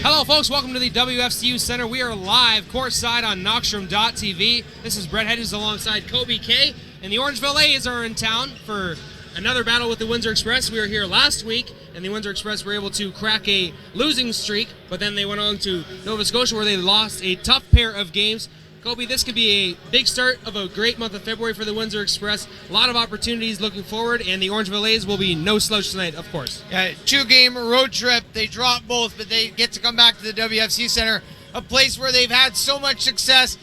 Hello, folks. Welcome to the WFCU Center. We are live courtside on Knoxstrom.tv. This is Brett Hedges alongside Kobe K. And the Orangeville A's are in town for another battle with the Windsor Express. We were here last week, and the Windsor Express were able to crack a losing streak, but then they went on to Nova Scotia where they lost a tough pair of games. Kobe, this could be a big start of a great month of February for the Windsor Express. A lot of opportunities looking forward, and the Orangeville A's will be no slouch tonight, of course. Yeah, 2-game road trip. They dropped both, but they get to come back to the WFC Center, a place where they've had so much success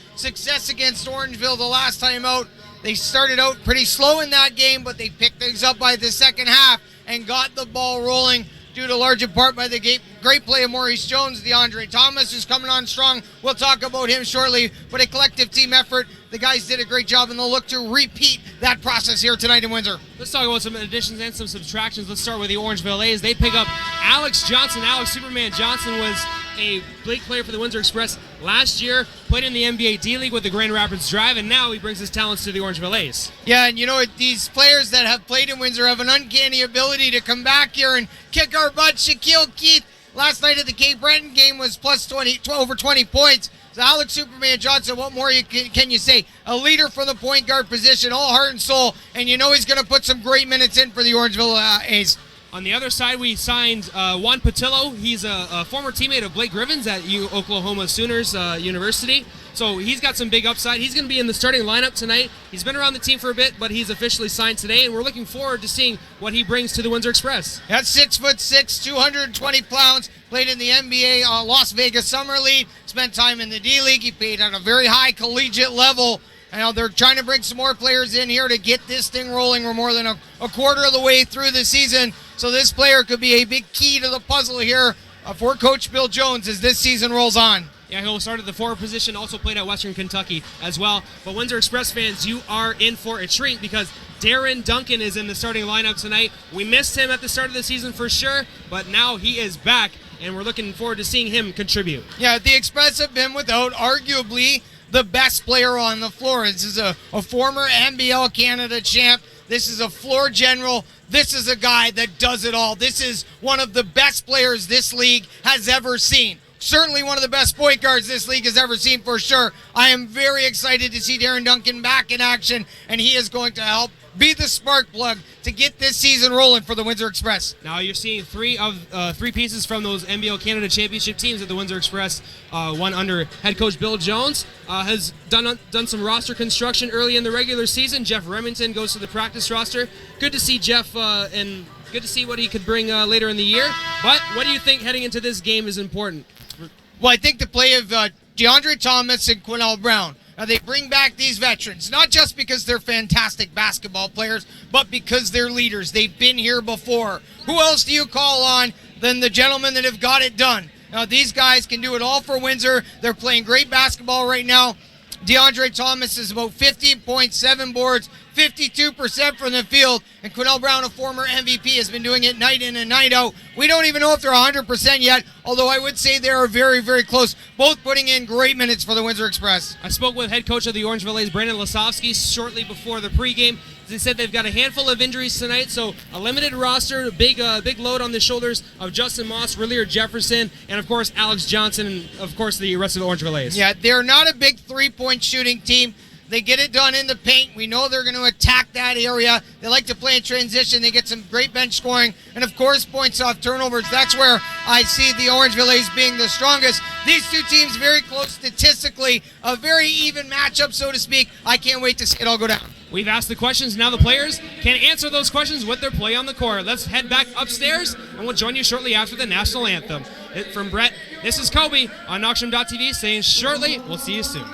against Orangeville the last time out. They started out pretty slow in that game, but they picked things up by the second half and got the ball rolling due to large in part by the great play of Maurice Jones. DeAndre Thomas is coming on strong. We'll talk about him shortly, but a collective team effort. The guys did a great job, and they'll look to repeat that process here tonight in Windsor. Let's talk about some additions and some subtractions. Let's start with the Orangeville A's. They pick up Alex Johnson. Alex Superman Johnson was a big player for the Windsor Express last year, played in the NBA D-League with the Grand Rapids Drive, and now he brings his talents to the Orangeville A's. Yeah, and you know, these players that have played in Windsor have an uncanny ability to come back here and kick our butt. Shaquille Keith, last night at the Cape Breton game, was plus 12 over 20 points. So Alex Superman Johnson, what more can you say? A leader from the point guard position, all heart and soul, and you know he's going to put some great minutes in for the Orangeville A's. On the other side, we signed Juan Patillo. He's a former teammate of Blake Grivens at Oklahoma Sooners University. So he's got some big upside. He's going to be in the starting lineup tonight. He's been around the team for a bit, but he's officially signed today, and we're looking forward to seeing what he brings to the Windsor Express. That's 6'6", 220 pounds, played in the NBA Las Vegas Summer League, spent time in the D-League. He played at a very high collegiate level. Now they're trying to bring some more players in here to get this thing rolling. We're more than a quarter of the way through the season, so this player could be a big key to the puzzle here for Coach Bill Jones as this season rolls on. Yeah, he'll start at the forward position, also played at Western Kentucky as well. But Windsor Express fans, you are in for a treat because Darren Duncan is in the starting lineup tonight. We missed him at the start of the season for sure, but now he is back, and we're looking forward to seeing him contribute. Yeah, the Express have been without arguably the best player on the floor. This is a former NBL Canada champ. This is a floor general. This is a guy that does it all. This is one of the best players this league has ever seen. Certainly one of the best point guards this league has ever seen for sure. I am very excited to see Darren Duncan back in action, and he is going to help be the spark plug to get this season rolling for the Windsor Express. Now you're seeing three pieces from those NBL Canada championship teams at the Windsor Express. One under head coach Bill Jones has done some roster construction early in the regular season. Jeff Remington goes to the practice roster. Good to see Jeff and good to see what he could bring later in the year. But what do you think heading into this game is important? Well, I think the play of DeAndre Thomas and Quinnell Brown. Now, they bring back these veterans, not just because they're fantastic basketball players, but because they're leaders. They've been here before. Who else do you call on than the gentlemen that have got it done? Now, these guys can do it all for Windsor. They're playing great basketball right now. DeAndre Thomas is about 15.7 boards, 52% from the field, and Quinnell Brown, a former MVP, has been doing it night in and night out. We don't even know if they're 100% yet, although I would say they are very, very close, both putting in great minutes for the Windsor Express. I spoke with head coach of the Orangeville A's, Brandon Lasovsky, shortly before the pregame. They said they've got a handful of injuries tonight, so a limited roster, big load on the shoulders of Justin Moss, Relier Jefferson, and of course Alex Johnson, and of course the rest of the Orangeville A's. Yeah, they're not a big three-point shooting team. They get it done in the paint. We know they're going to attack that area. They like to play in transition. They get some great bench scoring. And, of course, points off turnovers. That's where I see the Orangeville A's being the strongest. These two teams very close statistically. A very even matchup, so to speak. I can't wait to see it all go down. We've asked the questions. Now the players can answer those questions with their play on the court. Let's head back upstairs, and we'll join you shortly after the national anthem. From Brett, this is Kobe on Knoxstrom.tv saying shortly, we'll see you soon.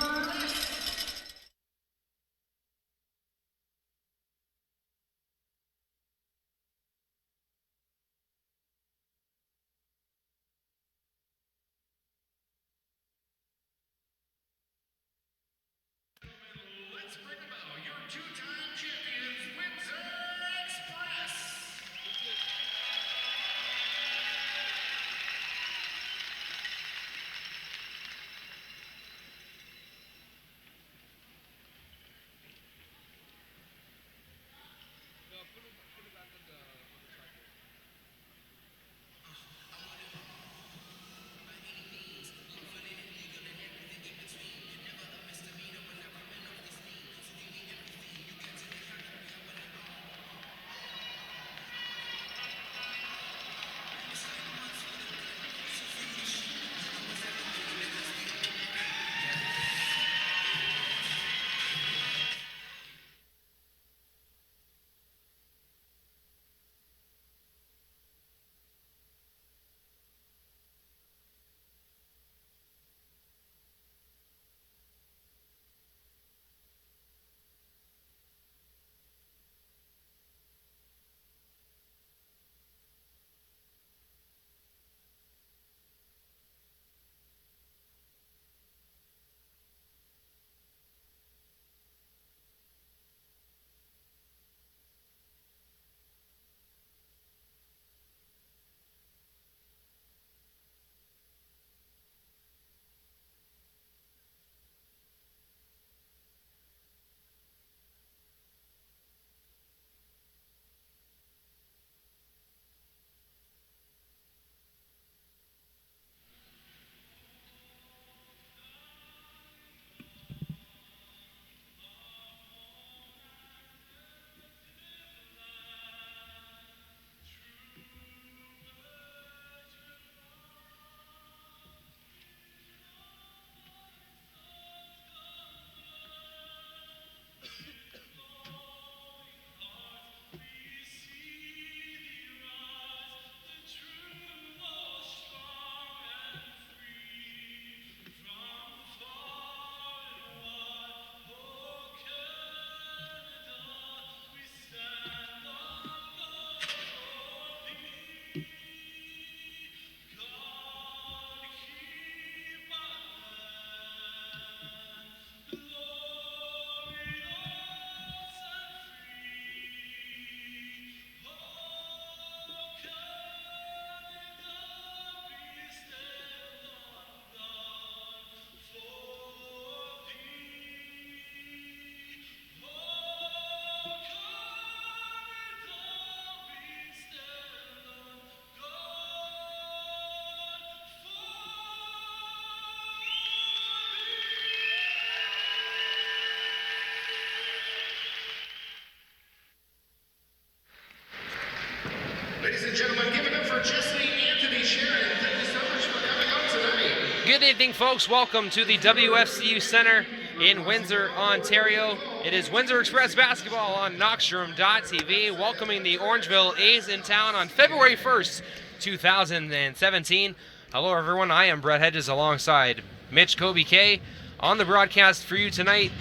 Good evening, folks. Welcome to the WFCU Center in Windsor, Ontario. It is Windsor Express basketball on Knoxroom.tv, welcoming the Orangeville A's in town on February 1st, 2017. Hello, everyone. I am Brett Hedges alongside Mitch Kobe K. On the broadcast for you tonight,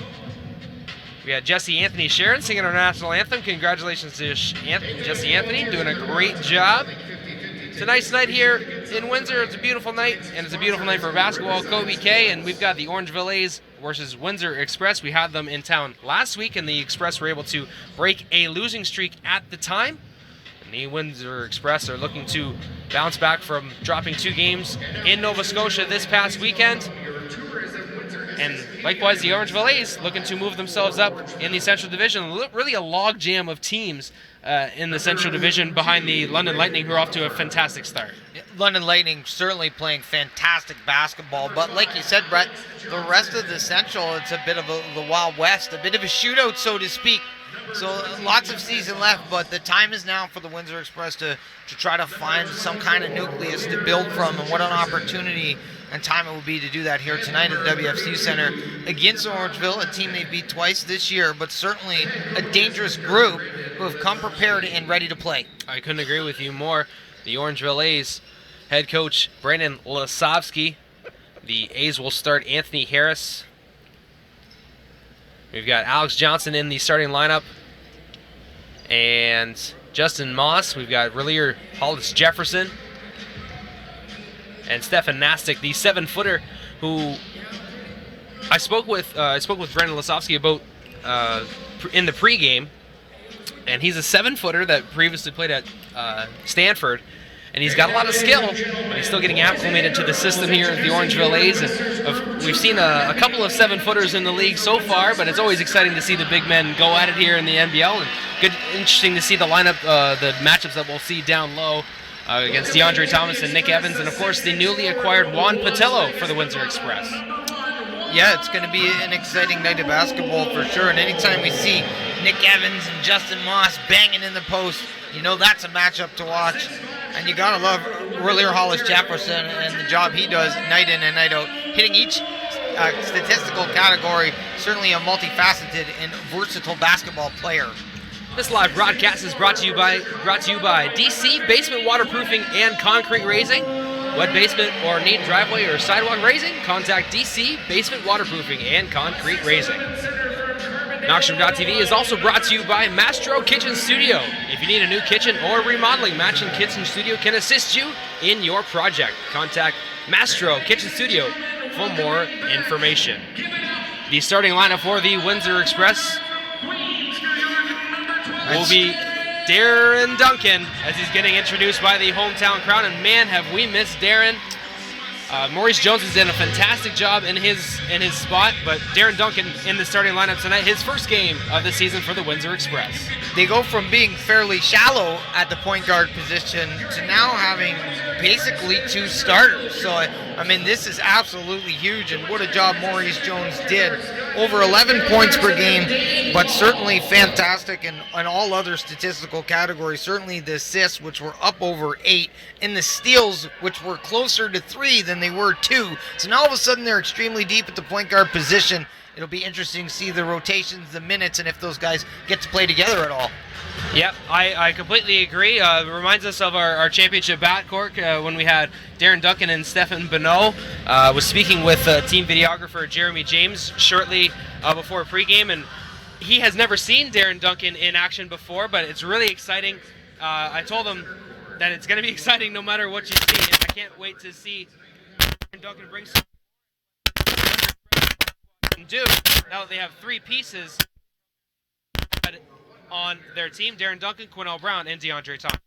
we had Jesse Anthony Sharon singing our national anthem. Congratulations to Jesse Anthony, doing a great job. It's a nice night here in Windsor. It's a beautiful night, and it's a beautiful night for basketball. Kobe K, and we've got the Orangeville A's versus Windsor Express. We had them in town last week, and the Express were able to break a losing streak at the time. And the Windsor Express are looking to bounce back from dropping 2 games in Nova Scotia this past weekend. And likewise, the Orangeville A's looking to move themselves up in the Central Division. Really a logjam of teams in the Central Division behind the London Lightning, who are off to a fantastic start. London Lightning certainly playing fantastic basketball, but like you said, Brett, the rest of the Central, it's a bit of the Wild West, a bit of a shootout, so to speak. So lots of season left, but the time is now for the Windsor Express to try to find some kind of nucleus to build from, and what an opportunity and time it will be to do that here tonight at the WFCU Center against Orangeville, a team they beat twice this year, but certainly a dangerous group who have come prepared and ready to play. I couldn't agree with you more. The Orangeville A's head coach Brandon Lasovsky. The A's will start Anthony Harris. We've got Alex Johnson in the starting lineup, and Justin Moss. We've got reliever Hollis Jefferson, and Stefan Nastic, the 7-footer who I spoke with Brandon Lasovsky about in the pregame, and he's a 7-footer that previously played at Stanford, and he's got a lot of skill, but he's still getting acclimated to the system here at the Orangeville A's. And we've seen a couple of 7-footers in the league so far, but it's always exciting to see the big men go at it here in the NBL, and interesting to see the lineup, the matchups that we'll see down low. Against DeAndre Thomas and Nick Evans, and of course the newly acquired Juan Patello for the Windsor Express. Yeah, it's going to be an exciting night of basketball for sure, and anytime we see Nick Evans and Justin Moss banging in the post, you know that's a matchup to watch. And you got to love reliever Hollis Jefferson and the job he does night in and night out, hitting each statistical category. Certainly a multifaceted and versatile basketball player. This live broadcast is brought to you by DC Basement Waterproofing and Concrete Raising. Wet basement or need driveway or sidewalk raising? Contact DC Basement Waterproofing and Concrete Raising. Knoxroom.tv is also brought to you by Mastro Kitchen Studio. If you need a new kitchen or remodeling, Matching Kitchen Studio can assist you in your project. Contact Mastro Kitchen Studio for more information. The starting lineup for the Windsor Express will be Darren Duncan as he's getting introduced by the hometown crowd, and man, have we missed Darren. Maurice Jones has done a fantastic job in his spot, but Darren Duncan in the starting lineup tonight, his first game of the season for the Windsor Express. They go from being fairly shallow at the point guard position to now having basically 2 starters. So, I mean, this is absolutely huge, and what a job Maurice Jones did. Over 11 points per game, but certainly fantastic in all other statistical categories. Certainly the assists, which were up over 8, and the steals, which were closer to 3 than they were 2. So now all of a sudden they're extremely deep at the point guard position. It'll be interesting to see the rotations, the minutes, and if those guys get to play together at all. Yep, I completely agree. It reminds us of our championship backcourt when we had Darren Duncan and Stefan Bonneau. Was speaking with team videographer Jeremy James shortly before pregame, and he has never seen Darren Duncan in action before, but it's really exciting. I told him that it's going to be exciting no matter what you see, and I can't wait to see Darren Duncan bring some do now that they have 3 pieces on their team: Darren Duncan, Quinnell Brown, and DeAndre Thomas.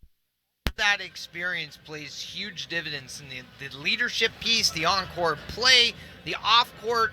That experience plays huge dividends in the leadership piece, the on-court play, the off-court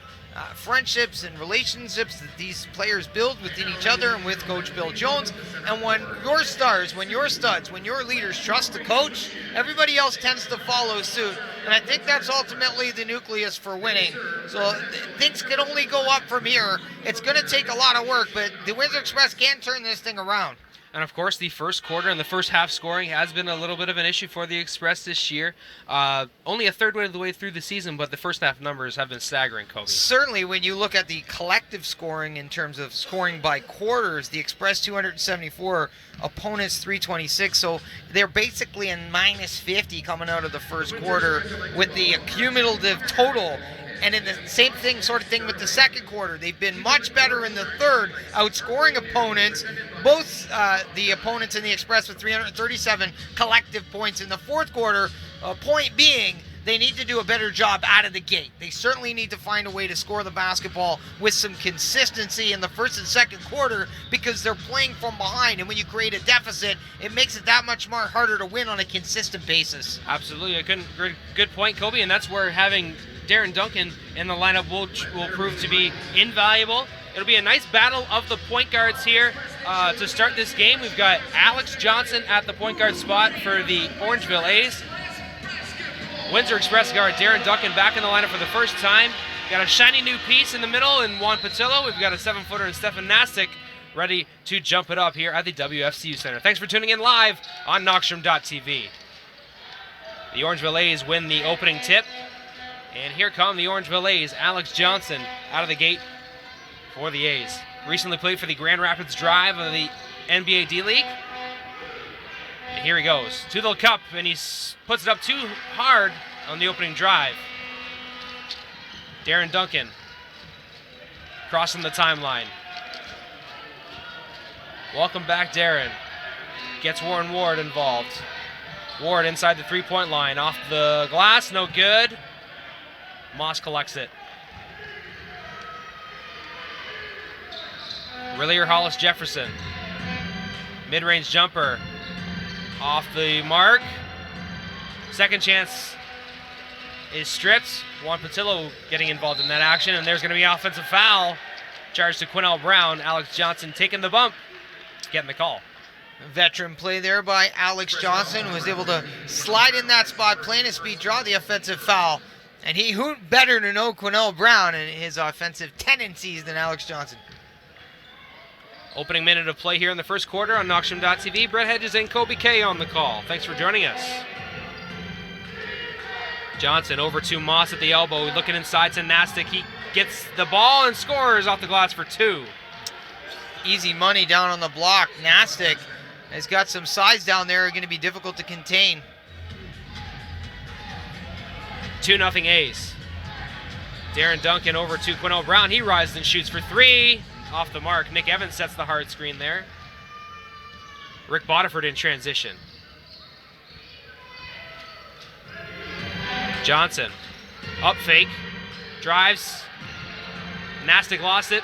friendships and relationships that these players build within each other and with Coach Bill Jones. And when your stars, when your studs, when your leaders trust the coach, everybody else tends to follow suit. And I think that's ultimately the nucleus for winning. So things can only go up from here. It's going to take a lot of work, but the Windsor Express can turn this thing around. And, of course, the first quarter and the first half scoring has been a little bit of an issue for the Express this year. Only a third of the way through the season, but the first half numbers have been staggering, Kobe. Certainly, when you look at the collective scoring in terms of scoring by quarters, the Express 274, opponents 326. So they're basically in minus 50 coming out of the first quarter with the cumulative total. And in the same thing, sort of thing with the second quarter. They've been much better in the third, outscoring opponents, both the opponents in the Express with 337 collective points in the fourth quarter. Point being, they need to do a better job out of the gate. They certainly need to find a way to score the basketball with some consistency in the first and second quarter because they're playing from behind. And when you create a deficit, it makes it that much more harder to win on a consistent basis. Absolutely. Good point, Kobe. And that's where having Darren Duncan in the lineup will prove to be invaluable. It'll be a nice battle of the point guards here to start this game. We've got Alex Johnson at the point guard spot for the Orangeville A's. Windsor Express guard Darren Duncan back in the lineup for the first time. Got a shiny new piece in the middle in Juan Patillo. We've got a 7-footer in Stefan Nastic ready to jump it up here at the WFCU Center. Thanks for tuning in live on Knockstrom.tv. The Orangeville A's win the opening tip. And here come the Orangeville A's. Alex Johnson out of the gate for the A's. Recently played for the Grand Rapids Drive of the NBA D-League. And here he goes to the cup, and he puts it up too hard on the opening drive. Darren Duncan crossing the timeline. Welcome back, Darren. Gets Warren Ward involved. Ward inside the three-point line. Off the glass, no good. Moss collects it. Rillier Hollis Jefferson. Mid-range jumper. Off the mark. Second chance is stripped. Juan Patillo getting involved in that action, and there's going to be an offensive foul. Charged to Quinnell Brown. Alex Johnson taking the bump, getting the call. Veteran play there by Alex Johnson, who was able to slide in that spot, playing his speed, draw the offensive foul. And who better to know Quinnell Brown and his offensive tendencies than Alex Johnson? Opening minute of play here in the first quarter on Knockstrom.tv. Brett Hedges and Kobe K on the call. Thanks for joining us. Johnson over to Moss at the elbow, looking inside to Nastic. He gets the ball and scores off the glass for two. Easy money down on the block. Nastic has got some size down there, going to be difficult to contain. 2-0 A's. Darren Duncan over to Quinnell Brown. He rises and shoots for three. Off the mark. Nick Evans sets the hard screen there. Rick Bodiford in transition. Johnson. Up fake. Drives. Nastic lost it.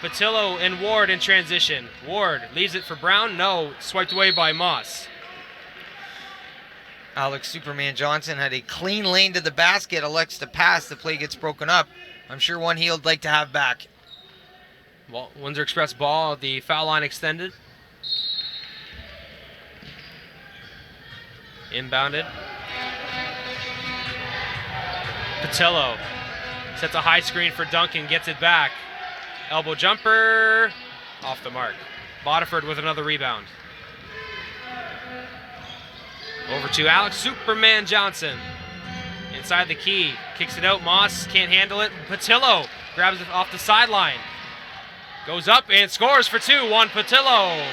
Patillo and Ward in transition. Ward leaves it for Brown. No. Swiped away by Moss. Alex Superman Johnson had a clean lane to the basket, elects to pass. The play gets broken up. I'm sure one he'd like to have back. Well, Windsor Express ball, the foul line extended. Inbounded. Patillo sets a high screen for Duncan, gets it back. Elbow jumper, off the mark. Bodiford with another rebound. Over to Alex Superman Johnson. Inside the key, kicks it out. Moss can't handle it. Patillo grabs it off the sideline. Goes up and scores for two. Juan Patillo.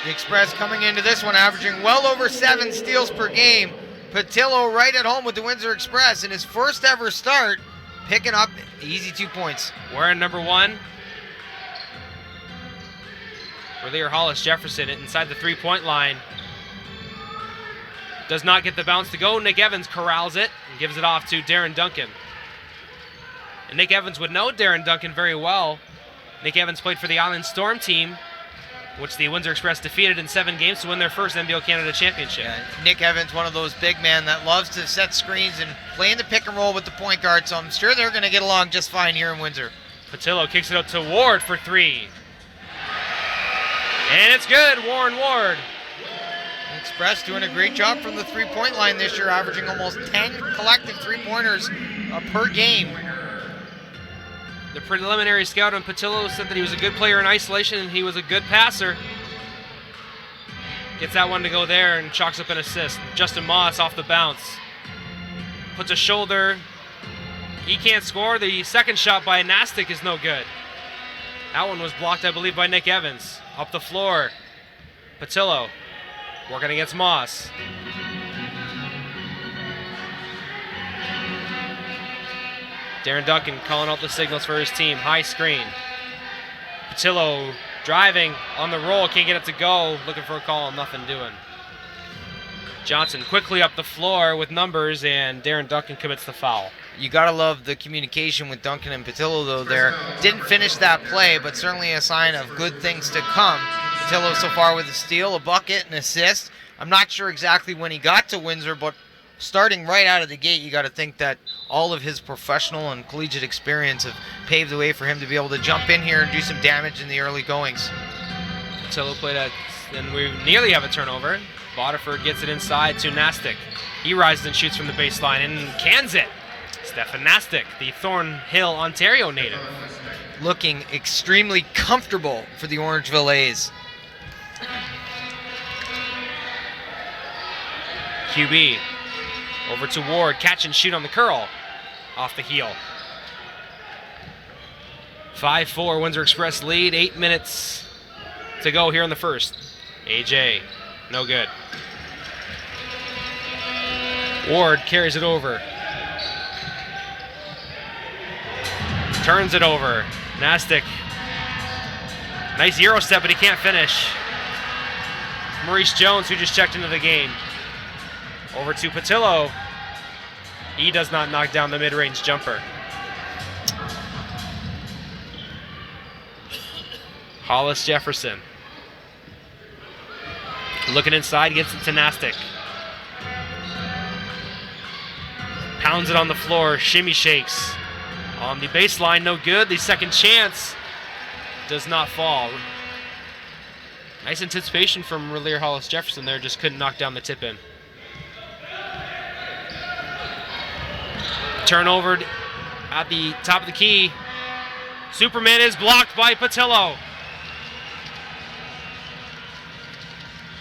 The Express coming into this one averaging well over 7 steals per game. Patillo right at home with the Windsor Express in his first ever start, picking up easy 2 points. Wearing number 1. Rillier Hollis Jefferson inside the three-point line. Does not get the bounce to go. Nick Evans corrals it and gives it off to Darren Duncan. And Nick Evans would know Darren Duncan very well. Nick Evans played for the Island Storm team, which the Windsor Express defeated in 7 games to win their first NBL Canada championship. Yeah, Nick Evans, one of those big men that loves to set screens and play in the pick and roll with the point guard, so I'm sure they're going to get along just fine here in Windsor. Patillo kicks it out to Ward for 3. And it's good, Warren Ward. Express doing a great job from the three-point line this year, averaging almost 10 collective three-pointers per game. The preliminary scout on Patillo said that he was a good player in isolation and he was a good passer. Gets that one to go there and chalks up an assist. Justin Moss off the bounce. Puts a shoulder. He can't score. The second shot by Nastic is no good. That one was blocked, I believe, by Nick Evans. Up the floor. Patillo working against Moss. Darren Duncan calling out the signals for his team. High screen. Patillo driving on the roll. Can't get it to go. Looking for a call. Nothing doing. Johnson quickly up the floor with numbers, and Darren Duncan commits the foul. You got to love the communication with Duncan and Patillo, though, there. Didn't finish that play, but certainly a sign of good things to come. Patillo so far with a steal, a bucket, an assist. I'm not sure exactly when he got to Windsor, but starting right out of the gate, you got to think that all of his professional and collegiate experience have paved the way for him to be able to jump in here and do some damage in the early goings. Patillo played at, and we nearly have a turnover. Bodiford gets it inside to Nastic. He rises and shoots from the baseline and cans it. Stefan Nastic, the Thornhill, Ontario native. Looking extremely comfortable for the Orangeville A's. QB over to Ward, catch and shoot on the curl. Off the heel. 5-4 Windsor Express lead, 8 minutes to go here in the first. AJ, no good. Ward carries it over. Turns it over. Nastic. Nice Euro step, but he can't finish. Maurice Jones, who just checked into the game. Over to Patillo. He does not knock down the mid-range jumper. Hollis Jefferson. Looking inside, gets it to Nastic. Pounds it on the floor, shimmy shakes. On the baseline, no good. The second chance does not fall. Nice anticipation from Relier Hollis Jefferson there, just couldn't knock down the tip in. Turnover at the top of the key. Superman is blocked by Patillo.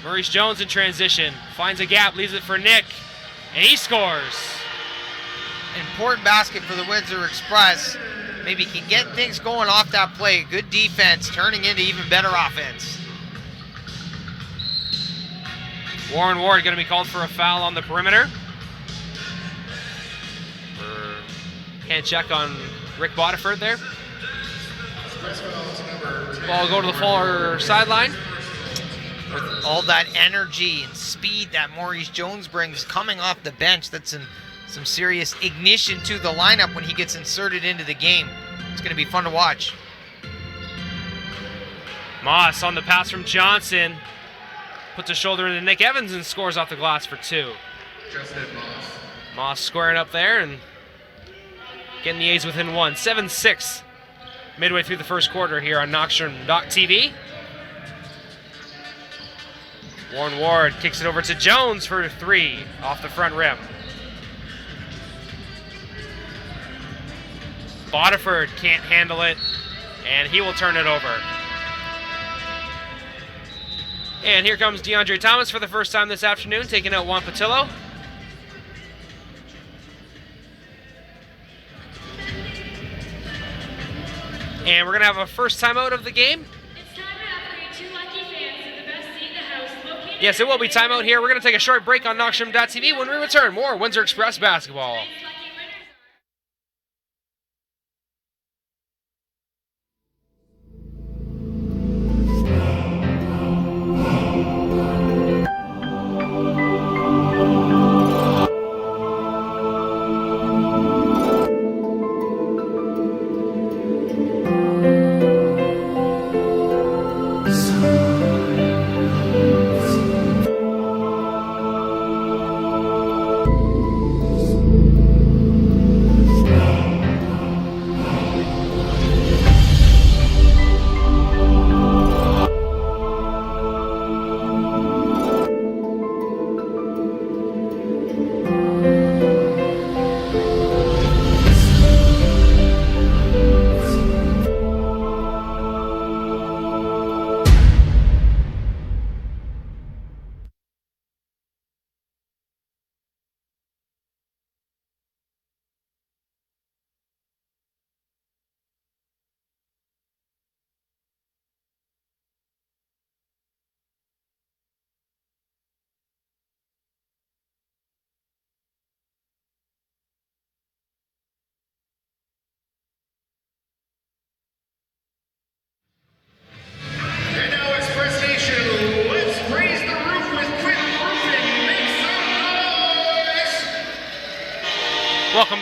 Maurice Jones in transition. Finds a gap, leaves it for Nick, and he scores. Important basket for the Windsor Express. Maybe can get things going off that play. Good defense, turning into even better offense. Warren Ward going to be called for a foul on the perimeter. Can't check on Rick Bodiford there. Ball will go to the far sideline. With all that energy and speed that Maurice Jones brings coming off the bench, that's some serious ignition to the lineup when he gets inserted into the game. It's going to be fun to watch. Moss on the pass from Johnson. Puts a shoulder into Nick Evans and scores off the glass for two. Moss squaring up there and getting the A's within one. 7-6 midway through the first quarter here on Knoxstrom.tv. Warren Ward kicks it over to Jones for three off the front rim. Bodiford can't handle it, and he will turn it over. And here comes DeAndre Thomas for the first time this afternoon, taking out Juan Patillo. And we're going to have a first timeout of the game. It's time to upgrade two lucky fans to the best seat in the house. Located Yes, it will be timeout here. We're going to take a short break on Knoxstrom.tv. When we return, more Windsor Express basketball. Lucky winners.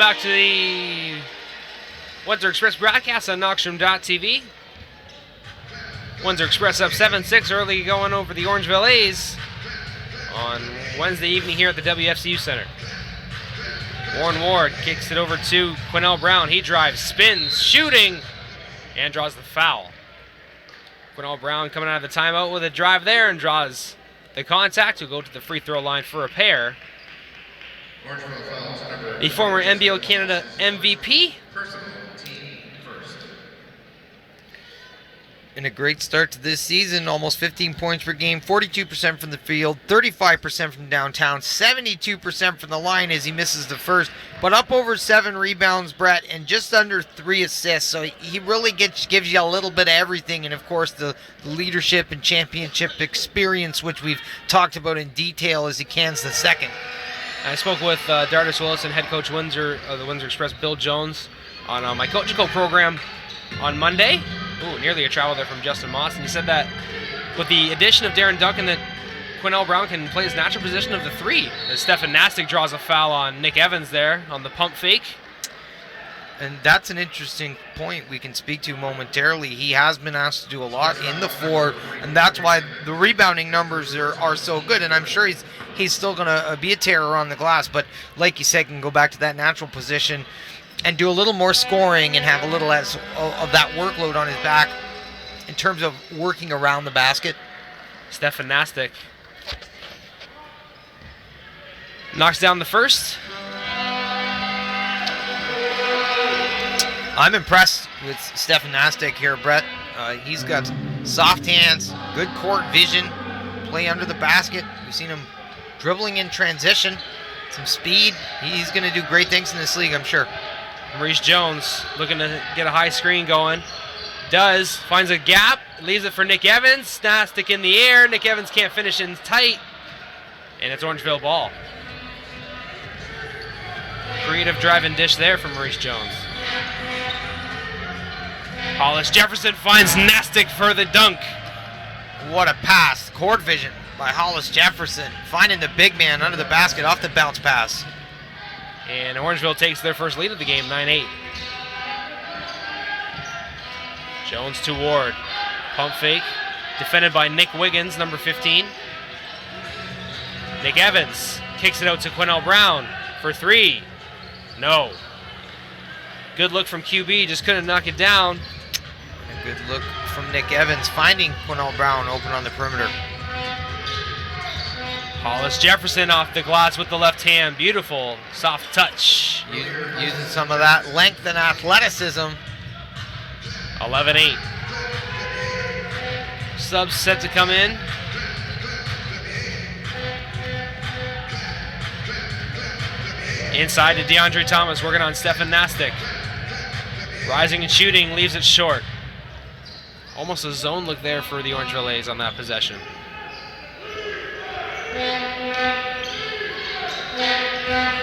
back to the Windsor Express broadcast on Knoxroom.tv. Windsor Express up 7-6 early going over the Orangeville A's on Wednesday evening here at the WFCU Center. Warren Ward kicks it over to Quinnell Brown. He drives, spins, shooting, and draws the foul. Quinnell Brown coming out of the timeout with a drive there and draws the contact. Who go to the free throw line for a pair. The former NBL Canada MVP. And a great start to this season, almost 15 points per game, 42% from the field, 35% from downtown, 72% from the line as he misses the first, but up over 7 rebounds, Brett, and just under 3 assists. So he really gives you a little bit of everything, and of course the leadership and championship experience, which we've talked about in detail as he cans the second. I spoke with Dardis Willison, head coach Windsor of the Windsor Express, Bill Jones, on my Coach Co program on Monday. Ooh, nearly a travel there from Justin Moss. And he said that with the addition of Darren Duncan, that Quinnell Brown can play his natural position of the 3. As Stefan Nastic draws a foul on Nick Evans there on the pump fake. And that's an interesting point we can speak to momentarily. He has been asked to do a lot in the 4, and that's why the rebounding numbers are so good. And I'm sure he's still going to be a terror on the glass, but like you said, can go back to that natural position and do a little more scoring and have a little less of that workload on his back in terms of working around the basket. Stefan Nastic knocks down the first. I'm impressed with Stefan Nastic here, Brett. He's got soft hands, good court vision, play under the basket. We've seen him dribbling in transition, some speed. He's going to do great things in this league, I'm sure. Maurice Jones looking to get a high screen going. Finds a gap, leaves it for Nick Evans. Nastic in the air. Nick Evans can't finish in tight. And it's Orangeville ball. Creative drive and dish there from Maurice Jones. Hollis Jefferson finds Nastic for the dunk. What a pass. Court vision by Hollis Jefferson. Finding the big man under the basket off the bounce pass. And Orangeville takes their first lead of the game, 9-8. Jones to Ward. Pump fake. Defended by Nick Wiggins, number 15. Nick Evans kicks it out to Quinnell Brown for 3. No. Good look from QB, just couldn't knock it down. A good look from Nick Evans, finding Quinnell Brown open on the perimeter. Hollis Jefferson off the glass with the left hand. Beautiful, soft touch. Using some of that length and athleticism. 11-8. Subs set to come in. Inside to DeAndre Thomas, working on Stefan Nastic. Rising and shooting, leaves it short. Almost a zone look there for the Orangeville A's on that possession.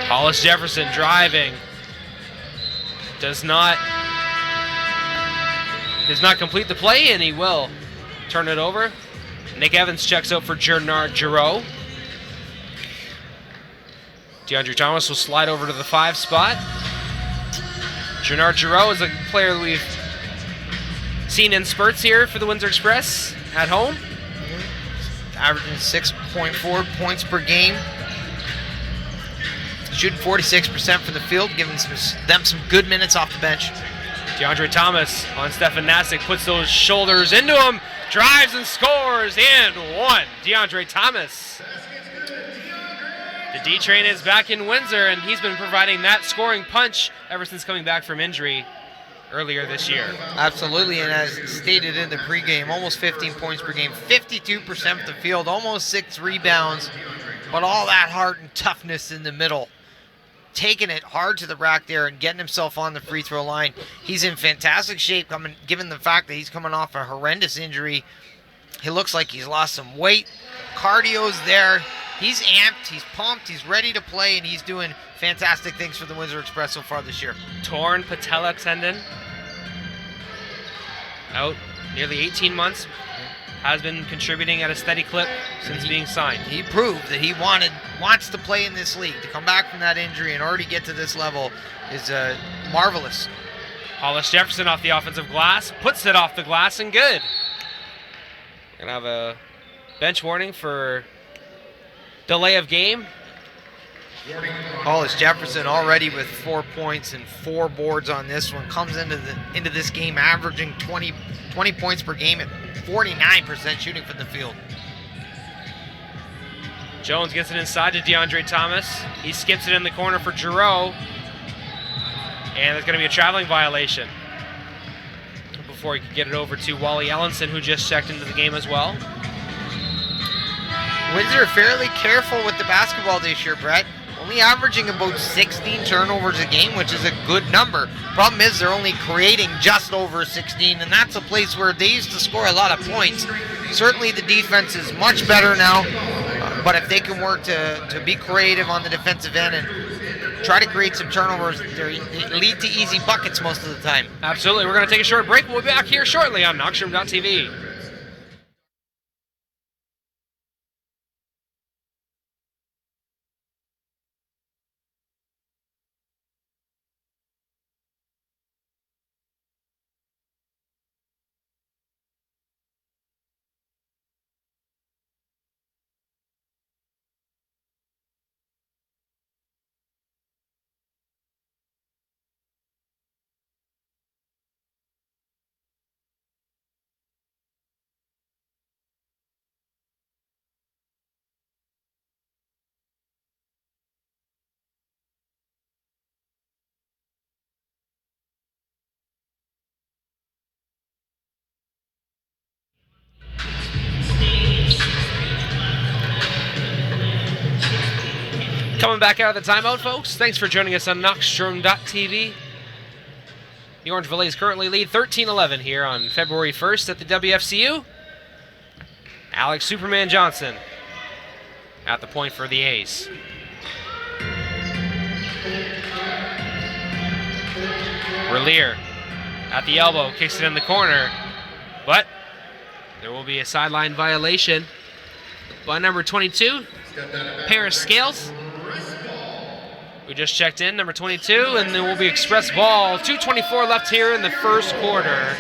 Hollis Jefferson driving. Does not complete the play, and he will turn it over. Nick Evans checks out for Gernard Giroux. DeAndre Thomas will slide over to the 5 spot. Gernard Giroux is a player that we've seen in spurts here for the Windsor Express at home. Averaging 6.4 points per game. Shooting 46% from the field, giving them some good minutes off the bench. DeAndre Thomas on Stefan Nastic, puts those shoulders into him, drives and scores, and 1. DeAndre Thomas. The D-Train is back in Windsor, and he's been providing that scoring punch ever since coming back from injury earlier this year. Absolutely, and as stated in the pregame, almost 15 points per game, 52% from the field, almost 6 rebounds, but all that heart and toughness in the middle. Taking it hard to the rack there and getting himself on the free throw line. He's in fantastic shape, given the fact that he's coming off a horrendous injury. He looks like he's lost some weight. Cardio's there. He's amped, he's pumped, he's ready to play, and he's doing fantastic things for the Windsor Express so far this year. Torn patella tendon. Out nearly 18 months. Has been contributing at a steady clip since being signed. He proved that he wanted wants to play in this league. To come back from that injury and already get to this level is marvelous. Hollis Jefferson off the offensive glass, puts it off the glass and good. We're going to have a bench warning for delay of game. Hollis Jefferson already with 4 points and 4 boards on this one. Comes into this game averaging 20 points per game at 49% shooting from the field. Jones gets it inside to DeAndre Thomas. He skips it in the corner for Giroux. And there's going to be a traveling violation before he could get it over to Wally Ellenson, who just checked into the game as well. Windsor fairly careful with the basketball this year, Brett. Only averaging about 16 turnovers a game, which is a good number. Problem is they're only creating just over 16, and that's a place where they used to score a lot of points. Certainly the defense is much better now, but if they can work to be creative on the defensive end and try to create some turnovers, they lead to easy buckets most of the time. Absolutely. We're going to take a short break. We'll be back here shortly on Knoxroom.tv. Coming back out of the timeout, folks. Thanks for joining us on Knoxstrom.tv. The Orangeville A's currently lead 13-11 here on February 1st at the WFCU. Alex Superman Johnson at the point for the A's. Relier at the elbow, kicks it in the corner, but there will be a sideline violation by number 22, Paris Scales. We just checked in, number 22, and there will be express ball. 2:24 left here in the first quarter.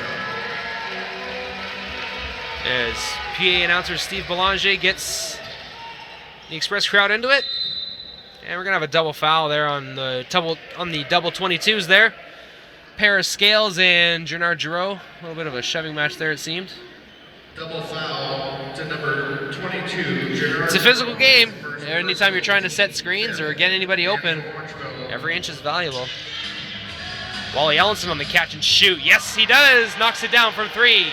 As PA announcer Steve Belanger gets the express crowd into it. And we're going to have a double foul there on the double 22s there. Paris Scales and Gennard Giroux. A little bit of a shoving match there, it seemed. Double foul to number 22. It's a physical game. Anytime you're trying to set screens or get anybody open, every inch is valuable. Wally Ellenson on the catch and shoot. Yes, he does. Knocks it down from 3.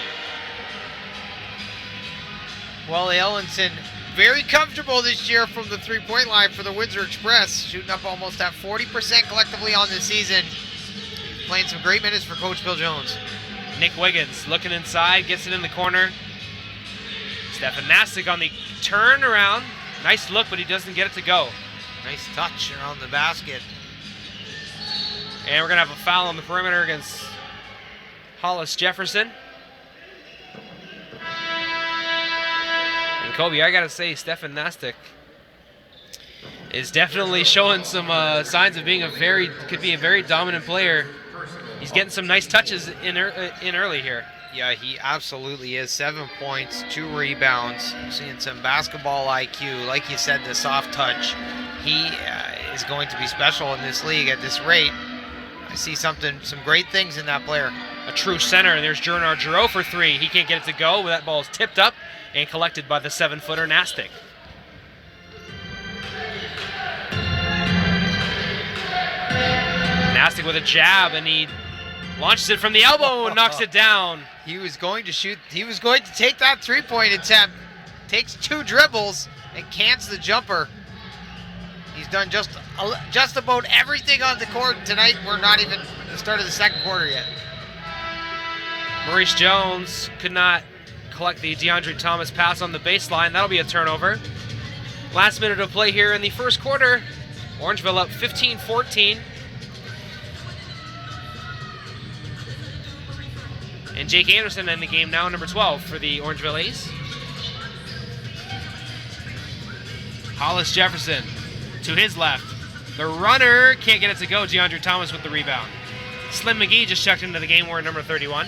Wally Ellenson very comfortable this year from the three-point line for the Windsor Express, shooting up almost at 40% collectively on the season. Playing some great minutes for Coach Bill Jones. Nick Wiggins looking inside, gets it in the corner. Stefan Nastic on the turnaround. Nice look, but he doesn't get it to go. Nice touch around the basket. And we're going to have a foul on the perimeter against Hollis Jefferson. And Kobe, I got to say, Stefan Nastic is definitely showing some signs of being could be a very dominant player. He's getting some nice touches in early here. Yeah, he absolutely is. 7 points, 2 rebounds. Seeing some basketball IQ. Like you said, the soft touch. He is going to be special in this league at this rate. I see some great things in that player. A true center, and there's Gennard Giroux for 3. He can't get it to go. That ball is tipped up and collected by the 7-footer Nastic. Nastic with a jab, and he launches it from the elbow and knocks it down. He was going to shoot. He was going to take that three-point attempt. Takes 2 dribbles and cans the jumper. He's done just about everything on the court tonight. We're not even at the start of the second quarter yet. Maurice Jones could not collect the DeAndre Thomas pass on the baseline. That'll be a turnover. Last minute of play here in the first quarter. Orangeville up 15-14. And Jake Anderson in the game now, number 12 for the Orangeville A's. Hollis Jefferson to his left. The runner can't get it to go. DeAndre Thomas with the rebound. Slim McGee just checked into the game. We're number 31.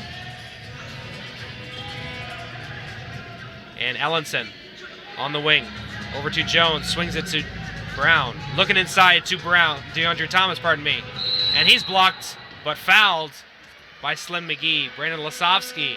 And Ellenson on the wing. Over to Jones. Swings it to Brown. Looking inside to Brown. DeAndre Thomas, pardon me. And he's blocked, but fouled by Slim McGee. Brandon Lasovsky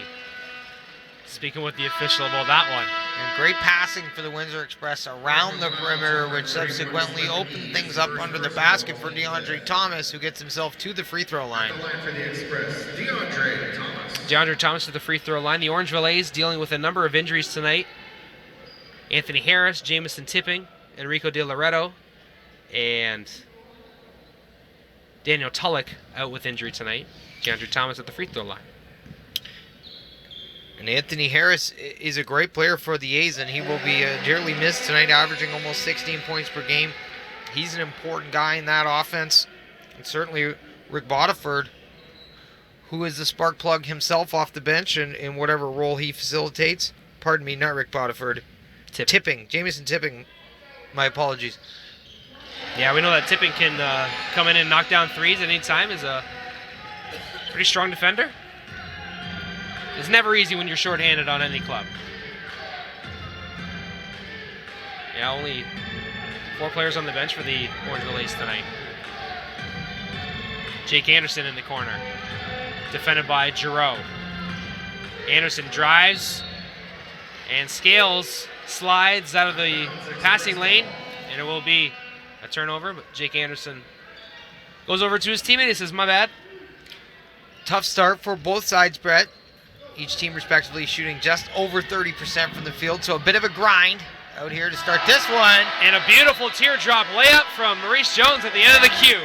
speaking with the official about that one. And great passing for the Windsor Express around the perimeter, which subsequently opened things up under the basket for DeAndre Thomas, who gets himself to the free throw line. For the Express, DeAndre Thomas. DeAndre Thomas to the free throw line. The Orangeville A's dealing with a number of injuries tonight. Anthony Harris, Jamison Tipping, Enrico De Loretto, and Daniel Tulloch out with injury tonight. DeAndre Thomas at the free throw line. And Anthony Harris is a great player for the A's, and he will be dearly missed tonight, averaging almost 16 points per game. He's an important guy in that offense. And certainly Rick Bodiford, who is the spark plug himself off the bench and in whatever role he facilitates. Pardon me, not Rick Bodiford. Tipping. Jamison Tipping. My apologies. Yeah, we know that Tipping can come in and knock down threes at any time. Is a pretty strong defender. It's never easy when you're shorthanded on any club. Yeah, only 4 players on the bench for the Orangeville A's tonight. Jake Anderson in the corner, defended by Giroux. Anderson drives, and Scales slides out of the passing lane, and it will be a turnover, but Jake Anderson goes over to his teammate and says, "My bad." Tough start for both sides, Brett. Each team respectively shooting just over 30% from the field, so a bit of a grind out here to start this one. And a beautiful teardrop layup from Maurice Jones at the end of the queue.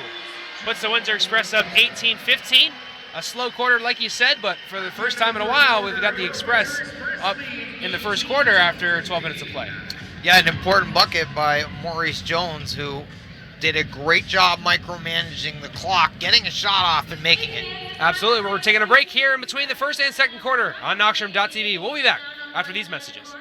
Puts the Windsor Express up 18-15. A slow quarter, like you said, but for the first time in a while, we've got the Express up in the first quarter after 12 minutes of play. Yeah, an important bucket by Maurice Jones, who did a great job micromanaging the clock, getting a shot off and making it. Absolutely. We're taking a break here in between the first and second quarter on Knoxroom.tv. We'll be back after these messages.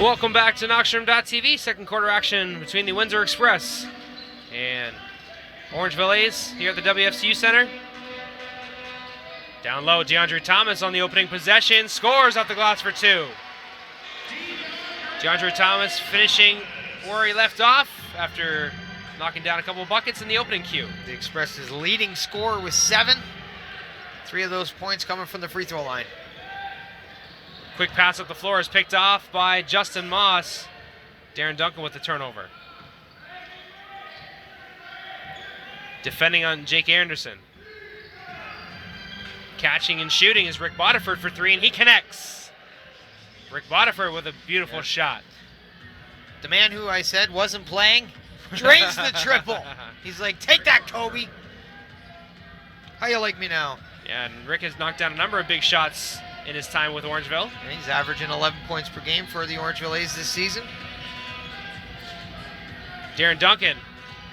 Welcome back to Knoxroom.tv. Second quarter action between the Windsor Express and Orangeville A's here at the WFCU Center. Down low, DeAndre Thomas on the opening possession. Scores off the glass for 2. DeAndre Thomas finishing where he left off after knocking down a couple of buckets in the opening cue. The Express's leading scorer with 7. 3 of those points coming from the free throw line. Quick pass up the floor is picked off by Justin Moss. Darren Duncan with the turnover. Defending on Jake Anderson. Catching and shooting is Rick Bodiford for 3, and he connects. Rick Bodiford with a beautiful shot. The man who I said wasn't playing drains the triple. He's like, take that, Kobe. How you like me now? Yeah, and Rick has knocked down a number of big shots in his time with Orangeville. And he's averaging 11 points per game for the Orangeville A's this season. Darren Duncan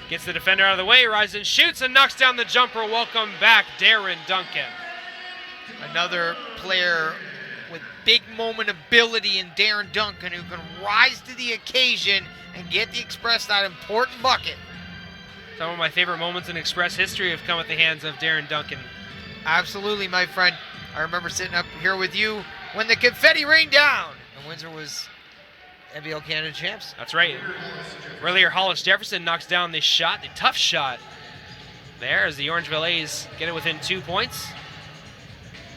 gets the defender out of the way, rises and shoots and knocks down the jumper. Welcome back, Darren Duncan. Another player with big moment ability in Darren Duncan who can rise to the occasion and get the Express that important bucket. Some of my favorite moments in Express history have come at the hands of Darren Duncan. Absolutely, my friend. I remember sitting up here with you when the confetti rained down and Windsor was NBL Canada champs. That's right. Earlier, Hollis Jefferson knocks down the shot, the tough shot there as the Orangeville A's get it within 2 points.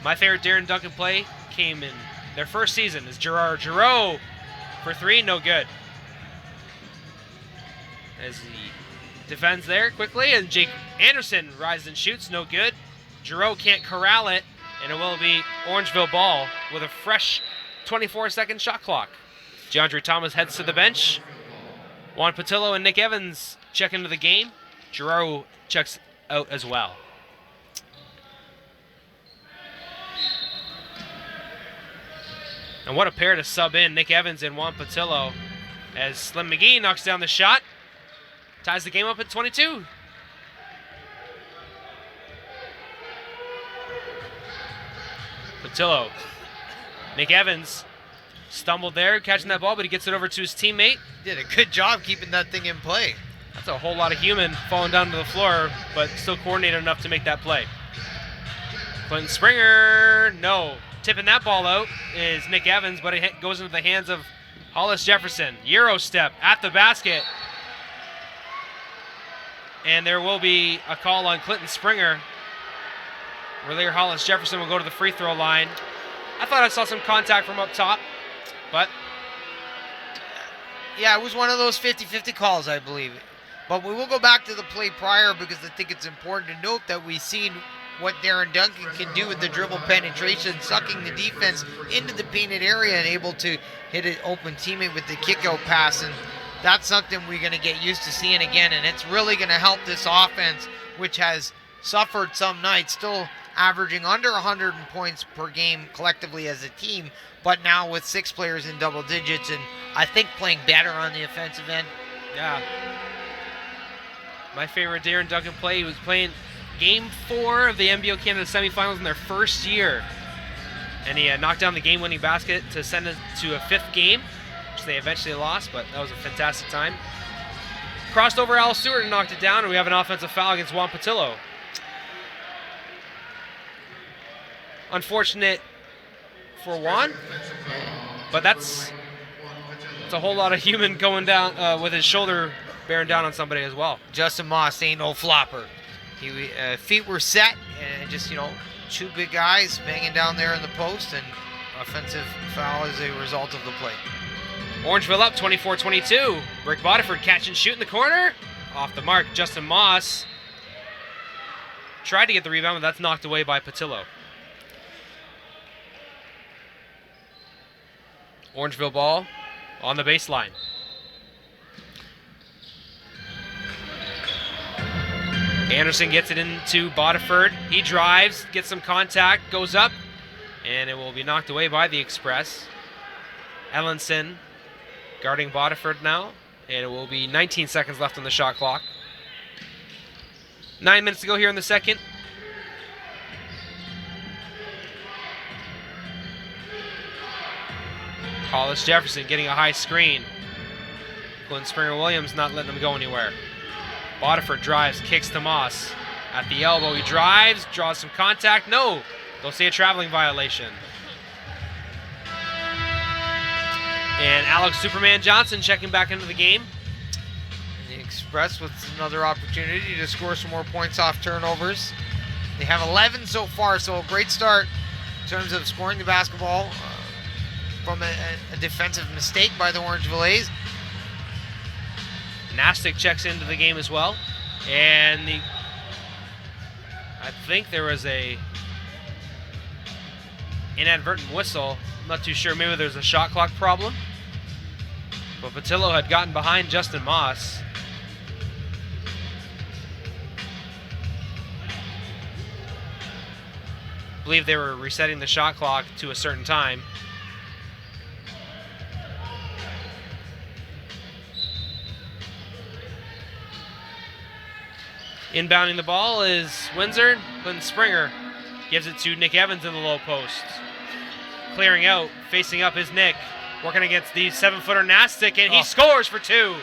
My favorite Darren Duncan play came in their first season as Gerard Giroux for 3, no good. As he defends there quickly, and Jake Anderson rises and shoots, no good. Giroux can't corral it, and it will be Orangeville ball with a fresh 24-second shot clock. DeAndre Thomas heads to the bench. Juan Patillo and Nick Evans check into the game. Giroux checks out as well. And what a pair to sub in, Nick Evans and Juan Patillo, as Slim McGee knocks down the shot. Ties the game up at 22. Patillo. Nick Evans stumbled there, catching that ball, but he gets it over to his teammate. Did a good job keeping that thing in play. That's a whole lot of human falling down to the floor, but still coordinated enough to make that play. Clinton Springer, no. Tipping that ball out is Nick Evans, but it goes into the hands of Hollis Jefferson. Euro step at the basket. And there will be a call on Clinton Springer. Earlier, Hollis Jefferson will go to the free throw line. I thought I saw some contact from up top, but yeah, it was one of those 50-50 calls, I believe. But we will go back to the play prior because I think it's important to note that we've seen what Darren Duncan can do with the dribble penetration, sucking the defense into the painted area and able to hit an open teammate with the kick-out pass. And that's something we're going to get used to seeing again, and it's really going to help this offense, which has suffered some nights, still averaging under 100 points per game collectively as a team, but now with 6 players in double digits, and I think playing better on the offensive end. Yeah. My favorite Darren Duncan play, he was playing Game 4 of the NBL Canada semifinals in their first year, and he knocked down the game-winning basket to send it to a 5th game, which they eventually lost, but that was a fantastic time. Crossed over Al Stewart and knocked it down, and we have an offensive foul against Juan Patillo. Unfortunate for Juan, but that's a whole lot of human going down with his shoulder bearing down on somebody as well. Justin Moss ain't no flopper. He feet were set, and just, 2 big guys banging down there in the post, and offensive foul as a result of the play. Orangeville up 24-22. Rick Bodiford catch and shoot in the corner. Off the mark, Justin Moss tried to get the rebound, but that's knocked away by Patillo. Orangeville ball on the baseline. Anderson gets it into Bodiford. He drives, gets some contact, goes up, and it will be knocked away by the Express. Ellenson guarding Bodiford now, and it will be 19 seconds left on the shot clock. 9 minutes to go here in the second. Hollis Jefferson getting a high screen. Glenn Springer-Williams not letting him go anywhere. Bodiford drives, kicks to Moss. At the elbow, he drives, draws some contact. No, they'll see a traveling violation. And Alex Superman Johnson checking back into the game. And the Express with another opportunity to score some more points off turnovers. They have 11 so far, so a great start in terms of scoring the basketball from a defensive mistake by the Orangeville A's. Nastic checks into the game as well. And I think there was a inadvertent whistle. I'm not too sure. Maybe there's a shot clock problem. But Patillo had gotten behind Justin Moss. I believe they were resetting the shot clock to a certain time. Inbounding the ball is Windsor. Clinton Springer gives it to Nick Evans in the low post. Clearing out, facing up is Nick. Working against the 7-footer Nastic, and he scores for two.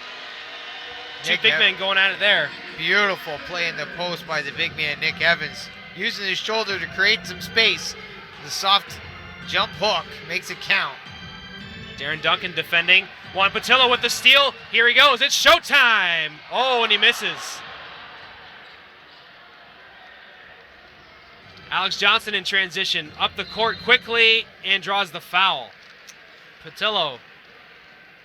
Two big men going at it there. Beautiful play in the post by the big man, Nick Evans. Using his shoulder to create some space. The soft jump hook makes it count. Darren Duncan defending. Juan Patillo with the steal. Here he goes. It's showtime. Oh, and he misses. Alex Johnson in transition. Up the court quickly and draws the foul. Patillo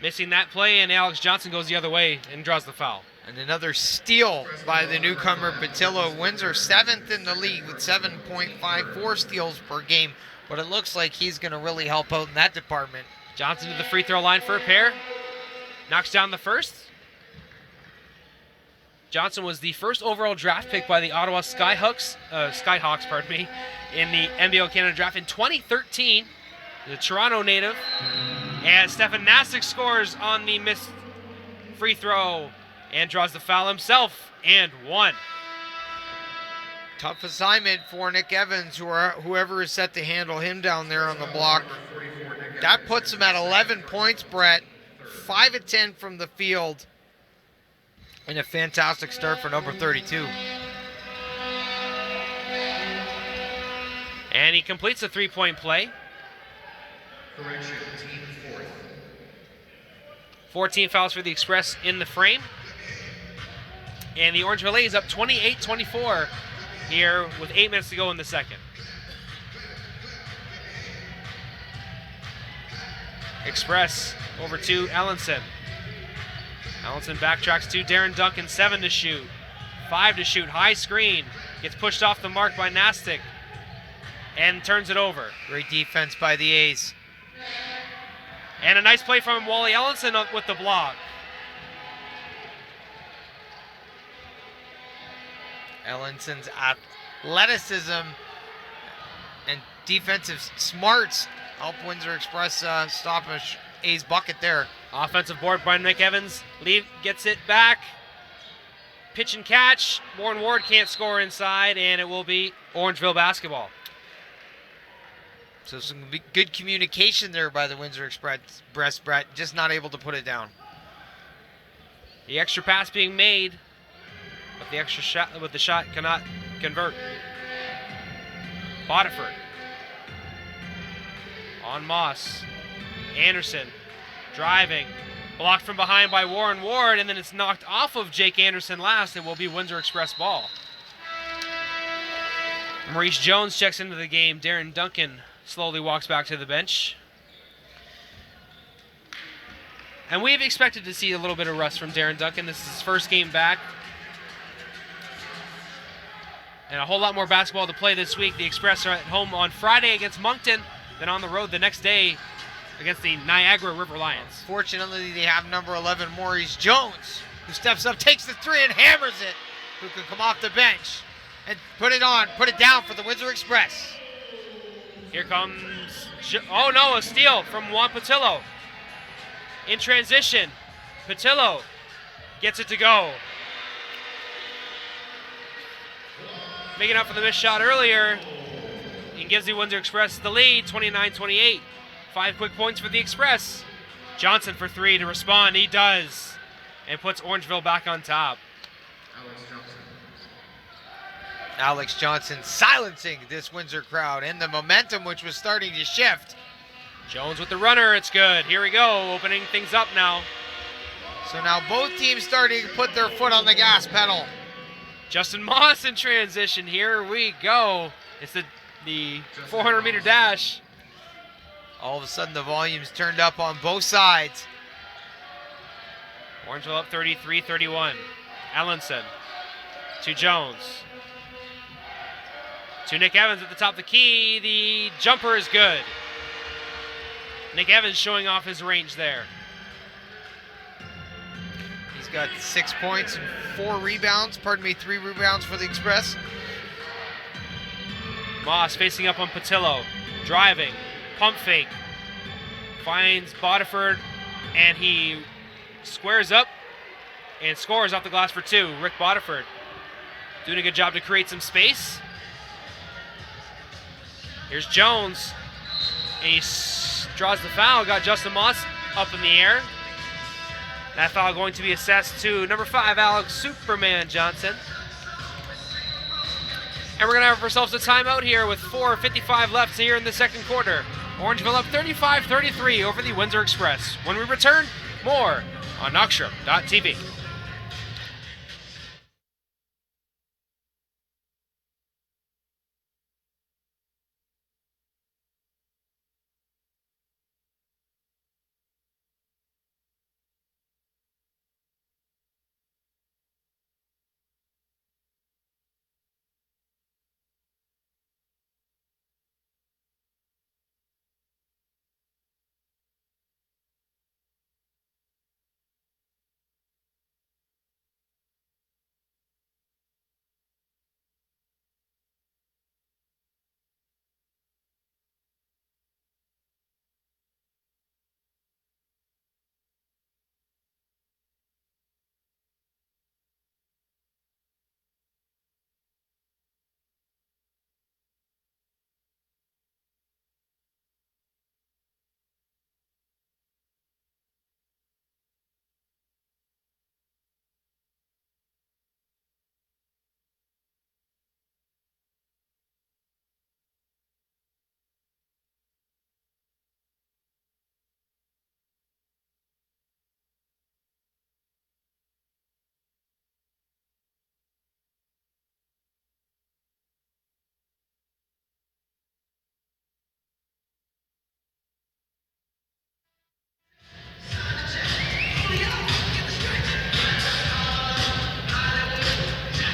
missing that play, and Alex Johnson goes the other way and draws the foul. And another steal by the newcomer Patillo. Windsor 7th in the league with 7.54 steals per game. But it looks like he's going to really help out in that department. Johnson to the free throw line for a pair. Knocks down the first. Johnson was the first overall draft pick by the Ottawa Skyhawks, in the NBL Canada draft in 2013. The Toronto native. And Stefan Nastic scores on the missed free throw and draws the foul himself, and one. Tough assignment for Nick Evans, whoever is set to handle him down there on the block. That puts him at 11 points, Brett. 5 of 10 from the field. And a fantastic start for number 32. And he completes a three-point play. Correction, team fourth. 14 fouls for the Express in the frame. And the Orangeville is up 28-24 here with 8 minutes to go in the second. Express over to Ellenson. Ellenson backtracks to Darren Duncan, 7 to shoot. 5 to shoot, high screen. Gets pushed off the mark by Nastic and turns it over. Great defense by the A's. And a nice play from Wally Ellenson with the block. Ellenson's athleticism and defensive smarts help Windsor Express stop an A's bucket there. Offensive board by Nick Evans. Lee gets it back. Pitch and catch. Warren Ward can't score inside, and it will be Orangeville basketball. So some good communication there by the Windsor Express, Brett, just not able to put it down. The extra pass being made, but the extra shot, but the shot cannot convert. Bodiford on Moss. Anderson driving, blocked from behind by Warren Ward, and then it's knocked off of Jake Anderson last. It will be Windsor Express ball. Maurice Jones checks into the game. Darren Duncan slowly walks back to the bench. And we've expected to see a little bit of rust from Darren Duncan. This is his first game back. And a whole lot more basketball to play this week. The Express are at home on Friday against Moncton, then on the road the next day against the Niagara River Lions. Fortunately, they have number 11, Maurice Jones, who steps up, takes the three, and hammers it. Who can come off the bench and put it down for the Windsor Express. Here comes, oh no, a steal from Juan Patillo. In transition, Patillo gets it to go. Making up for the missed shot earlier and gives the Windsor Express the lead, 29-28. 5 quick points for the Express. Johnson for 3 to respond. He does. And puts Orangeville back on top. Alex Johnson silencing this Windsor crowd and the momentum which was starting to shift. Jones with the runner. It's good. Here we go. Opening things up now. So now both teams starting to put their foot on the gas pedal. Justin Moss in transition. Here we go. It's the 400-meter dash. All of a sudden the volume's turned up on both sides. Orangeville up 33-31. Ellenson to Jones. To Nick Evans at the top of the key. The jumper is good. Nick Evans showing off his range there. He's got 6 points and 4 rebounds. 3 rebounds for the Express. Moss facing up on Patillo. Driving. Pump fake. Finds Bodiford, and he squares up and scores off the glass for 2. Rick Bodiford doing a good job to create some space. Here's Jones, and he draws the foul. Got Justin Moss up in the air. That foul going to be assessed to number 5, Alex Superman Johnson. And we're going to have ourselves a timeout here with 4:55 left here in the second quarter. Orangeville up 35-33 over the Windsor Express. When we return, more on Knoxshire.tv.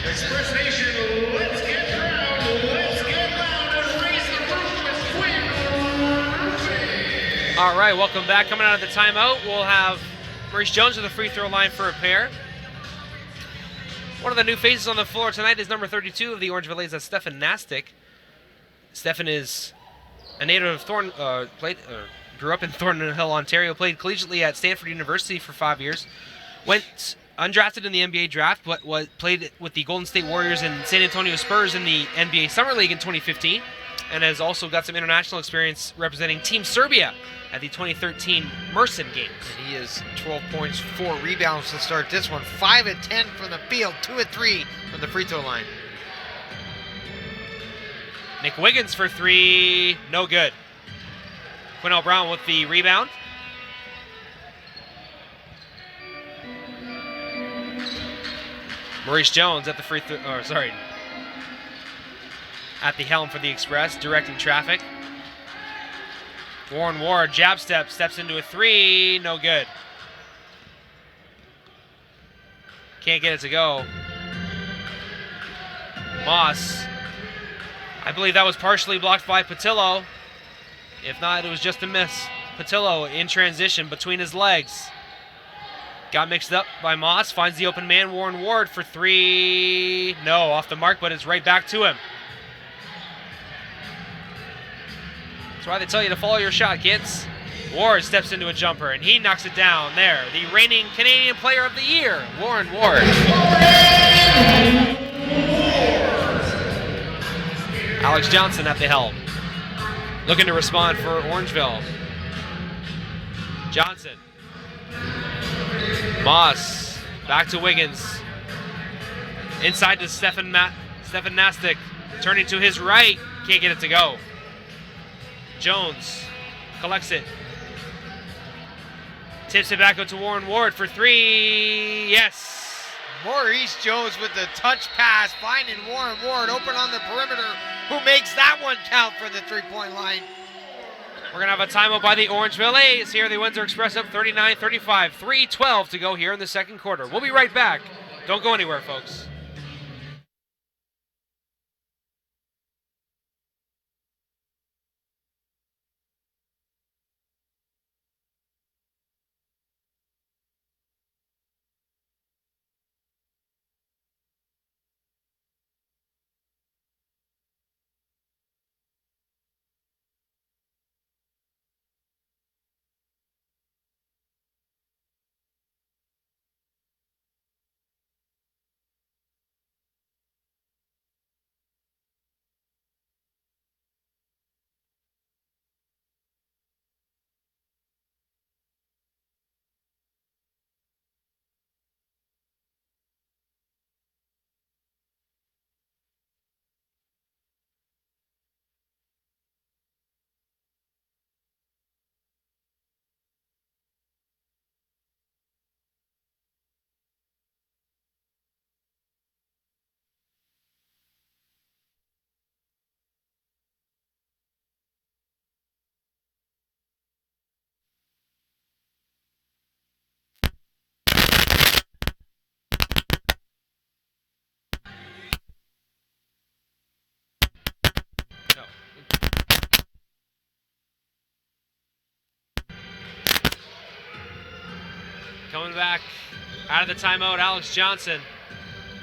Express Nation, let's get loud and raise the roof with Quinn. All right, welcome back. Coming out of the timeout, we'll have Maurice Jones to the free throw line for a pair. One of the new faces on the floor tonight is number 32 of the Orangeville A's, that's Stefan Nastic. Stefan is a native of grew up in Thornton Hill, Ontario, played collegiately at Stanford University for 5 years, went undrafted in the NBA draft, but played with the Golden State Warriors and San Antonio Spurs in the NBA Summer League in 2015, and has also got some international experience representing Team Serbia at the 2013 Mersin Games. And he has 12 points, 4 rebounds to start this one. 5 of 10 from the field, 2 of 3 from the free throw line. Nick Wiggins for 3, no good. Quinnell Brown with the rebound. Maurice Jones at the at the helm for the Express, directing traffic. Warren Ward, jab steps into a 3, no good. Can't get it to go. Moss, I believe that was partially blocked by Patillo. If not, it was just a miss. Patillo in transition between his legs. Got mixed up by Moss, finds the open man, Warren Ward for 3. No, off the mark, but it's right back to him. That's why they tell you to follow your shot, kids. Ward steps into a jumper, and he knocks it down there. The reigning Canadian Player of the Year, Warren Ward. Alex Johnson at the helm. Looking to respond for Orangeville. Johnson. Moss. Back to Wiggins. Inside to Stefan Nastic. Turning to his right. Can't get it to go. Jones collects it. Tips it back out to Warren Ward for 3. Yes. Maurice Jones with the touch pass, finding Warren Ward open on the perimeter, who makes that one count for the 3-point line. We're going to have a timeout by the Orangeville A's here. The Windsor Express up 39-35. 3:12 to go here in the second quarter. We'll be right back. Don't go anywhere, folks. Coming back out of the timeout, Alex Johnson.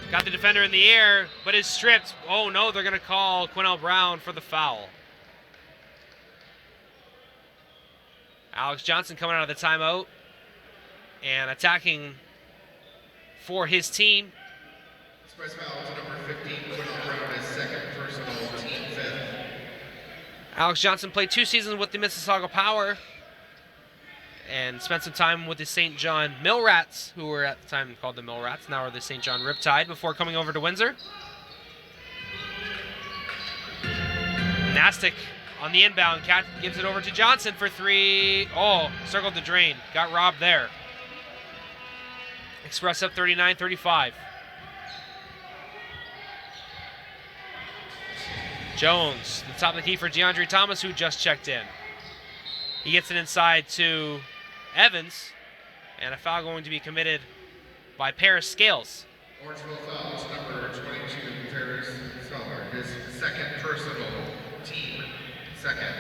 Got the defender in the air, but is stripped. Oh no, they're going to call Quinnell Brown for the foul. Alex Johnson coming out of the timeout and attacking for his team. Express foul to number 15, Quinnell Brown, his second personal, team fifth. Alex Johnson played 2 seasons with the Mississauga Power and spent some time with the St. John Mill Rats, who were at the time called the Mill Rats, now are the St. John Riptide, before coming over to Windsor. Nastic on the inbound. Cat gives it over to Johnson for 3. Oh, circled the drain. Got robbed there. Express up 39-35. Jones, the top of the key for DeAndre Thomas, who just checked in. He gets it inside to Evans, and a foul going to be committed by Paris Scales. Orangeville foul to number 22, Paris Feller, his second personal, team second.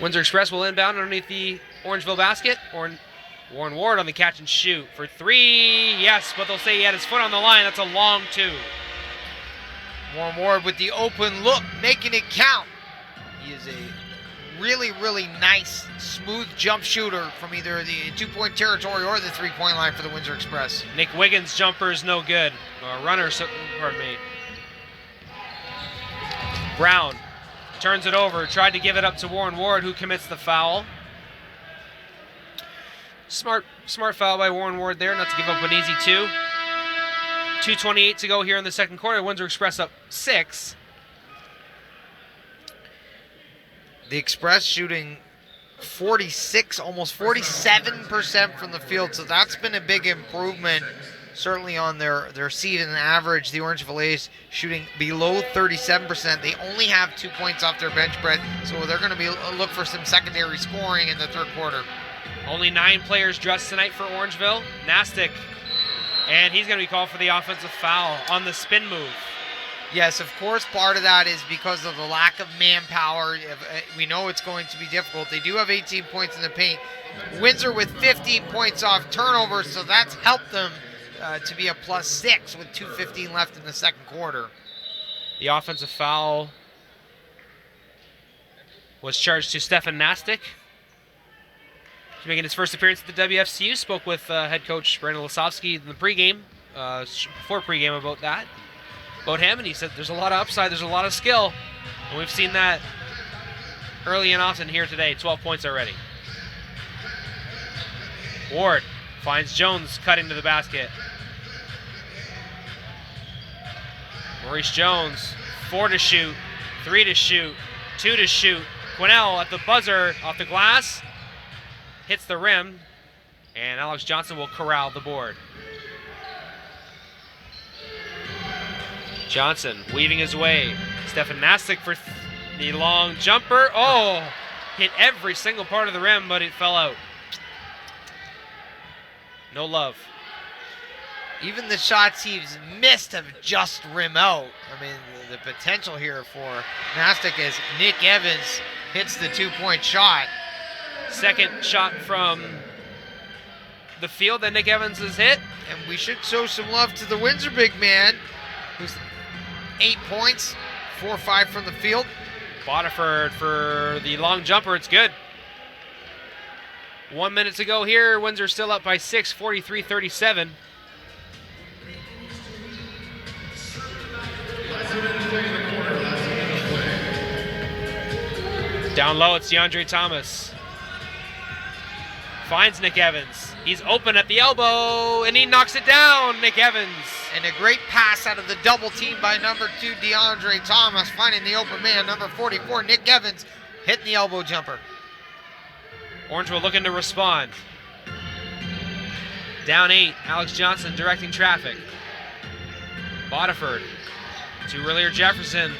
Windsor Express will inbound underneath the Orangeville basket. Warren Ward on the catch and shoot for 3. Yes, but they'll say he had his foot on the line. That's a long 2. Warren Ward with the open look, making it count. He is a really, really nice, smooth jump shooter from either the 2-point territory or the 3-point line for the Windsor Express. Nick Wiggins' jumper is no good. Pardon me. Brown turns it over, tried to give it up to Warren Ward, who commits the foul. Smart foul by Warren Ward there, not to give up an easy 2. 2:28 to go here in the second quarter. Windsor Express up 6. The Express shooting 46, almost 47% from the field, so that's been a big improvement, certainly on their season average. The Orangeville A's shooting below 37%. They only have 2 points off their bench, Brett, so they're going to look for some secondary scoring in the third quarter. Only 9 players dressed tonight for Orangeville. Nastic, and he's going to be called for the offensive foul on the spin move. Yes, of course, part of that is because of the lack of manpower. We know it's going to be difficult. They do have 18 points in the paint. Windsor with 15 points off turnovers, so that's helped them to be a +6 with 2:15 left in the second quarter. The offensive foul was charged to Stefan Nastic. He's making his first appearance at the WFCU. Spoke with head coach Brandon Lasovsky in the pregame, before pregame about him, and he said there's a lot of upside, there's a lot of skill, and we've seen that early and often here today. 12 points already. Ward finds Jones cutting to the basket. Maurice Jones, 4 to shoot, 3 to shoot, 2 to shoot. Quinnell at the buzzer, off the glass, hits the rim, and Alex Johnson will corral the board. Johnson weaving his way. Stefan Nastic for the long jumper. Oh, hit every single part of the rim, but it fell out. No love. Even the shots he's missed have just rim out. I mean, the potential here for Nastic as Nick Evans hits the 2-point shot. Second shot from the field that Nick Evans has hit. And we should show some love to the Windsor big man, who's 8 points, 4-5 from the field. Bodiford for the long jumper. It's good. 1 minute to go here. Windsor still up by 6, 43-37. Down low, it's DeAndre Thomas. Finds Nick Evans. He's open at the elbow, and he knocks it down, Nick Evans. And a great pass out of the double team by number 2, DeAndre Thomas, finding the open man, number 44, Nick Evans, hitting the elbow jumper. Orangeville looking to respond. Down 8, Alex Johnson directing traffic. Bodiford to Rillier Jefferson.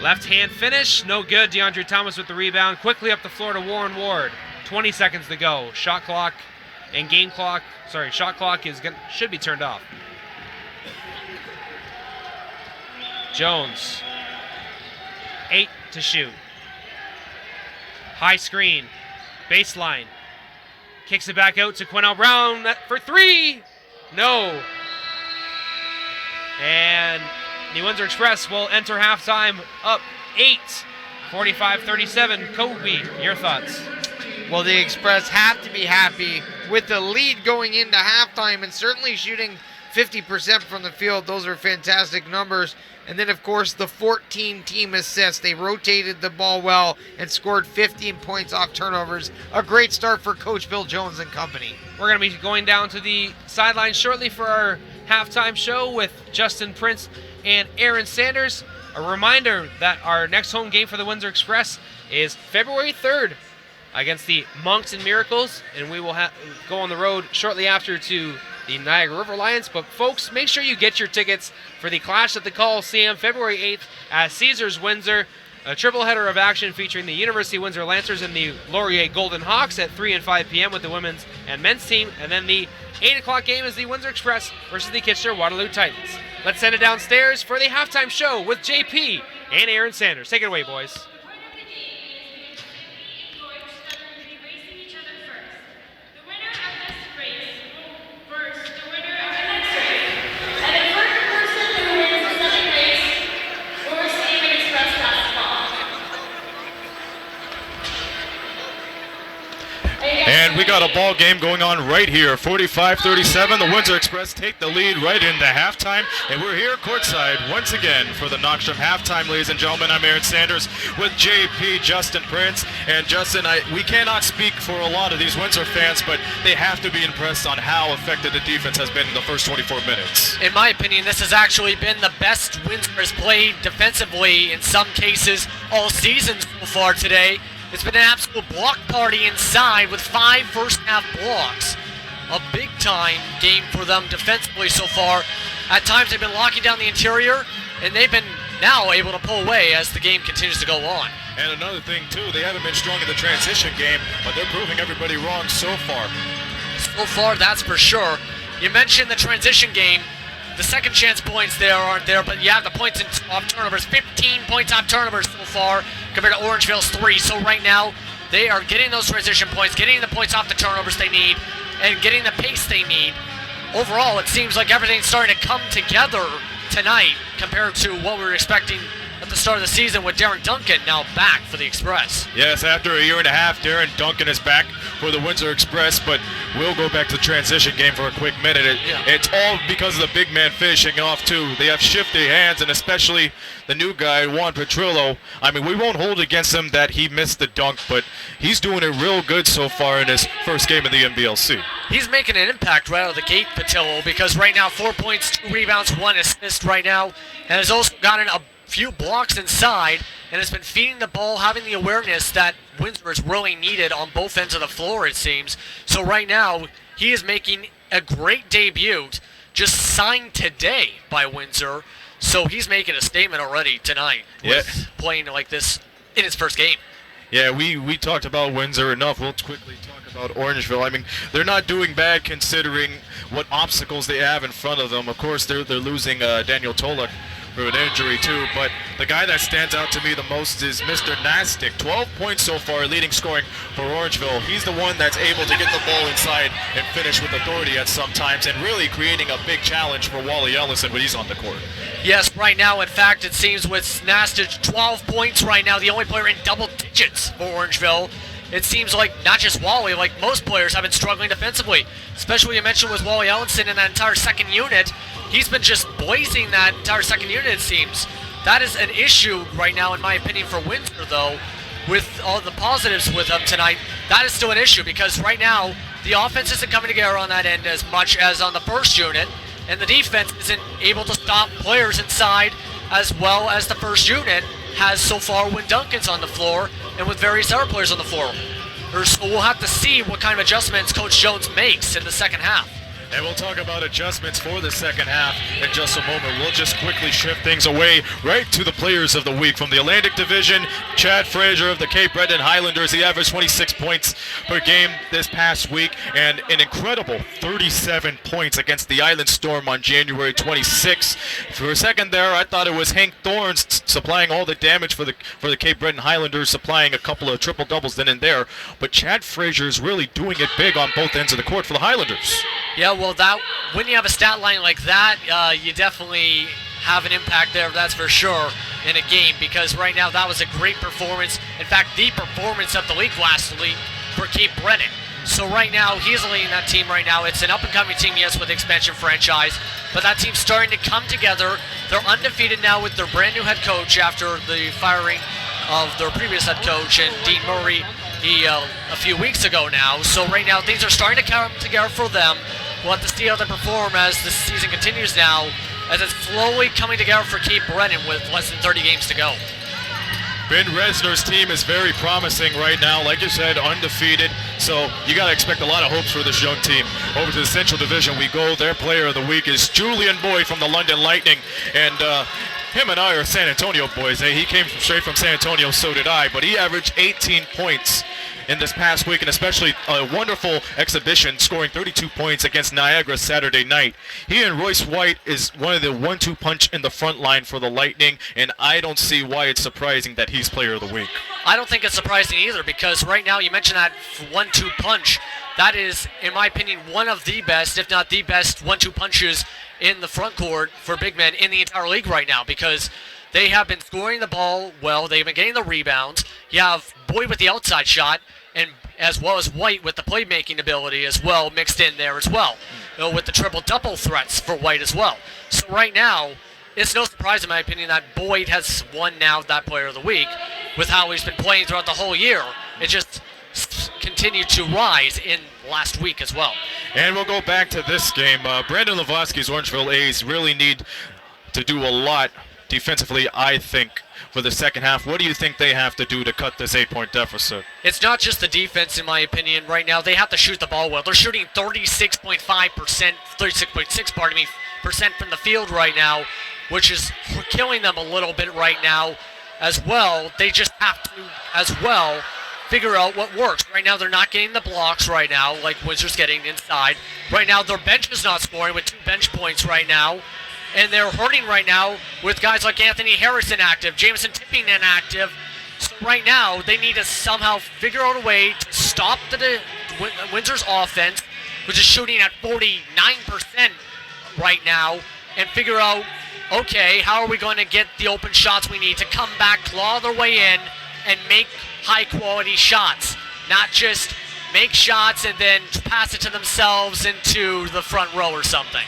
Left hand finish, no good. DeAndre Thomas with the rebound. Quickly up the floor to Warren Ward. 20 seconds to go. Shot clock and shot clock should be turned off. Jones, 8 to shoot. High screen, baseline. Kicks it back out to Quinnell Brown for 3. No. And the Windsor Express will enter halftime up 8, 45-37. Kobe, your thoughts? Well, the Express have to be happy with the lead going into halftime and certainly shooting 50% from the field. Those are fantastic numbers. And then, of course, the 14 team assists. They rotated the ball well and scored 15 points off turnovers. A great start for Coach Bill Jones and company. We're going to be going down to the sideline shortly for our halftime show with Justin Prince and Aaron Sanders. A reminder that our next home game for the Windsor Express is February 3rd against the Monks and Miracles, and we will go on the road shortly after to the Niagara River Lions. But folks, make sure you get your tickets for the Clash at the Coliseum February 8th at Caesars Windsor. A triple header of action featuring the University of Windsor Lancers and the Laurier Golden Hawks at 3 and 5 p.m. with the women's and men's team. And then the 8 o'clock game is the Windsor Express versus the Kitchener Waterloo Titans. Let's send it downstairs for the halftime show with JP and Aaron Sanders. Take it away, boys. And we got a ball game going on right here. 45-37. The Windsor Express take the lead right into halftime. And we're here courtside once again for the Knoxtrom halftime, ladies and gentlemen. I'm Aaron Sanders with JP, Justin Prince. And Justin, we cannot speak for a lot of these Windsor fans, but they have to be impressed on how effective the defense has been in the first 24 minutes. In my opinion, this has actually been the best Windsor has played defensively in some cases all season so far today. It's been an absolute block party inside with 5 first-half blocks. A big-time game for them defensively so far. At times they've been locking down the interior, and they've been now able to pull away as the game continues to go on. And another thing, too, they haven't been strong in the transition game, but they're proving everybody wrong so far. So far, that's for sure. You mentioned the transition game. The second chance points there aren't there, but you have the points off turnovers. 15 points off turnovers so far compared to Orangeville's 3. So right now, they are getting those transition points, getting the points off the turnovers they need, and getting the pace they need. Overall, it seems like everything's starting to come together tonight compared to what we were expecting at the start of the season with Darren Duncan now back for the Express. Yes, after a year and a half, Darren Duncan is back for the Windsor Express, but we'll go back to the transition game for a quick minute. It's all because of the big man finishing off, too. They have shifty hands, and especially the new guy, Juan Petrillo. I mean, we won't hold against him that he missed the dunk, but he's doing it real good so far in his first game in the NBLC. He's making an impact right out of the gate, Petrillo, because right now 4 points, 2 rebounds, 1 assist right now, and has also gotten a few blocks inside and has been feeding the ball, having the awareness that Windsor is really needed on both ends of the floor, it seems. So right now, he is making a great debut, just signed today by Windsor. So he's making a statement already tonight with playing like this in his first game. Yeah, we talked about Windsor enough. We'll quickly talk about Orangeville. I mean, they're not doing bad considering what obstacles they have in front of them. Of course, they're losing Daniel Tolek for an injury too, but the guy that stands out to me the most is Mr. Nastic. 12 points so far, leading scoring for Orangeville. He's the one that's able to get the ball inside and finish with authority at some times, and really creating a big challenge for Wally Ellison when he's on the court. Yes, right now, in fact, it seems with Nastic 12 points right now, the only player in double digits for Orangeville. It seems like not just Wally, like most players have been struggling defensively. Especially you mentioned with Wally Ellison in that entire second unit. He's been just blazing that entire second unit, it seems. That is an issue right now, in my opinion, for Windsor, though. With all the positives with them tonight, that is still an issue because right now, the offense isn't coming together on that end as much as on the first unit, and the defense isn't able to stop players inside as well as the first unit has so far when Duncan's on the floor and with various other players on the floor. So we'll have to see what kind of adjustments Coach Jones makes in the second half. And we'll talk about adjustments for the second half in just a moment. We'll just quickly shift things away right to the players of the week. From the Atlantic Division, Chad Fraser of the Cape Breton Highlanders. He averaged 26 points per game this past week and an incredible 37 points against the Island Storm on January 26th. For a second there, I thought it was Hank Thorns supplying all the damage for the Cape Breton Highlanders, supplying a couple of triple-doubles then and there. But Chad Fraser is really doing it big on both ends of the court for the Highlanders. Yeah, well, when you have a stat line like that, you definitely have an impact there, that's for sure, in a game, because right now that was a great performance. In fact, the performance of the league last week for Cape Breton. So right now, he's leading that team right now. It's an up-and-coming team, yes, with the expansion franchise, but that team's starting to come together. They're undefeated now with their brand-new head coach after the firing of their previous head coach, and Dean Murray, a few weeks ago now. So right now, things are starting to come together for them. We'll have to see how they perform as the season continues now, as it's slowly coming together for Cape Breton with less than 30 games to go. Ben Resner's team is very promising right now. Like you said, undefeated. So you got to expect a lot of hopes for this young team. Over to the Central Division we go. Their player of the week is Julian Boyd from the London Lightning. And him and I are San Antonio boys. He came straight from San Antonio, so did I. But he averaged 18 points in this past week, and especially a wonderful exhibition, scoring 32 points against Niagara Saturday night. He and Royce White is one of the 1-2 punch in the front line for the Lightning, and I don't see why it's surprising that he's player of the week. I don't think it's surprising either, because right now you mentioned that 1-2 punch. That is, in my opinion, one of the best, if not the best, 1-2 punches in the front court for big men in the entire league right now, because they have been scoring the ball well. They've been getting the rebounds. You have Boyd with the outside shot, and as well as White with the playmaking ability as well mixed in there as well, with the triple-double threats for White as well. So right now, it's no surprise in my opinion that Boyd has won now that player of the week with how he's been playing throughout the whole year. It just continued to rise in last week as well. And we'll go back to this game. Brandon Lavoski's Orangeville A's really need to do a lot defensively, I think, for the second half. What do you think they have to do to cut this 8-point deficit? It's not just the defense, in my opinion. Right now, they have to shoot the ball well. They're shooting 36% from the field right now, which is killing them a little bit right now as well. They just have to, as well, figure out what works. Right now, they're not getting the blocks right now, like Windsor's getting inside. Right now, their bench is not scoring with 2 bench points right now. And they're hurting right now with guys like Anthony Harris inactive, Jameson Tipping inactive. So right now, they need to somehow figure out a way to stop the Windsor's offense, which is shooting at 49% right now, and figure out, okay, how are we going to get the open shots we need to come back, claw their way in, and make high-quality shots. Not just make shots and then pass it to themselves into the front row or something.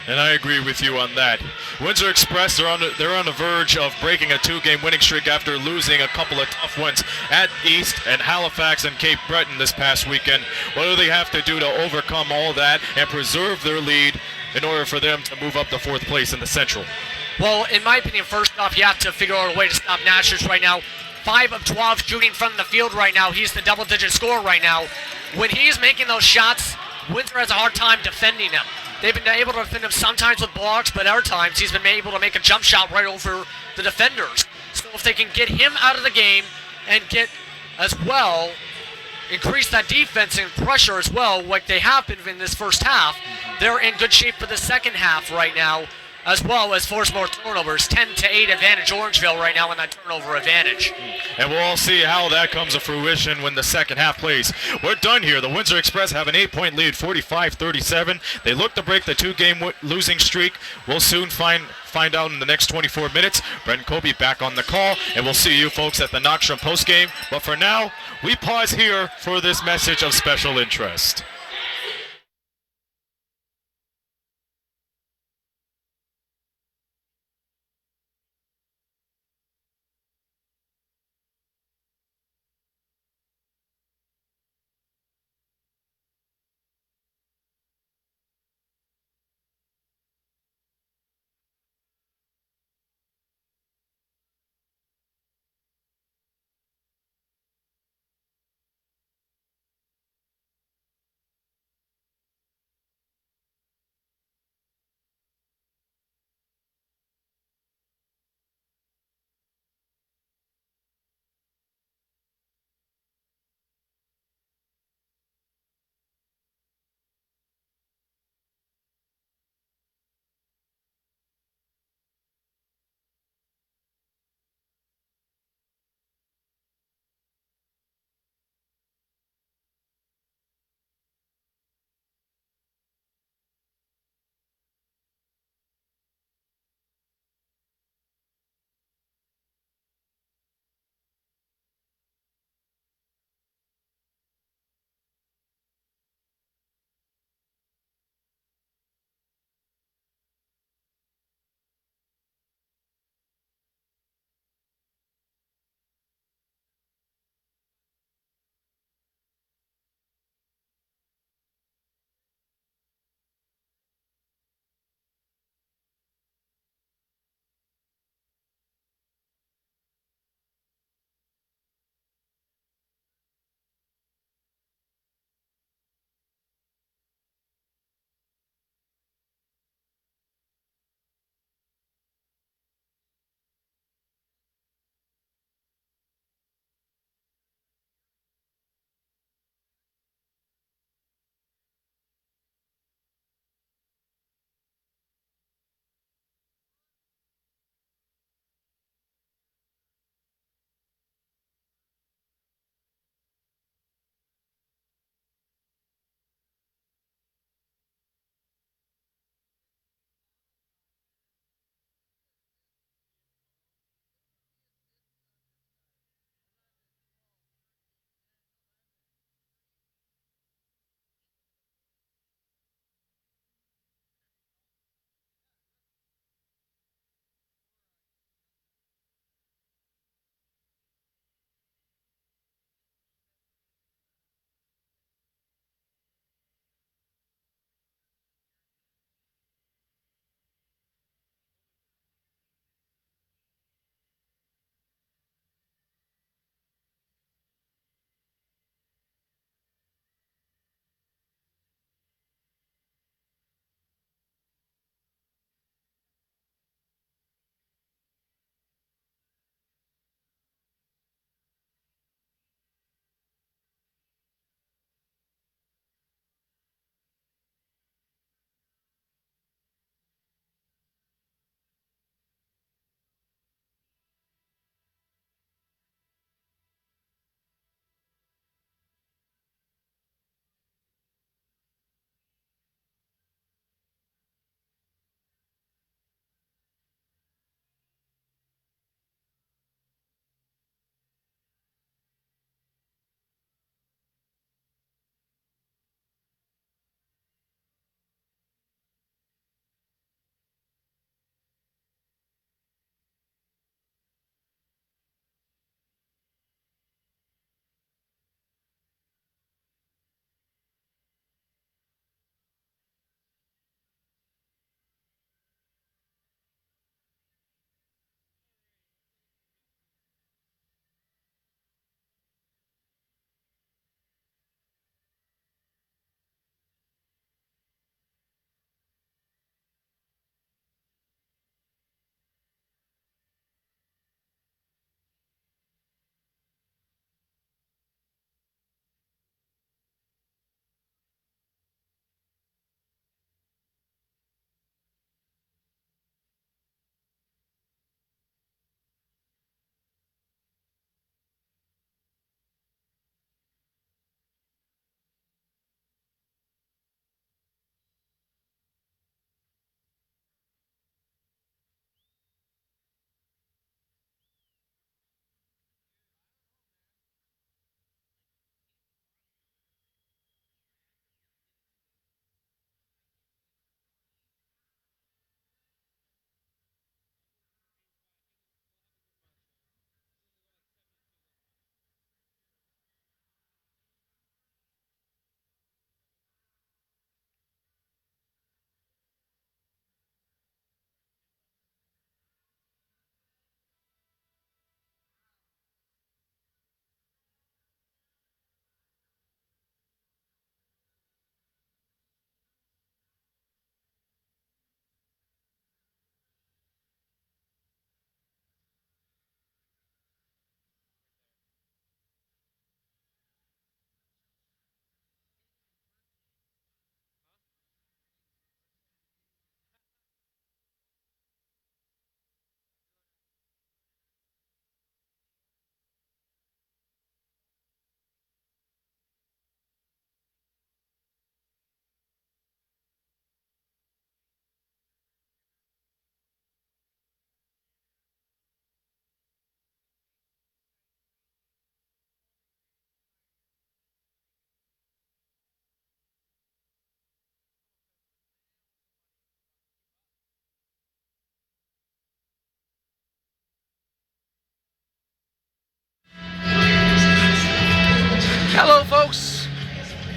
And I agree with you on that. Windsor Express, they're on the verge of breaking a 2-game winning streak after losing a couple of tough ones at East and Halifax and Cape Breton this past weekend. What do they have to do to overcome all that and preserve their lead in order for them to move up to 4th place in the Central? Well, in my opinion, first off, you have to figure out a way to stop Nashers right now. 5 of 12 shooting from the field right now. He's the double-digit scorer right now. When he's making those shots, Windsor has a hard time defending him. They've been able to defend him sometimes with blocks, but other times he's been able to make a jump shot right over the defenders. So if they can get him out of the game and get as well, increase that defense and pressure as well, like they have been in this first half. They're in good shape for the second half right now, as well as force more turnovers. 10-8 advantage Orangeville right now in that turnover advantage. And we'll all see how that comes to fruition when the second half plays. We're done here. The Windsor Express have an 8-point lead, 45-37. They look to break the two-game losing streak. We'll soon find out in the next 24 minutes. Brent and Kobe back on the call, and we'll see you folks at the Knockstrom postgame. But for now, we pause here for this message of special interest.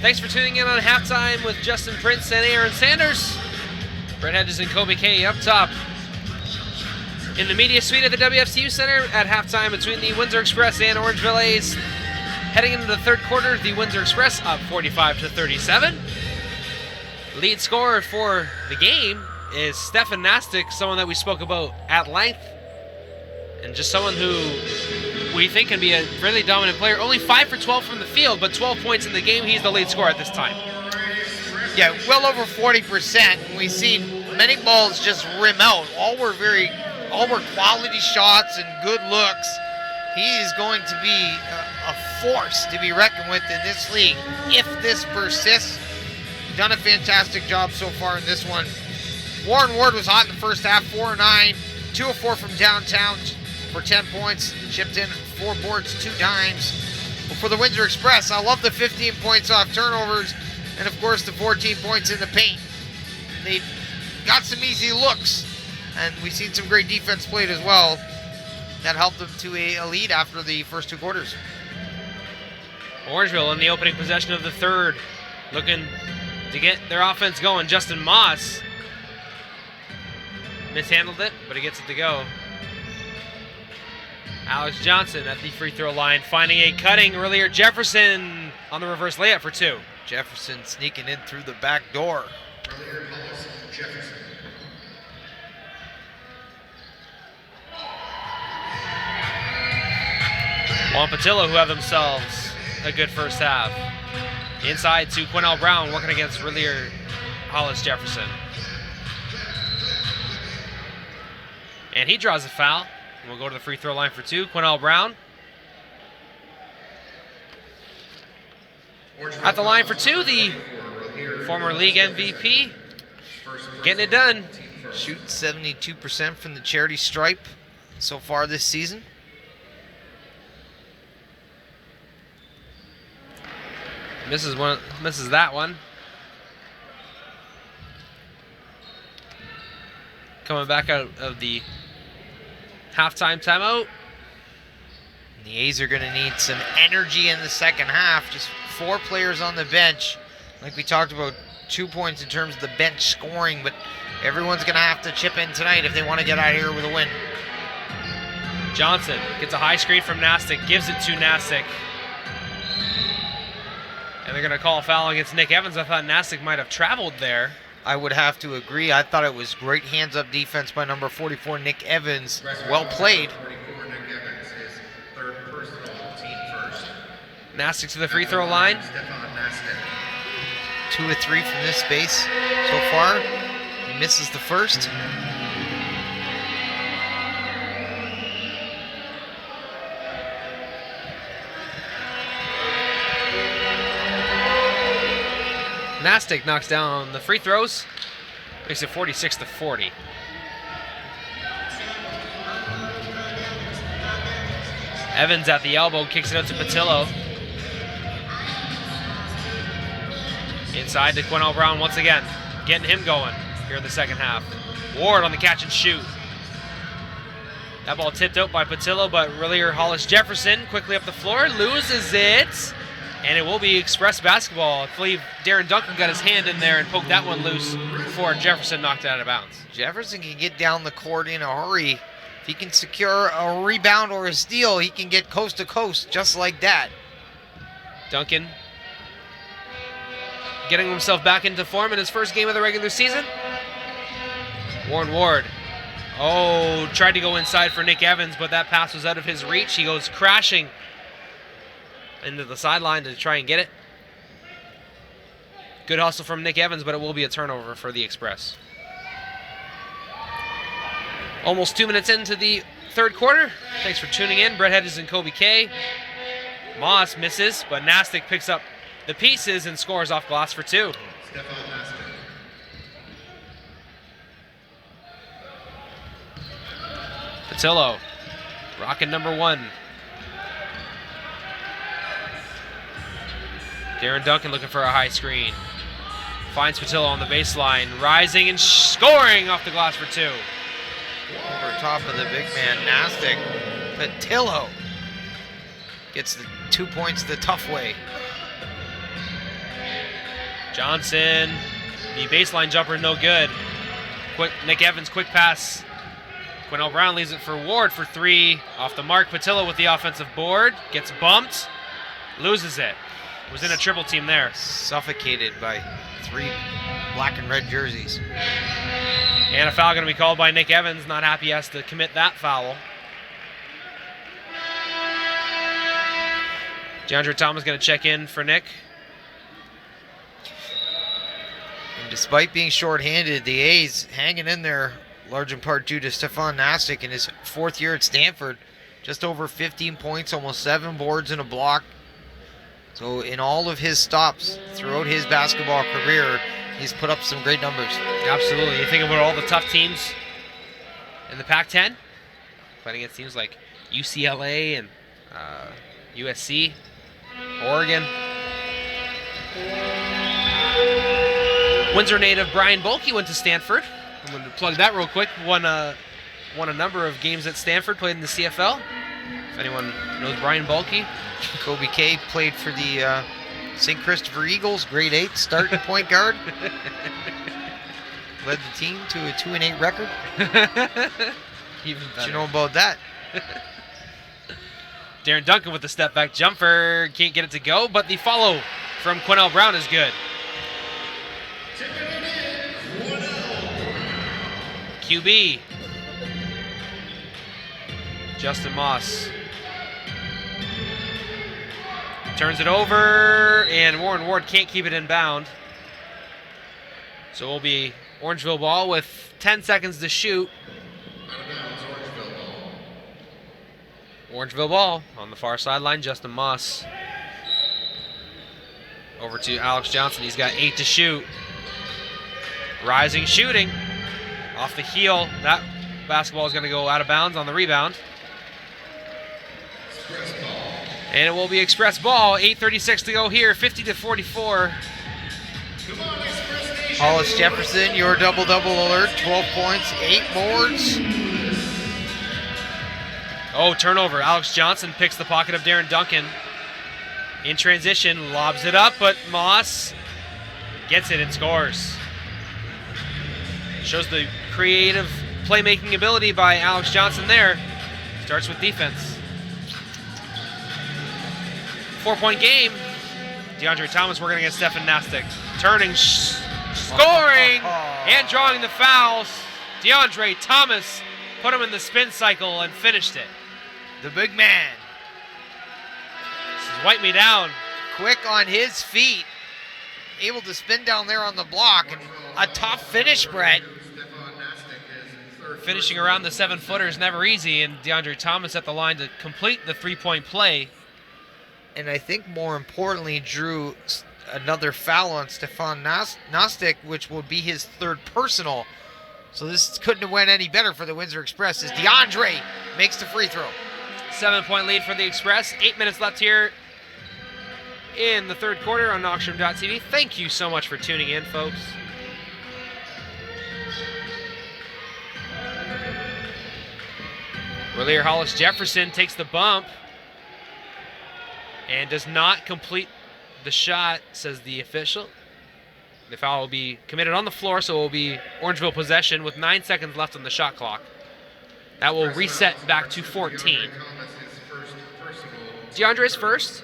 Thanks for tuning in on Halftime with Justin Prince and Aaron Sanders. Brett Hedges and Kobe K up top. In the media suite at the WFCU Center at halftime between the Windsor Express and Orangeville A's. Heading into the third quarter, the Windsor Express up 45-37. Lead scorer for the game is Stefan Nastic, someone that we spoke about at length, and just someone who we think can be a really dominant player. Only 5 for 12 from the field, but 12 points in the game. He's the lead scorer at this time. Yeah, well over 40%. We've seen many balls just rim out. All were quality shots and good looks. He is going to be a force to be reckoned with in this league if this persists. Done a fantastic job so far in this one. Warren Ward was hot in the first half, 4 of 9, 2 of 4 from downtown for 10 points. Chipped in 4 boards, 2 dimes. But for the Windsor Express, I love the 15 points off turnovers and, of course, the 14 points in the paint. They got some easy looks, and we've seen some great defense played as well. That helped them to a lead after the first 2 quarters. Orangeville in the opening possession of the third, looking to get their offense going. Justin Moss mishandled it, but he gets it to go. Alex Johnson at the free throw line, finding a cutting earlier. Jefferson on the reverse layup for 2. Jefferson sneaking in through the back door. Juan Patillo, who have themselves a good first half. Inside to Quinnell Brown, working against Rillier Hollis Jefferson. And he draws a foul. We'll go to the free throw line for 2. Quinnell Brown. At the line for 2, the former league MVP. Getting it done. Shooting 72% from the charity stripe so far this season. Misses that one. Coming back out of the halftime timeout. The A's are going to need some energy in the second half. Just 4 players on the bench. Like we talked about, 2 points in terms of the bench scoring, but everyone's going to have to chip in tonight if they want to get out of here with a win. Johnson gets a high screen from Nastic, gives it to Nastic. And they're going to call a foul against Nick Evans. I thought Nastic might have traveled there. I would have to agree. I thought it was great hands-up defense by number 44, Nick Evans. Well played. Nastic to the free throw line. 2 of 3 from this space so far. He misses the first. Nastic knocks down the free throws. Makes it 46-40. Evans at the elbow, kicks it out to Patillo. Inside to Quinnell Brown once again. Getting him going here in the second half. Ward on the catch and shoot. That ball tipped out by Patillo, but Rillier Hollis Jefferson quickly up the floor, loses it. And it will be Express basketball. I believe Darren Duncan got his hand in there and poked that one loose before Jefferson knocked it out of bounds. Jefferson can get down the court in a hurry. If he can secure a rebound or a steal, he can get coast to coast just like that. Duncan getting himself back into form in his first game of the regular season. Warren Ward. Oh, tried to go inside for Nick Evans, but that pass was out of his reach. He goes crashing into the sideline to try and get it. Good hustle from Nick Evans, but it will be a turnover for the Express. Almost 2 minutes into the third quarter. Thanks for tuning in. Brett Hedges and Kobe K. Moss misses, but Nastic picks up the pieces and scores off glass for 2. Patillo, rocking number 1. Darren Duncan looking for a high screen. Finds Patillo on the baseline, rising and scoring off the glass for 2. Over top of the big man, Nastic. Patillo gets the 2 points the tough way. Johnson, the baseline jumper, no good. Quick, Nick Evans, quick pass. Quinnell Brown leaves it for Ward for 3. Off the mark, Patillo with the offensive board. Gets bumped, loses it. Was in a triple team there. Suffocated by 3 black and red jerseys. And a foul going to be called by Nick Evans. Not happy he has to commit that foul. DeAndre Thomas going to check in for Nick. And despite being shorthanded, the A's hanging in there, large in part due to Stefan Nastic in his 4th year at Stanford. Just over 15 points, almost 7 boards and a block. So in all of his stops throughout his basketball career, he's put up some great numbers. Absolutely. You think about all the tough teams in the Pac-10, playing against teams like UCLA and USC, Oregon. Windsor native Brian Bulkey went to Stanford. I'm going to plug that real quick. Won a number of games at Stanford, played in the CFL. If anyone knows Brian Bulkey. Kobe K played for the St. Christopher Eagles, grade 8, starting point guard. Led the team to a 2-8 record. Even better. What you know about that? Darren Duncan with the step back jumper. Can't get it to go, but the follow from Quinnell Brown is good. QB. Justin Moss. Turns it over, and Warren Ward can't keep it in bound. So it will be Orangeville ball with 10 seconds to shoot. Orangeville ball on the far sideline, Justin Moss. Over to Alex Johnson, he's got 8 to shoot. Rising shooting. Off the heel, that basketball is going to go out of bounds on the rebound. And it will be express ball, 8:36 to go here, 50-44. Hollis Jefferson, your double-double alert, 12 points, 8 boards. Oh, turnover. Alex Johnson picks the pocket of Darren Duncan. In transition, lobs it up, but Moss gets it and scores. Shows the creative playmaking ability by Alex Johnson there. Starts with defense. 4-point game. DeAndre Thomas working against Stefan Nastic. Turning, scoring, and drawing the fouls. DeAndre Thomas put him in the spin cycle and finished it. The big man. This is wipe me down. Quick on his feet. Able to spin down there on the block. And a tough finish, Brett. Finishing around the 7-footer is never easy, and DeAndre Thomas at the line to complete the 3-point play. And I think more importantly, drew another foul on Stefan Nastic, which will be his 3rd personal. So this couldn't have went any better for the Windsor Express as DeAndre makes the free throw. 7-point lead for the Express. 8 minutes left here in the 3rd quarter on Knoxroom.tv. Thank you so much for tuning in, folks. Relier Hollis Jefferson takes the bump and does not complete the shot, says the official. The foul will be committed on the floor, so it will be Orangeville possession with 9 seconds left on the shot clock. That will reset back to 14. DeAndre's first.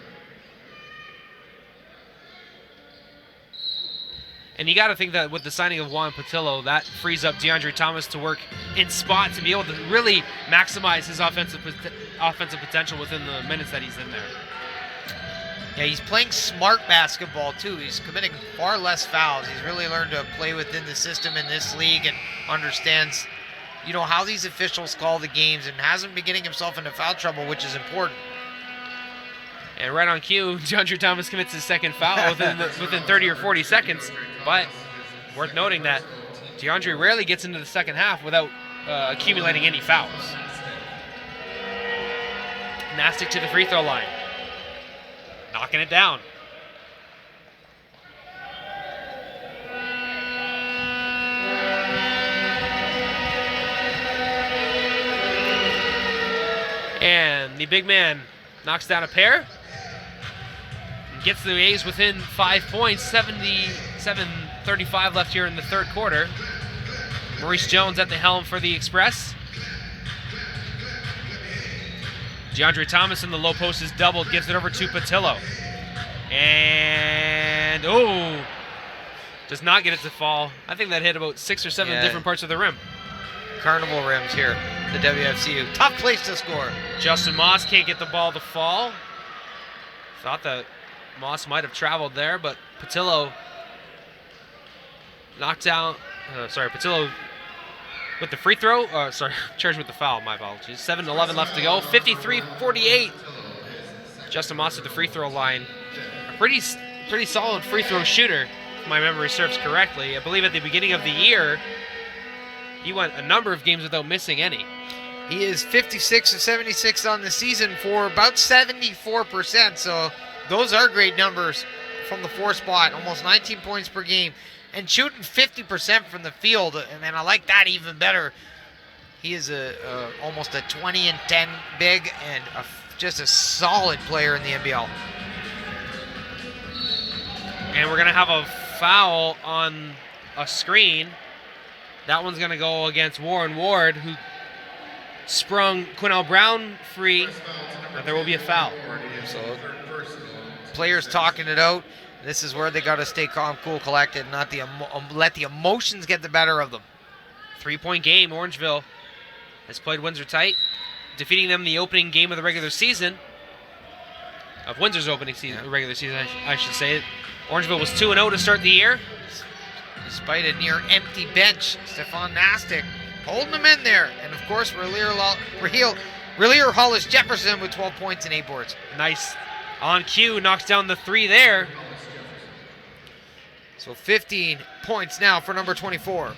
And you got to think that with the signing of Juan Patillo, that frees up DeAndre Thomas to work in spots and be able to really maximize his offensive potential within the minutes that he's in there. Yeah, he's playing smart basketball, too. He's committing far less fouls. He's really learned to play within the system in this league and understands, you know, how these officials call the games and hasn't been getting himself into foul trouble, which is important. And right on cue, DeAndre Thomas commits his 2nd foul within 30 or 40 seconds. But worth noting that DeAndre rarely gets into the second half without accumulating any fouls. Nastic to the free throw line. Knocking it down. And the big man knocks down a pair. And gets the A's within 5 points, 76-54. 7:35 left here in the third quarter. Maurice Jones at the helm for the Express. DeAndre Thomas in the low post is doubled, gives it over to Patillo. And, does not get it to fall. I think that hit about 6 or 7 different parts of the rim. Carnival rims here, the WFCU. Tough place to score. Justin Moss can't get the ball to fall. Thought that Moss might have traveled there, but Patillo knocked out, Patillo with the free throw, charged with the foul, my apologies. 7:11 left to go, 53-48. Justin Moss at the free throw line. A pretty solid free throw shooter, if my memory serves correctly. I believe at the beginning of the year, he went a number of games without missing any. He is 56 of 76 on the season for about 74%, so those are great numbers from the 4 spot, almost 19 points per game, and shooting 50% from the field, and I like that even better. He is almost a 20 and 10 big and just a solid player in the NBL. And we're going to have a foul on a screen. That one's going to go against Warren Ward, who sprung Quinnell Brown free, but there will be a foul. So players talking it out. This is where they got to stay calm, cool, collected, not let the emotions get the better of them. 3-point game. Orangeville has played Windsor tight, defeating them in the opening game of the regular season. Of Windsor's opening season, regular season, I should say. Orangeville was 2-0 to start the year. Despite a near empty bench, Stefan Nastic holding them in there. And of course, Relier Hollis Jefferson with 12 points and 8 boards. Nice on cue, knocks down the 3 there. So 15 points now for number 24.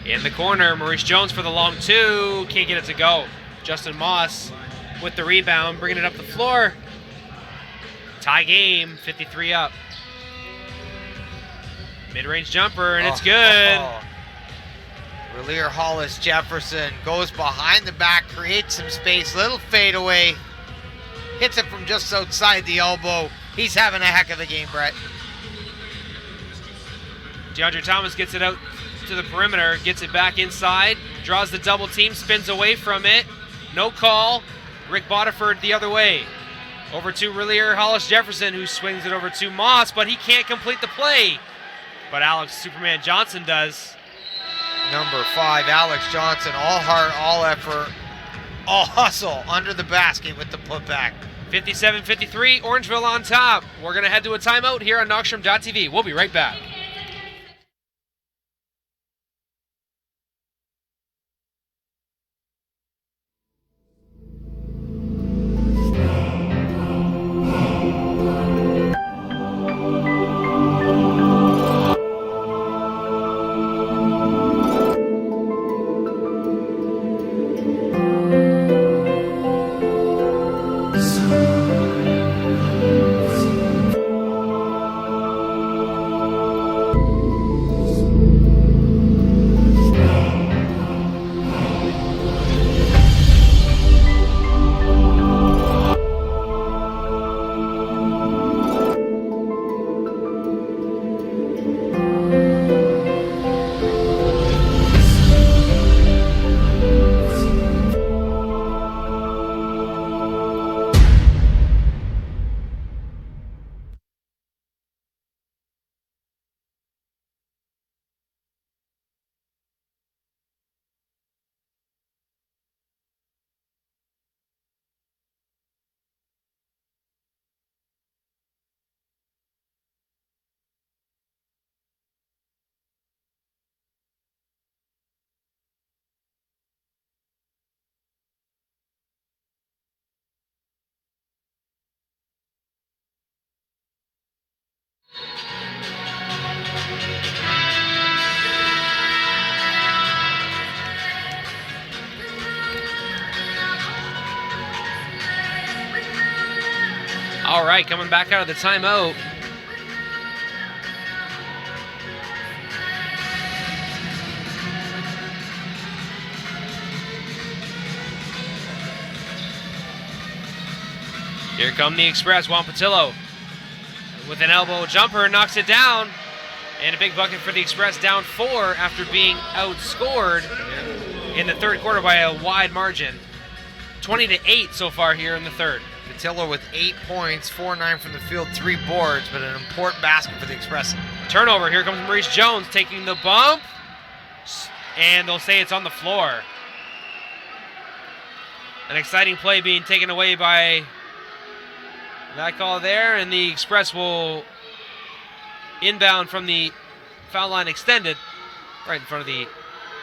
In the corner, Maurice Jones for the long 2. Can't get it to go. Justin Moss with the rebound, bringing it up the floor. Tie game, 53 up. Mid-range jumper, and it's good. Relier Hollis Jefferson goes behind the back, creates some space, little fadeaway. Hits it from just outside the elbow. He's having a heck of a game, Brett. DeAndre Thomas gets it out to the perimeter, gets it back inside, draws the double team, spins away from it. No call. Rick Bodiford the other way. Over to Relier Hollis Jefferson, who swings it over to Moss, but he can't complete the play. But Alex Superman Johnson does. Number 5, Alex Johnson, all heart, all effort, all hustle under the basket with the putback. 57-53, Orangeville on top. We're going to head to a timeout here on Knockstrom.tv. We'll be right back. All right, coming back out of the timeout. Here come the Express. Juan Patillo with an elbow jumper, knocks it down. And a big bucket for the Express, down 4 after being outscored in the third quarter by a wide margin. 20-8 so far here in the third. Patillo with 8 points, 4-9 from the field, 3 boards, but an important basket for the Express. Turnover, here comes Maurice Jones taking the bump. And they'll say it's on the floor. An exciting play being taken away by that call there, and the Express will inbound from the foul line extended, right in front of the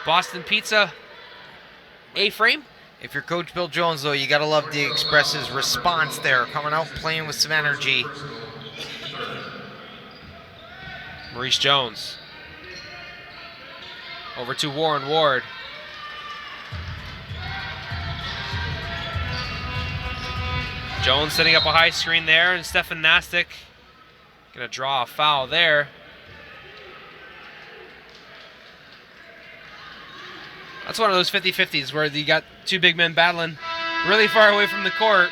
Boston Pizza A-frame. If you're Coach Bill Jones, though, you got to love the Express's response there, coming out playing with some energy. Maurice Jones. Over to Warren Ward. Jones setting up a high screen there, and Stefan Nastic going to draw a foul there. That's one of those 50-50s where you got two big men battling really far away from the court.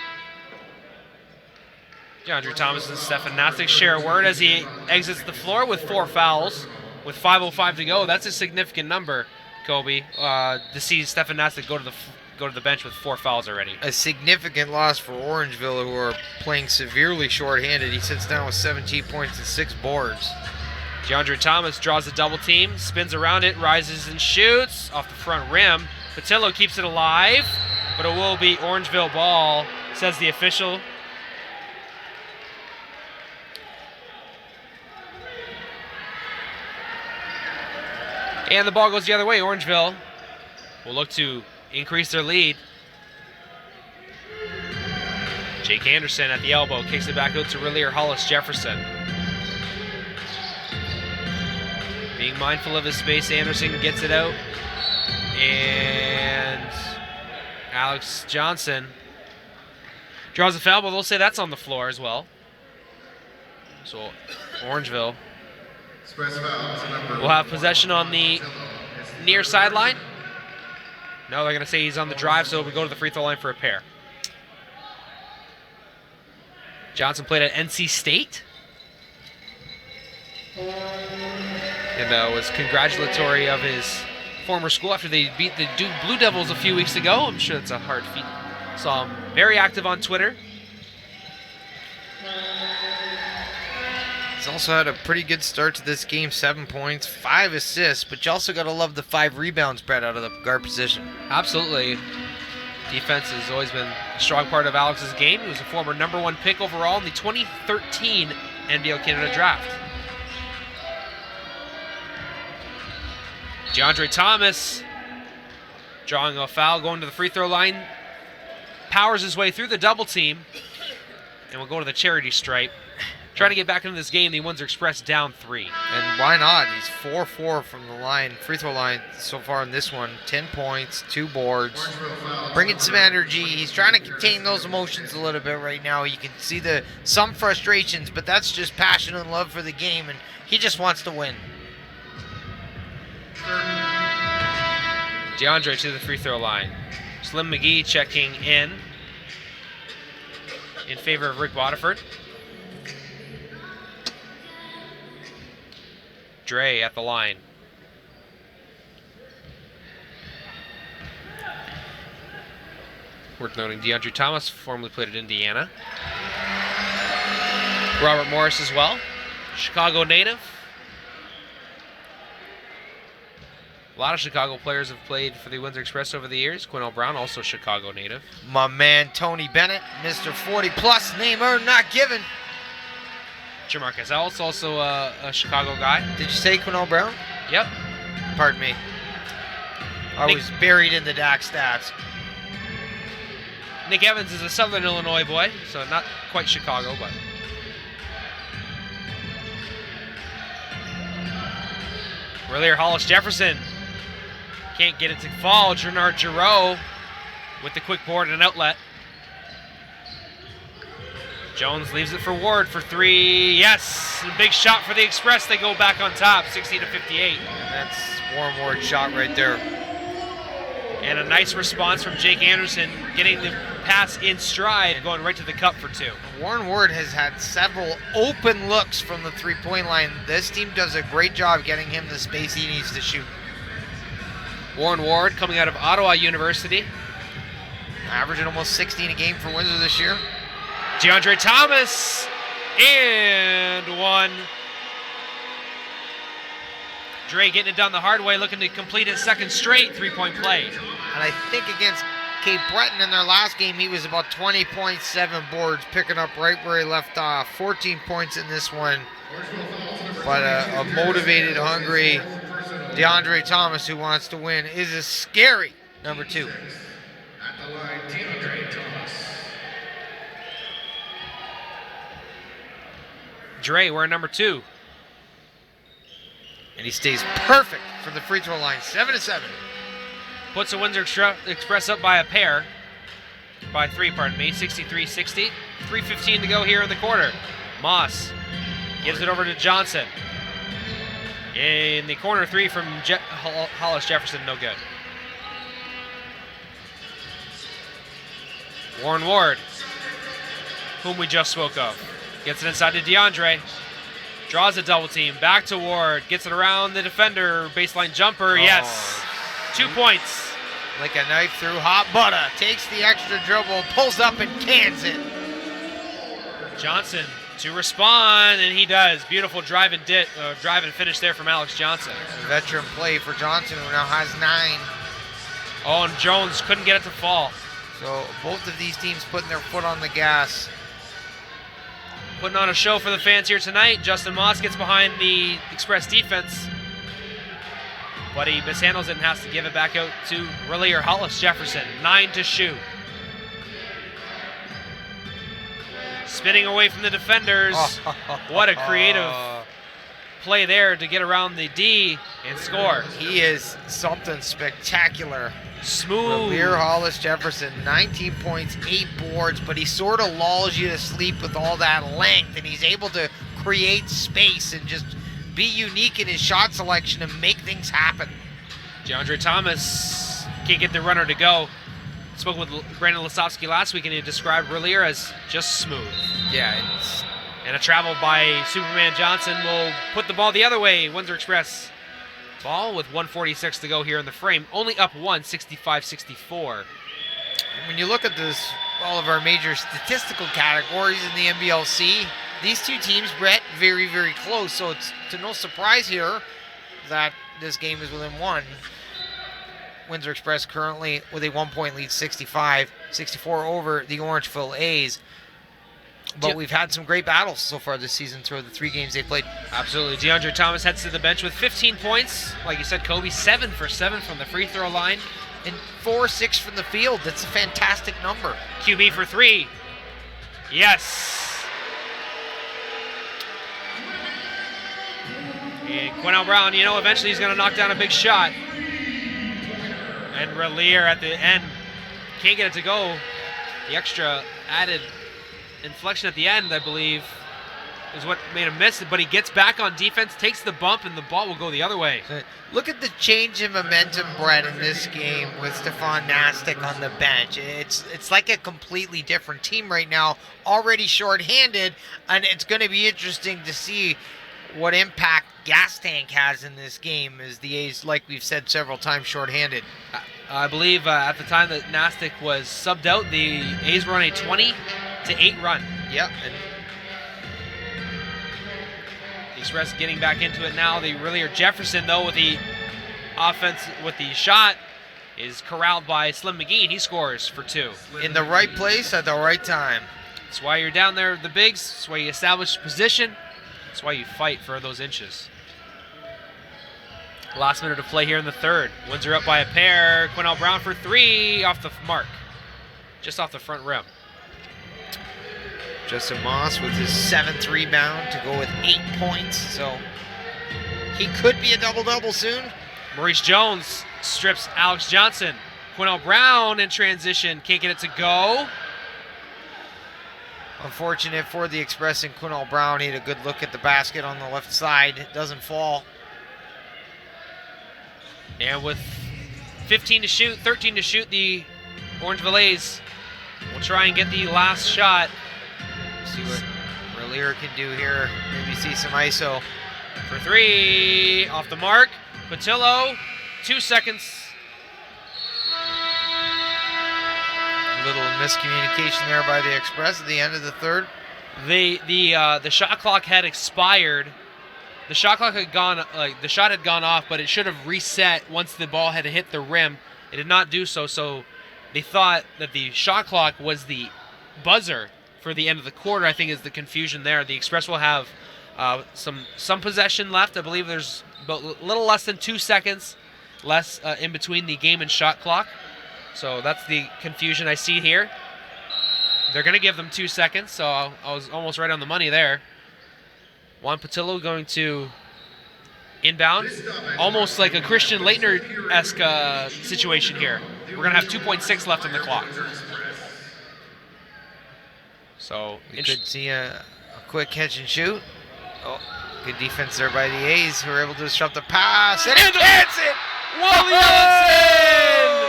DeAndre Thomas and Stefan Nastic share a word as he exits the floor with 4 fouls with 5:05 to go. That's a significant number, Kobe, to see Stefan Nastic go to the bench with 4 fouls already. A significant loss for Orangeville, who are playing severely shorthanded. He sits down with 17 points and 6 boards. DeAndre Thomas draws a double team, spins around it, rises and shoots off the front rim. Patillo keeps it alive, but it will be Orangeville ball, says the official. And the ball goes the other way. Orangeville will look to increase their lead. Jake Anderson at the elbow, kicks it back out to Relier Hollis Jefferson. Being mindful of his space, Anderson gets it out. And Alex Johnson draws a foul, but they'll say that's on the floor as well. So Orangeville will have possession on the near sideline. No, they're going to say he's on the drive, so we go to the free throw line for a pair. Johnson played at NC State. And was congratulatory of his former school after they beat the Duke Blue Devils a few weeks ago. I'm sure that's a hard feat. Saw him very active on Twitter. He's also had a pretty good start to this game, 7 points, 5 assists, but you also got to love the 5 rebounds spread out of the guard position. Absolutely. Defense has always been a strong part of Alex's game. He was a former #1 pick overall in the 2013 NBL Canada Draft. DeAndre Thomas drawing a foul, going to the free throw line, powers his way through the double team, and will go to the charity stripe. Trying to get back into this game, the Windsor Express down 3. And why not? He's 4-4 from the line, free throw line so far in this one. 10 points, 2 boards. Bringing some energy. He's trying to contain those emotions a little bit right now. You can see some frustrations, but that's just passion and love for the game, and he just wants to win. DeAndre to the free throw line. Slim McGee checking in favor of Rick Waterford. Dre at the line. Worth noting, DeAndre Thomas formerly played at Indiana. Robert Morris as well, Chicago native. A lot of Chicago players have played for the Windsor Express over the years. Quinnell Brown, also Chicago native. My man Tony Bennett, Mr. 40+, name earned, not given. Jamarcus Ellis, also a Chicago guy. Did you say Quinnell Brown? Yep. Pardon me. I was buried in the DAC stats. Nick Evans is a Southern Illinois boy, so not quite Chicago, but. Relier Hollis Jefferson can't get it to fall. Gernard Giroux with the quick board and an outlet. Jones leaves it for Ward for 3. Yes, a big shot for the Express. They go back on top, 60-58. That's Warren Ward's shot right there. And a nice response from Jake Anderson, getting the pass in stride, going right to the cup for 2. Warren Ward has had several open looks from the three-point line. This team does a great job getting him the space he needs to shoot. Warren Ward coming out of Ottawa University. Averaging almost 16 a game for Windsor this year. DeAndre Thomas, and 1. Dre getting it done the hard way, looking to complete his second straight three-point play. And I think against Cape Breton in their last game, he was about 20.7 boards, picking up right where he left off. 14 points in this one. But a motivated, hungry DeAndre Thomas who wants to win is a scary number 2. At the line, DeAndre Thomas. Dre, we're number 2. And he stays perfect from the free throw line. 7-7. Puts the Windsor Express up by 3, pardon me, 63-60. 3:15 to go here in the quarter. Moss gives it over to Johnson. In the corner 3 from Hollis Jefferson, no good. Warren Ward, whom we just spoke of, gets it inside to DeAndre. Draws a double team, back to Ward, gets it around the defender, baseline jumper, yes. 2 points. Like a knife through hot butter. Takes the extra dribble, pulls up and cans it. Johnson to respond, and he does. Beautiful drive and finish there from Alex Johnson. Veteran play for Johnson, who now has 9. Oh, and Jones couldn't get it to fall. So both of these teams putting their foot on the gas. Putting on a show for the fans here tonight. Justin Moss gets behind the Express defense, but he mishandles it and has to give it back out to reliever Hollis Jefferson. 9 to shoot. Spinning away from the defenders. What a creative play there to get around the D and score. He is something spectacular. Smooth. Reliever Hollis Jefferson, 19 points, 8 boards, but he sort of lulls you to sleep with all that length, and he's able to create space and just be unique in his shot selection and make things happen. DeAndre Thomas can't get the runner to go. Spoke with Brandon Lisowski last week, and he described Relier as just smooth. Yeah, and a travel by Superman Johnson will put the ball the other way. Windsor Express ball with 1:46 to go here in the frame. Only up 1, 65-64. When you look at this, all of our major statistical categories in the NBLC, these two teams, Brett, very, very close. So it's to no surprise here that this game is within 1. Windsor Express currently with a 1-point lead, 65-64 over the Orangeville A's. But we've had some great battles so far this season through the 3 games they played. Absolutely. DeAndre Thomas heads to the bench with 15 points. Like you said, Kobe, 7 for 7 from the free throw line. And 4-6 from the field. That's a fantastic number. QB for 3. Yes. And Quinnell Brown, eventually he's going to knock down a big shot. And Relier at the end can't get it to go. The extra added inflection at the end, I believe, is what made him miss it. But he gets back on defense, takes the bump, and the ball will go the other way. Look at the change in momentum, Brett, in this game with Stefan Nastic on the bench. It's like a completely different team right now, already shorthanded, and it's going to be interesting to see what impact Gas Tank has in this game, as the A's, like we've said several times, shorthanded. I believe at the time that Nastic was subbed out, the A's were on a 20-8 run. Yep. And the Express getting back into it now. The reliever Jefferson, though, with the offense, with the shot, is corralled by Slim McGee, and he scores for 2. In the right place at the right time. That's why you're down there, the bigs. That's why you establish position. That's why you fight for those inches. Last minute of play here in the third. Windsor up by a pair. Quinnell Brown for 3 off the mark. Just off the front rim. Justin Moss with his 7th rebound to go with 8 points. So he could be a double-double soon. Maurice Jones strips Alex Johnson. Quinnell Brown in transition. Can't get it to go. Unfortunate for the Express and Quinnell Brown. He had a good look at the basket on the left side. It doesn't fall. And with 15 to shoot, 13 to shoot, the Orangeville A's will try and get the last shot. See what Relier can do here. Maybe see some ISO. For three, off the mark. Patillo, 2 seconds. A little miscommunication there by the Express at the end of the third. The shot clock had expired. The shot clock had gone, the shot had gone off, but it should have reset once the ball had hit the rim. It did not do so, so they thought that the shot clock was the buzzer for the end of the quarter. I think is the confusion there. The Express will have some possession left. I believe there's a little less than 2 seconds less in between the game and shot clock. So that's the confusion I see here. They're going to give them 2 seconds, so I was almost right on the money there. Juan Patillo going to inbound. Almost like a Christian Leitner-esque situation here. We're going to have 2.6 left on the clock. So we could see a quick catch and shoot. Oh, good defense there by the A's, who were able to disrupt the pass. And it hits it! Wally Ellison!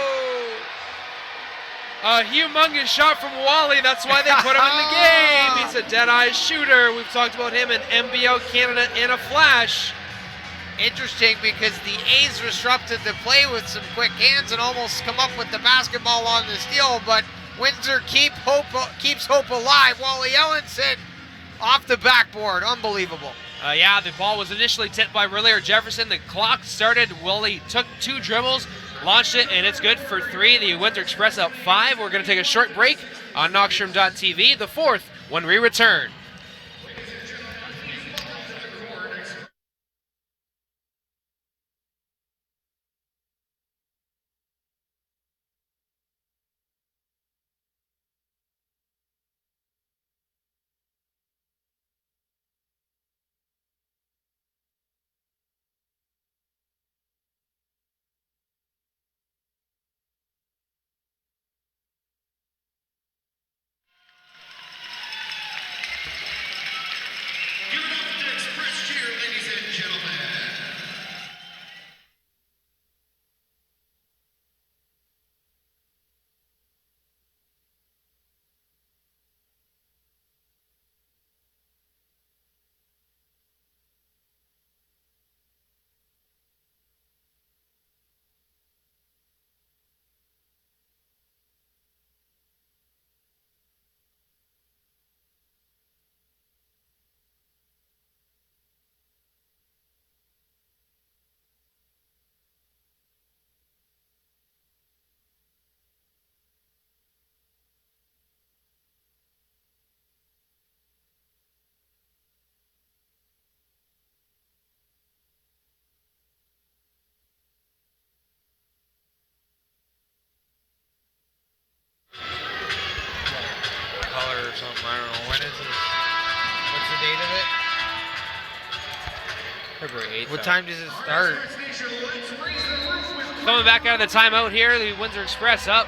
A humongous shot from Wally. That's why they put him in the game. He's a dead-eye shooter. We've talked about him in NBL Canada in a flash. Interesting because the A's disrupted the play with some quick hands and almost come up with the basketball on the steal, but Windsor keeps hope alive. Wally Ellison off the backboard. Unbelievable. Yeah, the ball was initially tipped by Relier Jefferson. The clock started. Wally took 2 dribbles, launched it, and it's good for 3. The Windsor Express up 5. We're going to take a short break on Knockstrom.tv, the 4th, when we return. I don't know. When is this? What's the date of it? February 8th. What time does it start? Coming back out of the timeout here, the Windsor Express up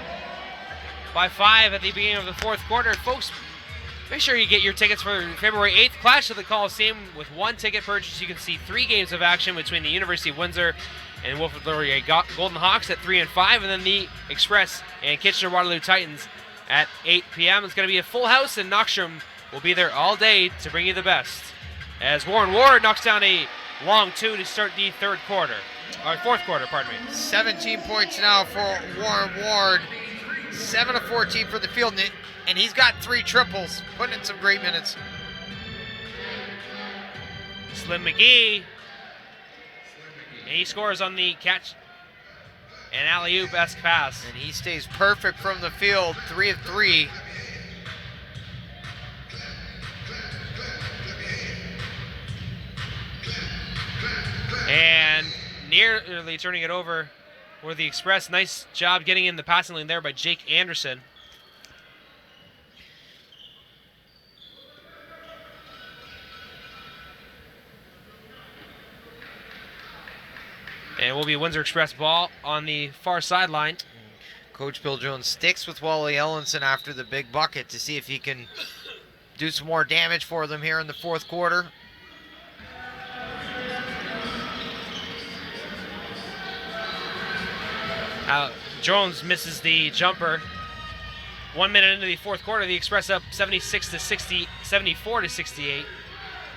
by 5 at the beginning of the 4th quarter. Folks, make sure you get your tickets for February 8th Clash of the Coliseum. With 1 ticket purchase, you can see 3 games of action between the University of Windsor and Wilfrid Laurier Golden Hawks at 3 and 5, and then the Express and Kitchener-Waterloo Titans at 8 p.m. It's going to be a full house, and Knockstrom will be there all day to bring you the best. As Warren Ward knocks down a long 2 to start the 4th quarter, pardon me. 17 points now for Warren Ward. 7 of 14 for the field, and he's got 3 triples, putting in some great minutes. Slim McGee, and he scores on the catch and alley-oop-esque pass. And he stays perfect from the field, 3 of 3. And nearly turning it over for the Express. Nice job getting in the passing lane there by Jake Anderson. And it will be Windsor Express ball on the far sideline. Coach Bill Jones sticks with Wally Ellison after the big bucket to see if he can do some more damage for them here in the 4th quarter. Jones misses the jumper. 1 minute into the fourth quarter, the Express up 74 to 68.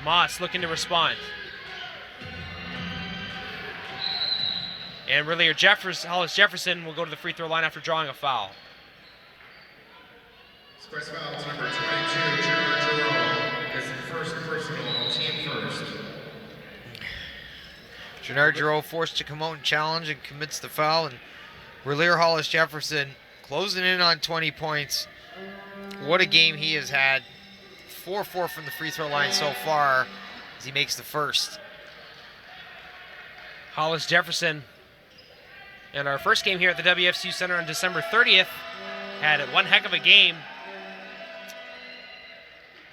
Moss looking to respond. And reliever Hollis Jefferson will go to the free throw line after drawing a foul. Express foul to number 22, Jerome, is first personal, team first. Jannard Giroux forced to come out and challenge and commits the foul, and reliever Hollis Jefferson closing in on 20 points. What a game he has had. 4-4 from the free throw line so far as he makes the first. Hollis Jefferson, in our first game here at the WFCU Center on December 30th, had one heck of a game.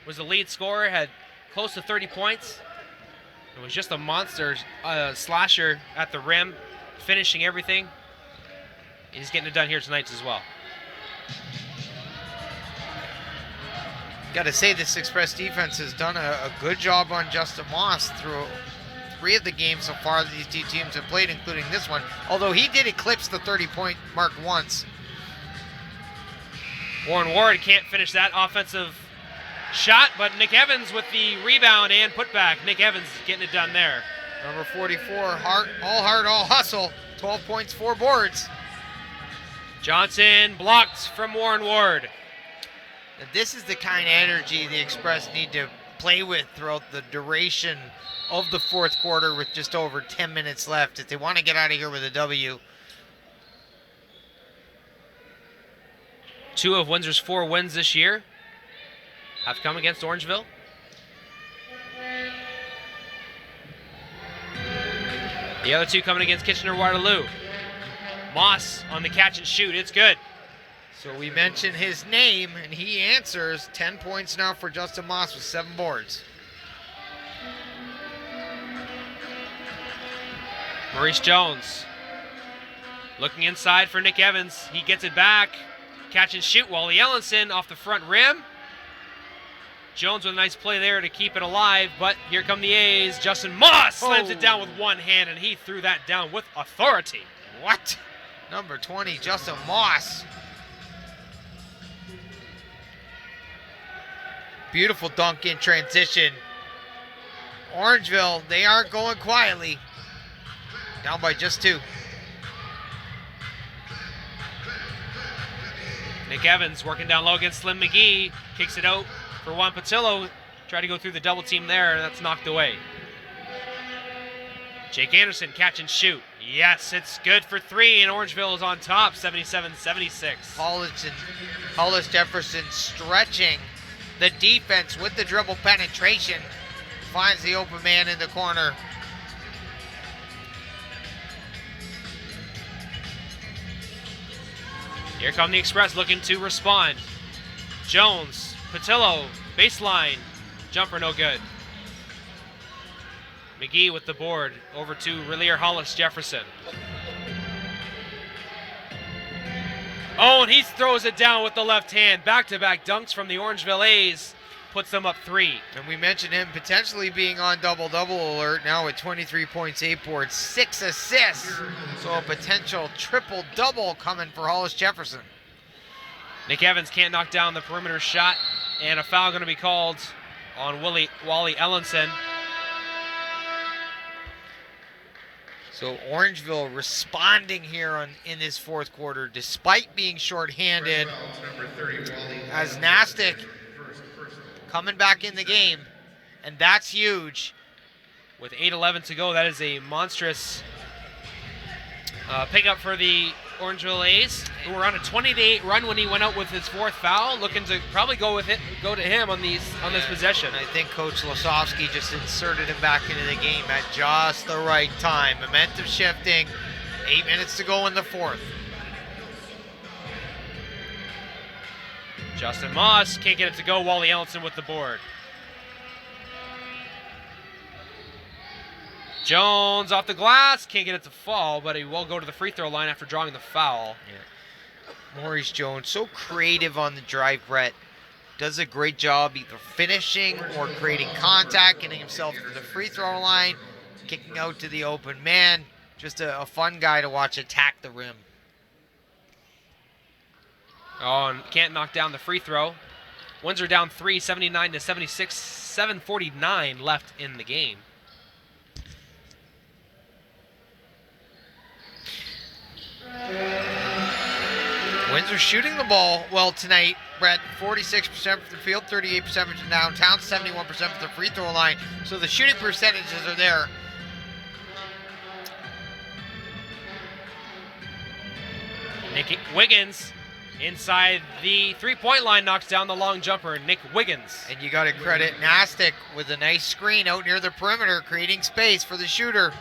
Was the lead scorer, had close to 30 points. It was just a monster slasher at the rim, finishing everything. He's getting it done here tonight as well. Got to say, this Express defense has done a good job on Justin Moss through 3 of the games so far that these two teams have played, including this one. Although he did eclipse the 30-point mark once. Warren Ward can't finish that offensive shot, but Nick Evans with the rebound and putback. Nick Evans getting it done there. Number 44, heart, all hustle. 12 points, 4 boards. Johnson blocked from Warren Ward. And this is the kind of energy the Express need to play with throughout the duration of the fourth quarter with just over 10 minutes left if they want to get out of here with a W. 2 of Windsor's 4 wins this year have come against Orangeville. The other 2 coming against Kitchener-Waterloo. Moss on the catch and shoot. It's good. So we mention his name, and he answers. 10 points now for Justin Moss with 7 boards. Maurice Jones looking inside for Nick Evans. He gets it back. Catch and shoot. Wally Ellenson off the front rim. Jones with a nice play there to keep it alive, but here come the A's. Justin Moss slams it down with one hand, and he threw that down with authority. What? Number 20, Justin Moss. Beautiful dunk in transition. Orangeville, they aren't going quietly. Down by just 2. Nick Evans working down low against Slim McGee. Kicks it out for Juan Patillo. Tried to go through the double team there, and that's knocked away. Jake Anderson, catch and shoot. Yes, it's good for 3, and Orangeville is on top, 77-76. Hollis Jefferson stretching the defense with the dribble penetration. Finds the open man in the corner. Here come the Express looking to respond. Jones, Patillo, baseline. Jumper no good. McGee with the board over to reliever Hollis Jefferson. Oh, and he throws it down with the left hand. Back-to-back dunks from the Orangeville A's. Puts them up 3. And we mentioned him potentially being on double-double alert now with 23 points, 8 boards, 6 assists. So a potential triple-double coming for Hollis Jefferson. Nick Evans can't knock down the perimeter shot, and a foul going to be called on Wally Ellenson. So Orangeville responding here in this fourth quarter despite being shorthanded. As Nastic coming back in the game, and that's huge. With 8:11 to go, that is a monstrous pickup for the Orangeville A's, who were on a 20-8 run when he went out with his 4th foul, looking to probably go to him on this possession. I think Coach Losowski just inserted him back into the game at just the right time. Momentum shifting, 8 minutes to go in the 4th. Justin Moss can't get it to go. Wally Ellenson with the board. Jones off the glass, can't get it to fall, but he will go to the free throw line after drawing the foul. Yeah. Maurice Jones, so creative on the drive, Brett. Does a great job either finishing or creating contact, getting himself to the free throw line, kicking out to the open man. Just a fun guy to watch attack the rim. Oh, and can't knock down the free throw. Windsor down 3, 79 to 76, 7:49 left in the game. Windsor shooting the ball well tonight, Brett. 46% from the field, 38% from downtown, 71% from the free throw line. So the shooting percentages are there. Nick Wiggins inside the three-point line knocks down the long jumper. Nick Wiggins. And you got to credit Nastic with a nice screen out near the perimeter, creating space for the shooter.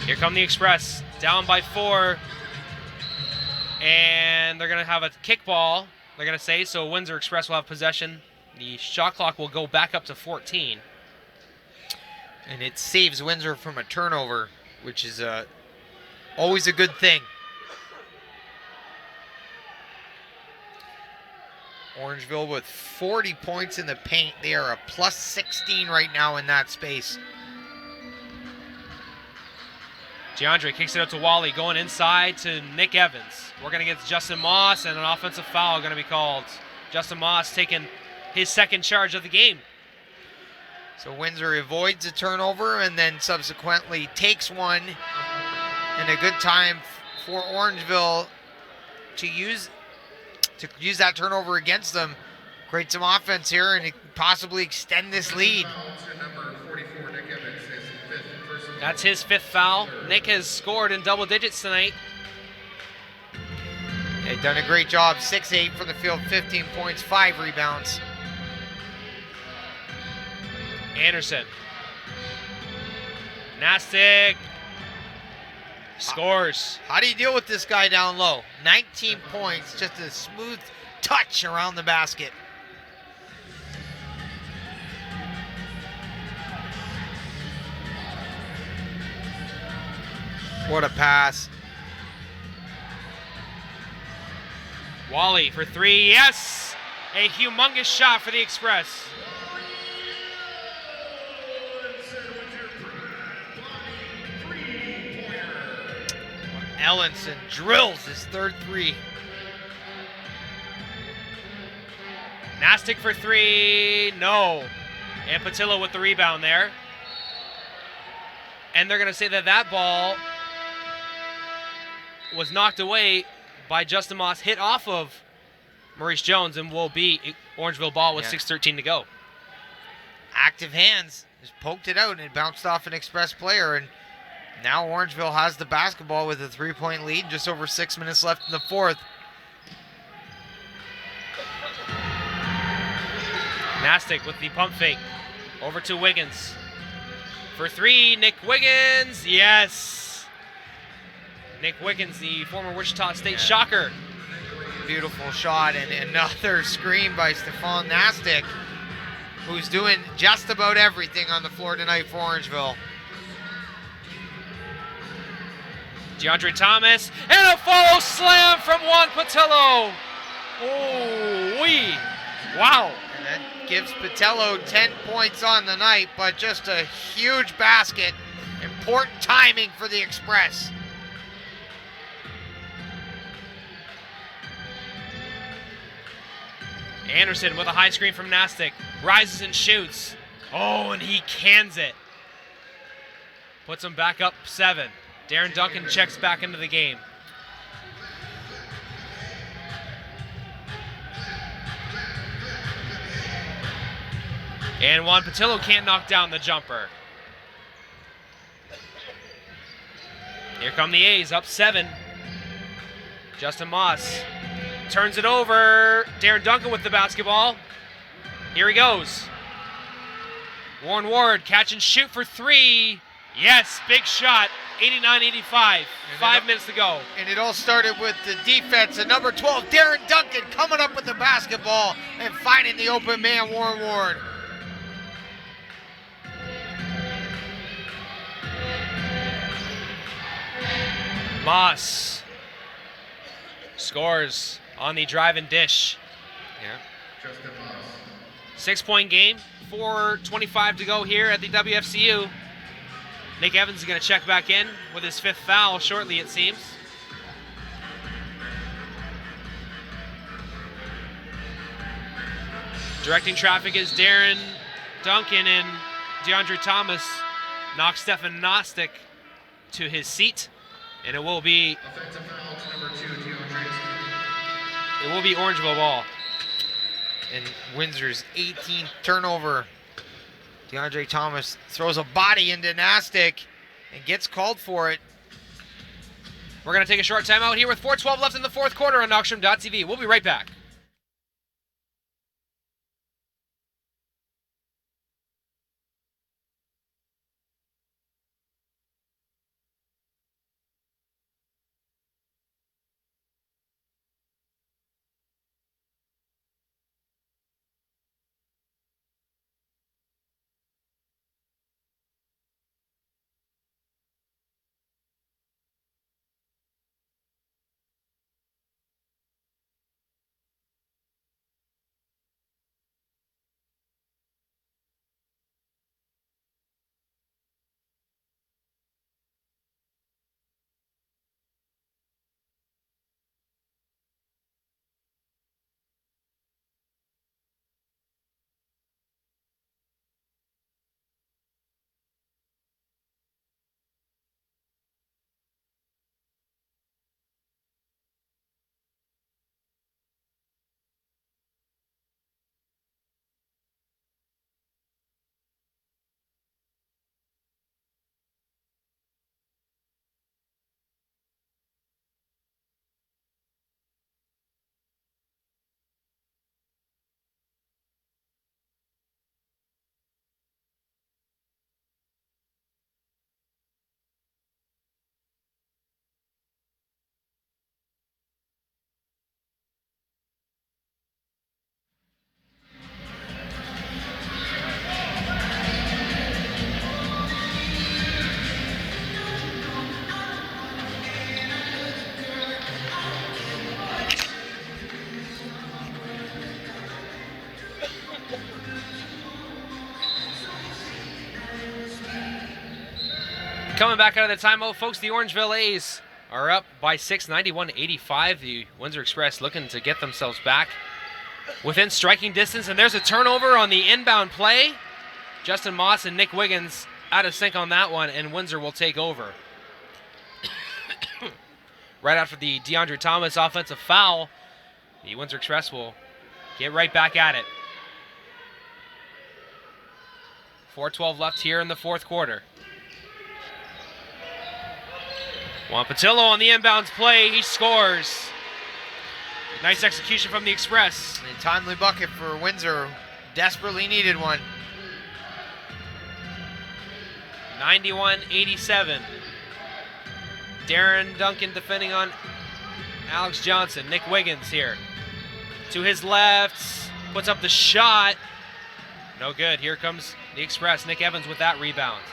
Here come the Express, down by 4, and they're going to have a kickball, they're going to say, so Windsor Express will have possession. The shot clock will go back up to 14. And it saves Windsor from a turnover, which is always a good thing. Orangeville with 40 points in the paint. They are a plus 16 right now in that space. DeAndre kicks it out to Wally, going inside to Nick Evans. Working against Justin Moss, and an offensive foul going to be called. Justin Moss taking his second charge of the game. So Windsor avoids a turnover and then subsequently takes one. And a good time for Orangeville to use that turnover against them. Create some offense here and possibly extend this lead. That's his 5th foul. Nick has scored in double digits tonight. They've done a great job. 6-8 from the field, 15 points, 5 rebounds. Anderson. Nastic. Scores. How do you deal with this guy down low? 19 points, just a smooth touch around the basket. What a pass. Wally for 3, yes! A humongous shot for the Express. Ellenson drills his third 3. Nastic for 3, no. And Patillo with the rebound there. And they're going to say that ball was knocked away by Justin Moss, hit off of Maurice Jones, and will be Orangeville ball with 6:13 to go. Active hands, just poked it out and it bounced off an Express player, and now Orangeville has the basketball with a 3-point lead, just over 6 minutes left in the 4th. Nastic with the pump fake, over to Wiggins. For 3, Nick Wiggins, yes! Nick Wiggins, the former Wichita State Shocker. Beautiful shot, and another screen by Stefan Nastic, who's doing just about everything on the floor tonight for Orangeville. DeAndre Thomas, and a follow slam from Juan Patillo. Oh, wow. And that gives Patillo 10 points on the night, but just a huge basket. Important timing for the Express. Anderson with a high screen from Nastic. Rises and shoots. Oh, and he cans it. Puts him back up 7. Darren Duncan checks back into the game. And Juan Patillo can't knock down the jumper. Here come the A's, up 7. Justin Moss turns it over. Darren Duncan with the basketball. Here he goes. Warren Ward, catch and shoot for 3. Yes, big shot. 89-85. 5 minutes to go. And it all started with the defense. And number 12, Darren Duncan, coming up with the basketball and finding the open man, Warren Ward. Moss scores on the drive and dish. Yeah. 6-point game, 4:25 to go here at the WFCU. Nick Evans is going to check back in with his 5th foul shortly, it seems. Directing traffic is Darren Duncan, and DeAndre Thomas knocks Stefan Nostick to his seat, and it will be Orangeville ball. And Windsor's 18th turnover. DeAndre Thomas throws a body into Nastic and gets called for it. We're going to take a short timeout here with 4:12 left in the 4th quarter on Knockstrom.tv. We'll be right back. Coming back out of the timeout, folks, the Orangeville A's are up by 6, 91-85. The Windsor Express looking to get themselves back within striking distance, and there's a turnover on the inbound play. Justin Moss and Nick Wiggins out of sync on that one, and Windsor will take over. Right after the DeAndre Thomas offensive foul, the Windsor Express will get right back at it. 4:12 left here in the 4th quarter. Juan Patillo on the inbounds play, he scores. Nice execution from the Express. A timely bucket for Windsor, desperately needed one. 91-87. Darren Duncan defending on Alex Johnson. Nick Wiggins here. To his left, puts up the shot. No good. Here comes the Express. Nick Evans with that rebound.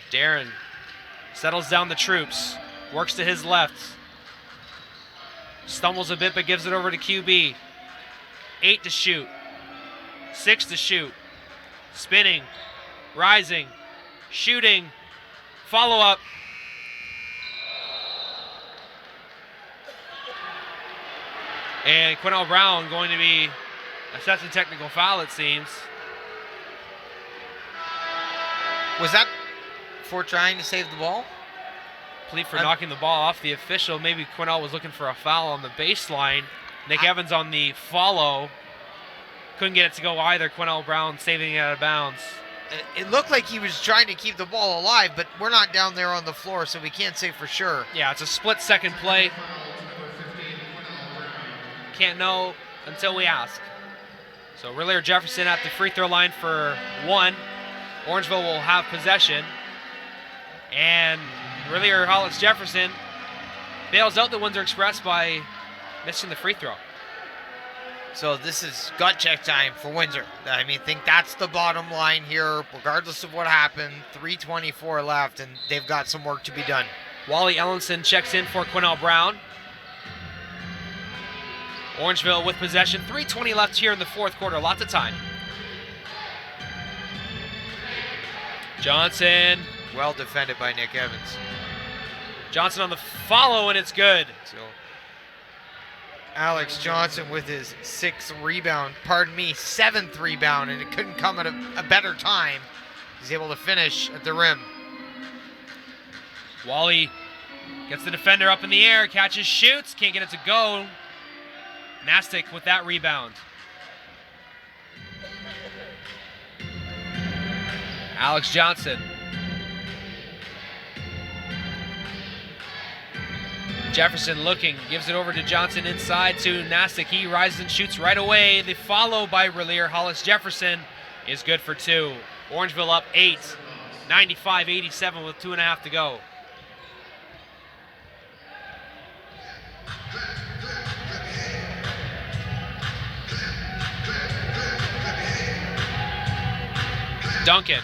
Darren settles down the troops. Works to his left. Stumbles a bit but gives it over to QB. 8 to shoot. 6 to shoot. Spinning. Rising. Shooting. Follow up. And Quinnell Brown going to be assessed a technical foul, it seems. Was that for trying to save the ball? Plead for knocking the ball off the official. Maybe Quinnell was looking for a foul on the baseline. Nick Evans on the follow. Couldn't get it to go either. Quinnell Brown saving it out of bounds. It looked like he was trying to keep the ball alive, but we're not down there on the floor, so we can't say for sure. Yeah, it's a split-second play. Can't know until we ask. So Rillier Jefferson at the free throw line for 1. Orangeville will have possession. And Rillier Hollis Jefferson bails out the Windsor Express by missing the free throw. So this is gut check time for Windsor. I mean, I think that's the bottom line here, regardless of what happened. 3:24 left, and they've got some work to be done. Wally Ellenson checks in for Quinnell Brown. Orangeville with possession. 3:20 left here in the 4th quarter. Lots of time. Johnson. Well defended by Nick Evans. Johnson on the follow, and it's good. So Alex Johnson with his 7th rebound, and it couldn't come at a better time. He's able to finish at the rim. Wally gets the defender up in the air, catches, shoots, can't get it to go. Nastic with that rebound. Alex Johnson. Jefferson looking, gives it over to Johnson inside to Nastic. He rises and shoots right away. The follow by Relier Hollis Jefferson is good for 2. Orangeville up 8, 95-87 with 2.5 to go. Duncan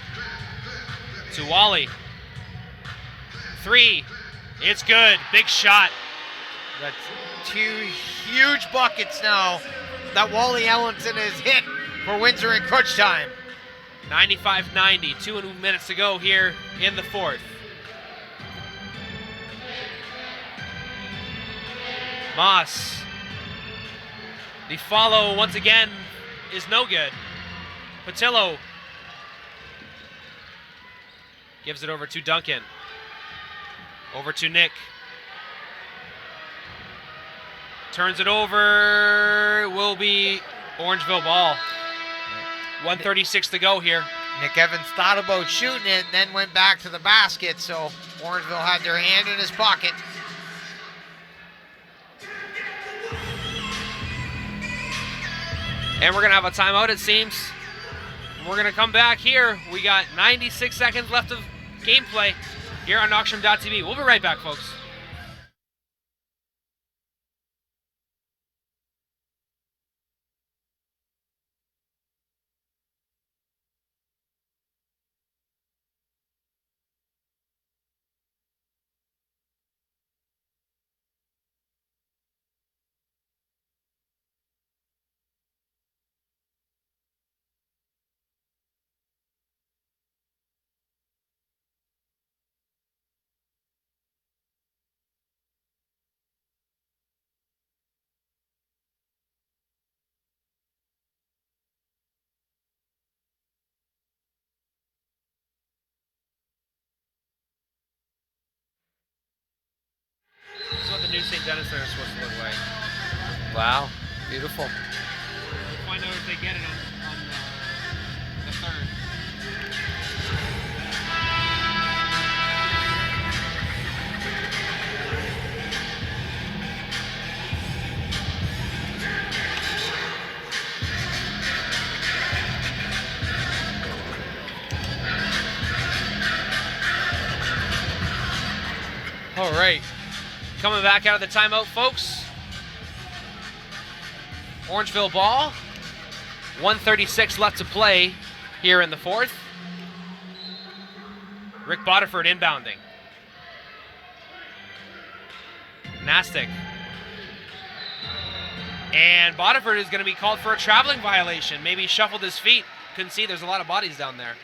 to Wally. 3. It's good. Big shot. That's 2 huge buckets now that Wally Ellenson has hit for Windsor in crunch time. 95-90. 2 minutes to go here in the 4th. Moss. The follow once again is no good. Patillo gives it over to Duncan. Over to Nick. Turns it over. Will be Orangeville ball. 1:36 to go here. Nick Evans thought about shooting it and then went back to the basket, so Orangeville had their hand in his pocket. And we're going to have a timeout, it seems. We're going to come back here. We got 96 seconds left of gameplay here on Knoxstrom.tv. We'll be right back, folks. This is what the new St. Denis Center is supposed to look like. Wow, beautiful. We'll find out if they get it on the 3rd. All right, coming back out of the timeout, folks. Orangeville ball. 1:36 left to play here in the 4th. Rick Bodiford inbounding. Nastic. And Bodiford is going to be called for a traveling violation. Maybe he shuffled his feet. Couldn't see, there's a lot of bodies down there.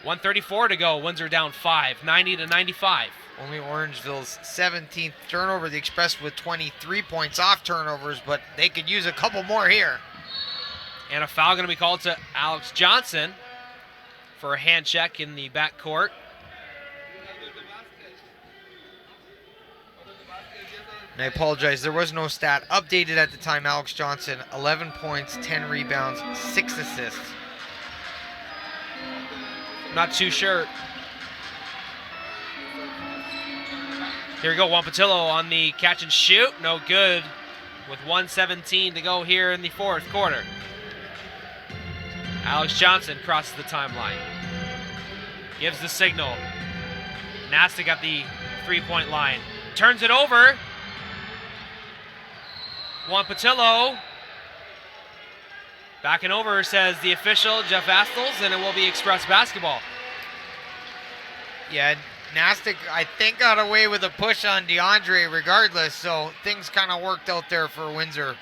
1:34 to go. Windsor down 5, 90-95. Only Orangeville's 17th turnover. The Express with 23 points off turnovers, but they could use a couple more here. And a foul going to be called to Alex Johnson for a hand check in the backcourt. And I apologize, there was no stat updated at the time. Alex Johnson, 11 points, 10 rebounds, 6 assists. Not too sure. Here we go, Juan Patillo on the catch and shoot. No good with 1:17 to go here in the 4th quarter. Alex Johnson crosses the timeline. Gives the signal. Nastic at the 3-point line. Turns it over. Juan Patillo. Backing over, says the official, Jeff Astles, and it will be Express basketball. Yeah, Nastic, I think, got away with a push on DeAndre regardless, so things kind of worked out there for Windsor.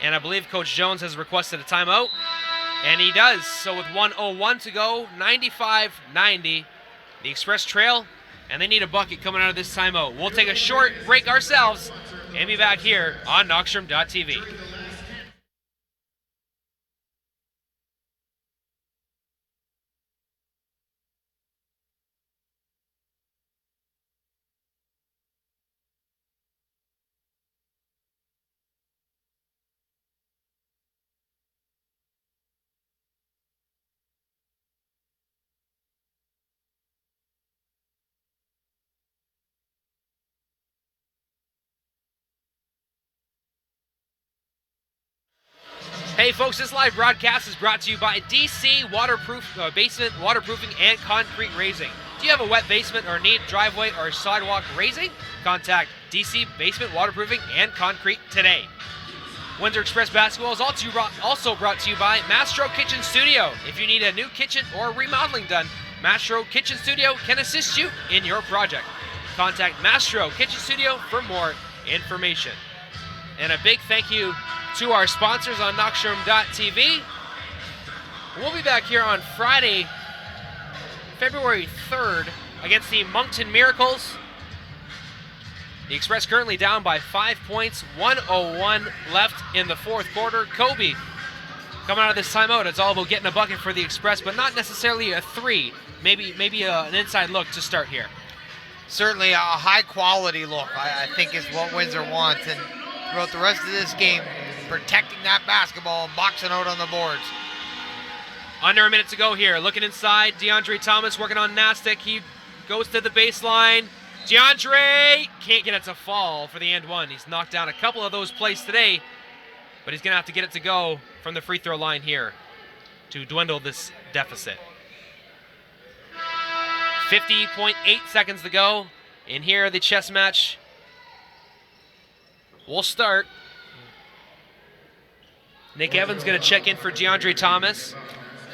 And I believe Coach Jones has requested a timeout. And he does. So with 1:01 to go, 95-90. The Express trail, and they need a bucket coming out of this timeout. We'll take a short break ourselves and be back here on Knockstrom.tv. Hey folks, this live broadcast is brought to you by DC Basement Waterproofing and Concrete Raising. Do you have a wet basement or need driveway or sidewalk raising? Contact DC Basement Waterproofing and Concrete today. Windsor Express Basketball is also brought to you by Mastro Kitchen Studio. If you need a new kitchen or remodeling done, Mastro Kitchen Studio can assist you in your project. Contact Mastro Kitchen Studio for more information. And a big thank you to our sponsors on Knockstrom.tv. We'll be back here on Friday, February 3rd against the Moncton Miracles. The Express currently down by 5 points, 1:01 left in the fourth quarter. Kobe coming out of this timeout, it's all about getting a bucket for the Express, but not necessarily a three. Maybe an inside look to start here. Certainly a high-quality look, I think, is what Windsor wants. And throughout the rest of this game, protecting that basketball and boxing out on the boards. Under a minute to go here. Looking inside, DeAndre Thomas working on Nastic. He goes to the baseline. DeAndre can't get it to fall for the and one. He's knocked down a couple of those plays today, but he's going to have to get it to go from the free throw line here to dwindle this deficit. 50.8 seconds to go. And here the chess match will start. Nick Evans going to check in for DeAndre Thomas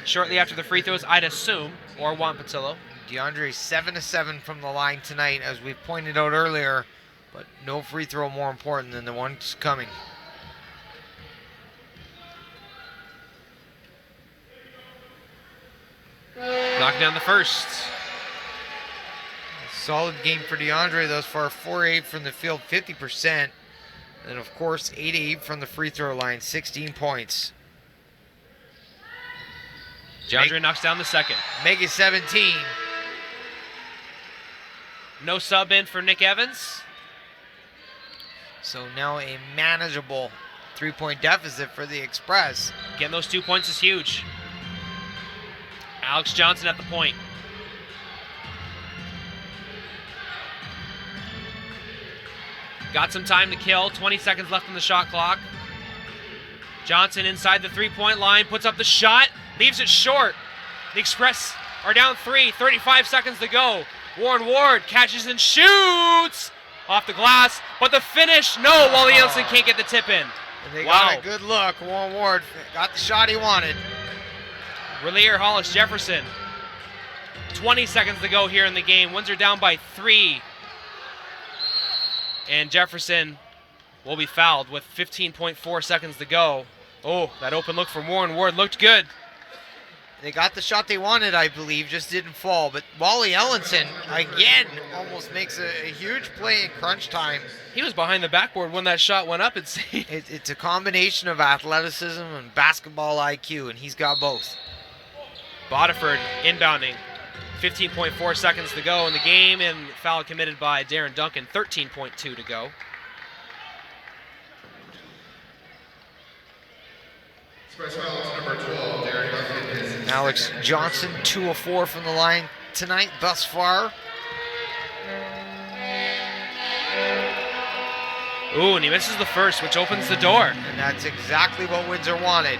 shortly after the free throws, I'd assume, or Juan Patillo. DeAndre 7-7 from the line tonight, as we pointed out earlier, but no free throw more important than the ones coming. Knocking down the first. Solid game for DeAndre thus far, 4-8 from the field, 50%. And of course, 8-8 from the free throw line, 16 points. DeAndre knocks down the second. Make it 17. No sub in for Nick Evans. So now a manageable 3-point deficit for the Express. Getting those 2 points is huge. Alex Johnson at the point. Got some time to kill. 20 seconds left on the shot clock. Johnson inside the three-point line, puts up the shot, leaves it short. The Express are down 3, 35 seconds to go. Warren Ward catches and shoots off the glass, but the finish, no, Wally Ellison can't get the tip in. And they got a good look. Warren Ward got the shot he wanted. Relier Hollis Jefferson. 20 seconds to go here in the game. Windsor down by 3. And Jefferson will be fouled with 15.4 seconds to go. Oh, that open look from Warren Ward looked good. They got the shot they wanted, I believe, just didn't fall. But Wally Ellison, again, almost makes a huge play in crunch time. He was behind the backboard when that shot went up, it seemed. It's a combination of athleticism and basketball IQ, and he's got both. Bodiford inbounding. 15.4 seconds to go in the game, and foul committed by Darren Duncan, 13.2 to go. Express foul number 12, Darren Duncan. Alex Johnson, 2 of 4 from the line tonight thus far. Ooh, and he misses the first, which opens the door. And that's exactly what Windsor wanted.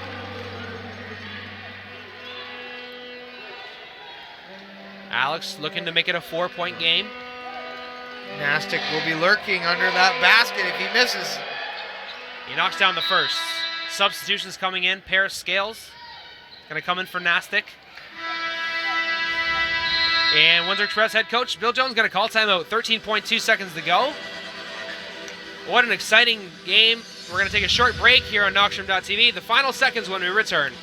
Alex looking to make it a 4-point game. Nastic will be lurking under that basket if he misses. He knocks down the first. Substitutions coming in. Paris Scales going to come in for Nastic. And Windsor Express head coach Bill Jones going to call timeout. 13.2 seconds to go. What an exciting game. We're going to take a short break here on Knockstrom.tv. The final seconds when we return.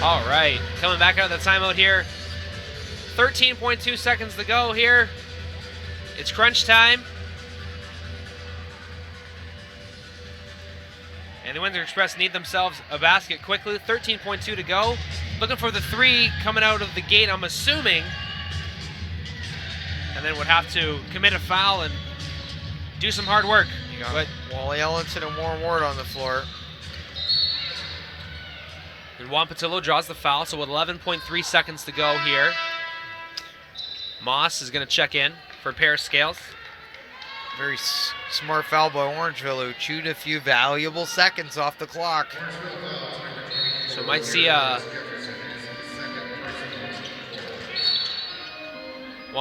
All right, coming back out of the timeout here. 13.2 seconds to go here. It's crunch time. And the Windsor Express need themselves a basket quickly. 13.2 to go. Looking for the 3 coming out of the gate, I'm assuming. And then would have to commit a foul and do some hard work. You got Wally Ellington and Warren Ward on the floor. And Juan Patillo draws the foul, so with 11.3 seconds to go here. Moss is going to check in for a pair of scales. Very smart foul by Orangeville, who chewed a few valuable seconds off the clock. So might see Juan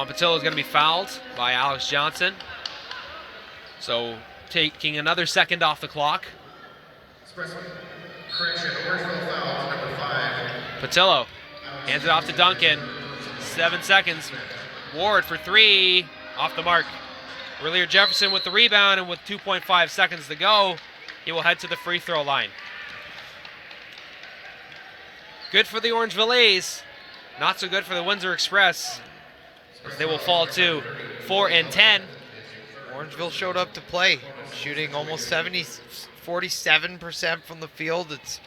Patillo is going to be fouled by Alex Johnson. So taking another second off the clock. Correction, Orangeville foul, number 5. Patillo hands it off to Duncan. 7 seconds. Ward for 3, off the mark. Earlier Jefferson with the rebound, and with 2.5 seconds to go, he will head to the free throw line. Good for the Orangeville A's, not so good for the Windsor Express, as they will fall to 4 and 10. Orangeville showed up to play, shooting almost 47% from the field. It's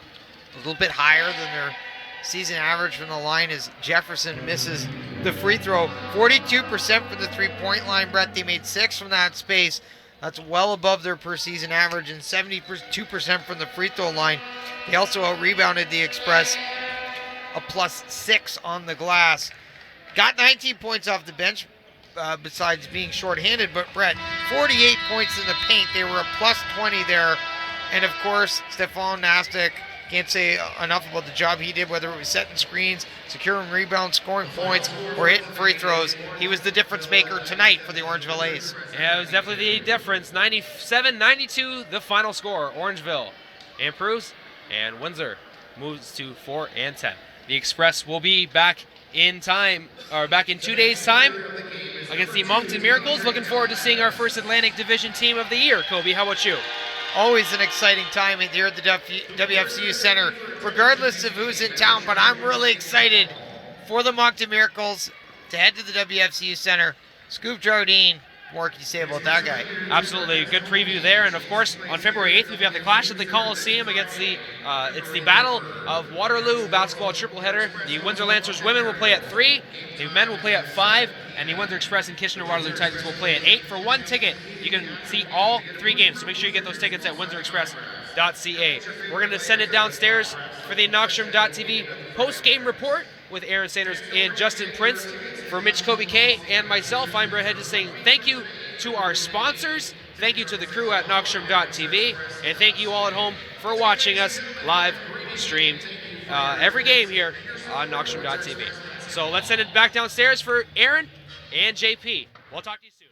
a little bit higher than their season average from the line as Jefferson misses the free throw. 42% from the three-point line, Brett. They made 6 from that space. That's well above their per-season average, and 72% from the free throw line. They also out-rebounded the Express, a +6 on the glass. Got 19 points off the bench, besides being shorthanded, but Brett, 48 points in the paint. They were a +20 there. And of course, Stefan Nastic, can't say enough about the job he did, whether it was setting screens, securing rebounds, scoring points, or hitting free throws. He was the difference maker tonight for the Orangeville A's. Yeah, it was definitely the difference. 97-92, the final score. Orangeville improves, and Windsor moves to 4 and 10. The Express will be back in 2 days' time against the Moncton Miracles. Looking forward to seeing our first Atlantic Division team of the year. Kobe, how about you? Always an exciting time here at the WFCU Center, regardless of who's in town, but I'm really excited for the Moncton Miracles to head to the WFCU Center. Scoop Jardine, what more can you say about that guy? Absolutely, good preview there. And of course, on February 8th, we've got the Clash at the Coliseum against it's the Battle of Waterloo basketball tripleheader. The Windsor Lancers women will play at 3, the men will play at 5, and the Windsor Express and Kitchener-Waterloo Titans will play at 8. For 1 ticket, you can see all 3 games, so make sure you get those tickets at windsorexpress.ca. We're going to send it downstairs for the Knockstrom.tv post-game report with Aaron Sanders and Justin Prince. For Mitch Kobe K and myself, I'm Brett Hedges saying thank you to our sponsors, thank you to the crew at Knockstrom.tv, and thank you all at home for watching us live streamed every game here on Knockstrom.tv. So let's send it back downstairs for Aaron and JP. We'll talk to you soon.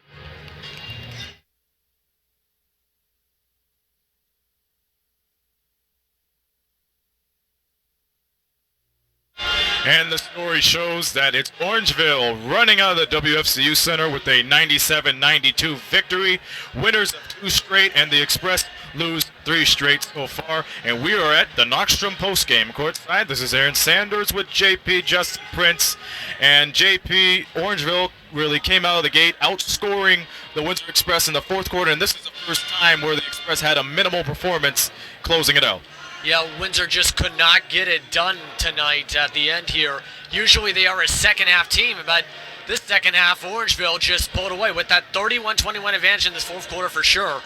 And the story shows that it's Orangeville running out of the WFCU Center with a 97-92 victory. Winners of 2 straight, and the Express lose 3 straight so far. And we are at the Knockstrom postgame courtside. This is Aaron Sanders with JP, Justin Prince. And JP, Orangeville really came out of the gate outscoring the Windsor Express in the 4th quarter. And this is the first time where the Express had a minimal performance closing it out. Yeah, Windsor just could not get it done tonight at the end here. Usually they are a second-half team, but this second half, Orangeville just pulled away with that 31-21 advantage in this 4th quarter for sure,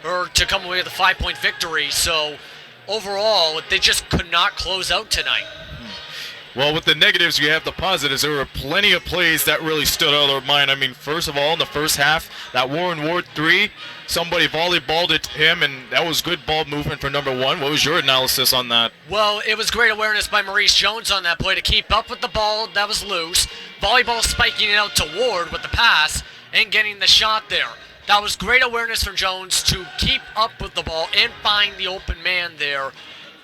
or to come away with a 5-point victory. So overall, they just could not close out tonight. Well, with the negatives, you have the positives. There were plenty of plays that really stood out of their mind. I mean, first of all, in the first half, that Warren Ward 3, somebody volleyballed it to him, and that was good ball movement for number 1. What was your analysis on that? Well, it was great awareness by Maurice Jones on that play to keep up with the ball that was loose. Volleyball spiking it out to Ward with the pass and getting the shot there. That was great awareness from Jones to keep up with the ball and find the open man there.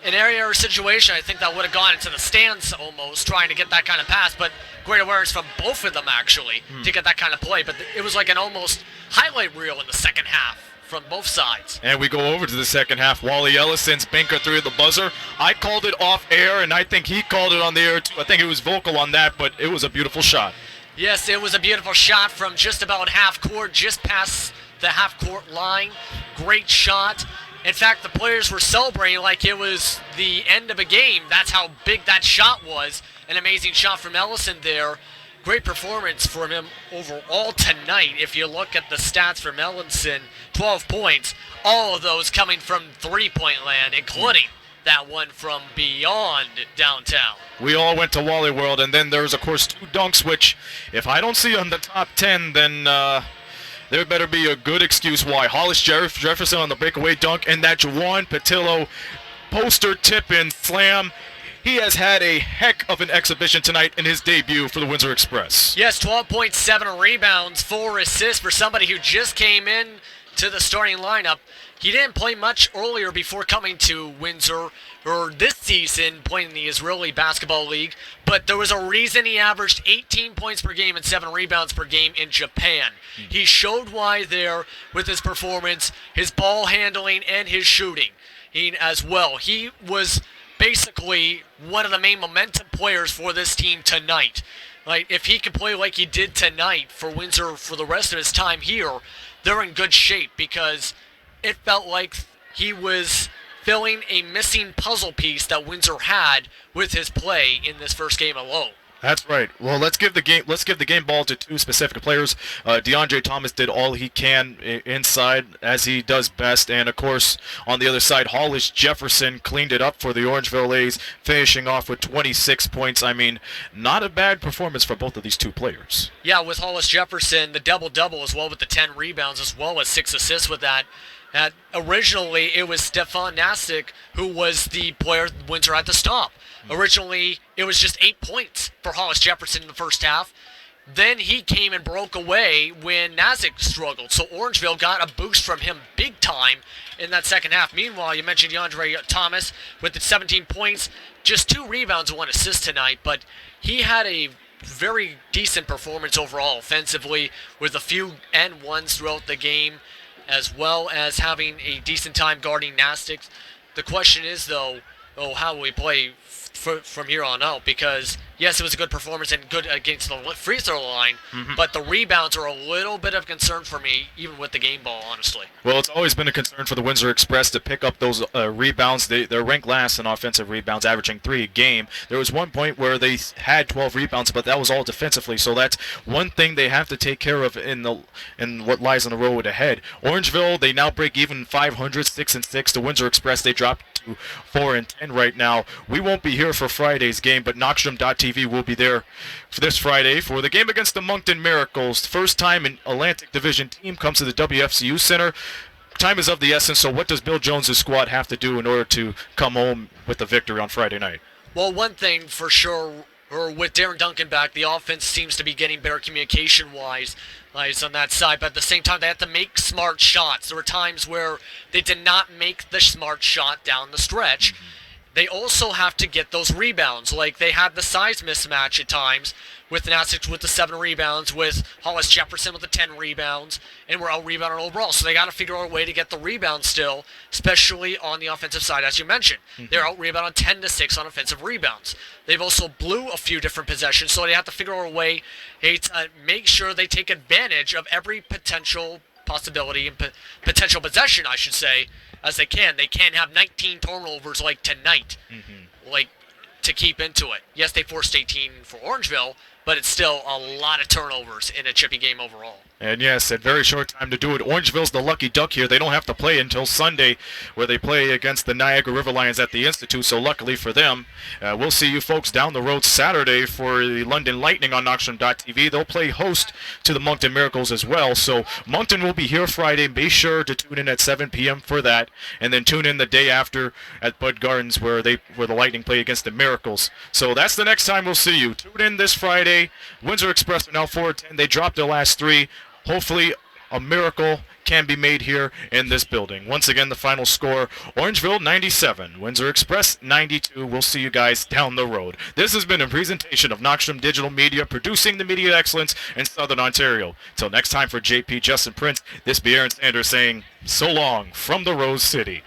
An area or situation, I think that would have gone into the stands almost, trying to get that kind of pass, but great awareness from both of them, actually, to get that kind of play. But it was like an almost highlight reel in the second half from both sides. And we go over to the second half. Wally Ellison's banker through the buzzer. I called it off air, and I think he called it on the air too. I think he was vocal on that, but it was a beautiful shot. Yes, it was a beautiful shot from just about half court, just past the half court line. Great shot. In fact, the players were celebrating like it was the end of a game. That's how big that shot was. An amazing shot from Ellison there. Great performance from him overall tonight. If you look at the stats from Ellison, 12 points, all of those coming from three-point land, including that one from beyond downtown. We all went to Wally World, and then there's, of course, 2 dunks, which if I don't see on the top 10, then there better be a good excuse why. Hollis Jefferson on the breakaway dunk, and that Juwan Patillo poster tip-in slam. He has had a heck of an exhibition tonight in his debut for the Windsor Express. Yes, 12.7 rebounds, 4 assists for somebody who just came in to the starting lineup. He didn't play much earlier before coming to Windsor, or this season playing in the Israeli Basketball League, but there was a reason he averaged 18 points per game and 7 rebounds per game in Japan. He showed why there with his performance, his ball handling, and his shooting as well. He was basically one of the main momentum players for this team tonight. Like, if he can play like he did tonight for Windsor for the rest of his time here, they're in good shape, because it felt like he was filling a missing puzzle piece that Windsor had with his play in this first game alone. That's right. Well, let's give the game ball to 2 specific players. DeAndre Thomas did all he can inside, as he does best, and of course on the other side, Hollis Jefferson cleaned it up for the Orangeville A's, finishing off with 26 points. I mean, not a bad performance for both of these 2 players. Yeah, with Hollis Jefferson, the double-double as well, with the 10 rebounds as well as 6 assists with that. Originally, it was Stefan Nasik who was the player Windsor had to stop. Originally, it was just 8 points for Hollis Jefferson in the first half. Then he came and broke away when Nasik struggled. So Orangeville got a boost from him big time in that second half. Meanwhile, you mentioned DeAndre Thomas with the 17 points, just 2 rebounds and 1 assist tonight. But he had a very decent performance overall offensively, with a few N1s throughout the game, as well as having a decent time guarding Nasik. The question is, though, how will we play from here on out? Because yes, it was a good performance and good against the free throw line, but the rebounds are a little bit of concern for me, even with the game ball, honestly. Well, it's always been a concern for the Windsor Express to pick up those rebounds. They're ranked last in offensive rebounds, averaging 3 a game. There was one point where they had 12 rebounds, but that was all defensively. So that's one thing they have to take care of in what lies on the road ahead. Orangeville, they now break even 500, 6-6. The Windsor Express, they dropped to 4-10 right now. We won't be here for Friday's game, but Knoxstrom.tv will be there for this Friday for the game against the Moncton Miracles. First time an Atlantic Division team comes to the WFCU Center. Time is of the essence, so what does Bill Jones' squad have to do in order to come home with the victory on Friday night? Well, one thing for sure, or with Darren Duncan back, the offense seems to be getting better communication-wise on that side, but at the same time, they have to make smart shots. There were times where they did not make the smart shot down the stretch. They also have to get those rebounds. Like, they had the size mismatch at times with Nasik with the 7 rebounds, with Hollis Jefferson with the 10 rebounds, and we're out-rebounded overall. So they got to figure out a way to get the rebound still, especially on the offensive side, as you mentioned. They're out-rebounded 10-6 on offensive rebounds. They've also blew a few different possessions, so they have to figure out a way to make sure they take advantage of every potential possibility and potential possession, I should say, as they can. They can't have 19 turnovers like tonight, like, to keep into it. Yes, they forced 18 for Orangeville, but it's still a lot of turnovers in a chippy game overall. And yes, a very short time to do it. Orangeville's the lucky duck here. They don't have to play until Sunday, where they play against the Niagara River Lions at the Institute, so luckily for them. We'll see you folks down the road Saturday for the London Lightning on Knoxstrom.tv. They'll play host to the Moncton Miracles as well. So Moncton will be here Friday. Be sure to tune in at 7 p.m. for that, and then tune in the day after at Bud Gardens where the Lightning play against the Miracles. So that's the next time we'll see you. Tune in this Friday. Windsor Express are now 4-10. They dropped their last 3. Hopefully a miracle can be made here in this building. Once again, the final score, Orangeville 97, Windsor Express 92. We'll see you guys down the road. This has been a presentation of Knoxstrom Digital Media, producing the media excellence in Southern Ontario. Till next time, for JP, Justin Prince, this be Aaron Sanders saying so long from the Rose City.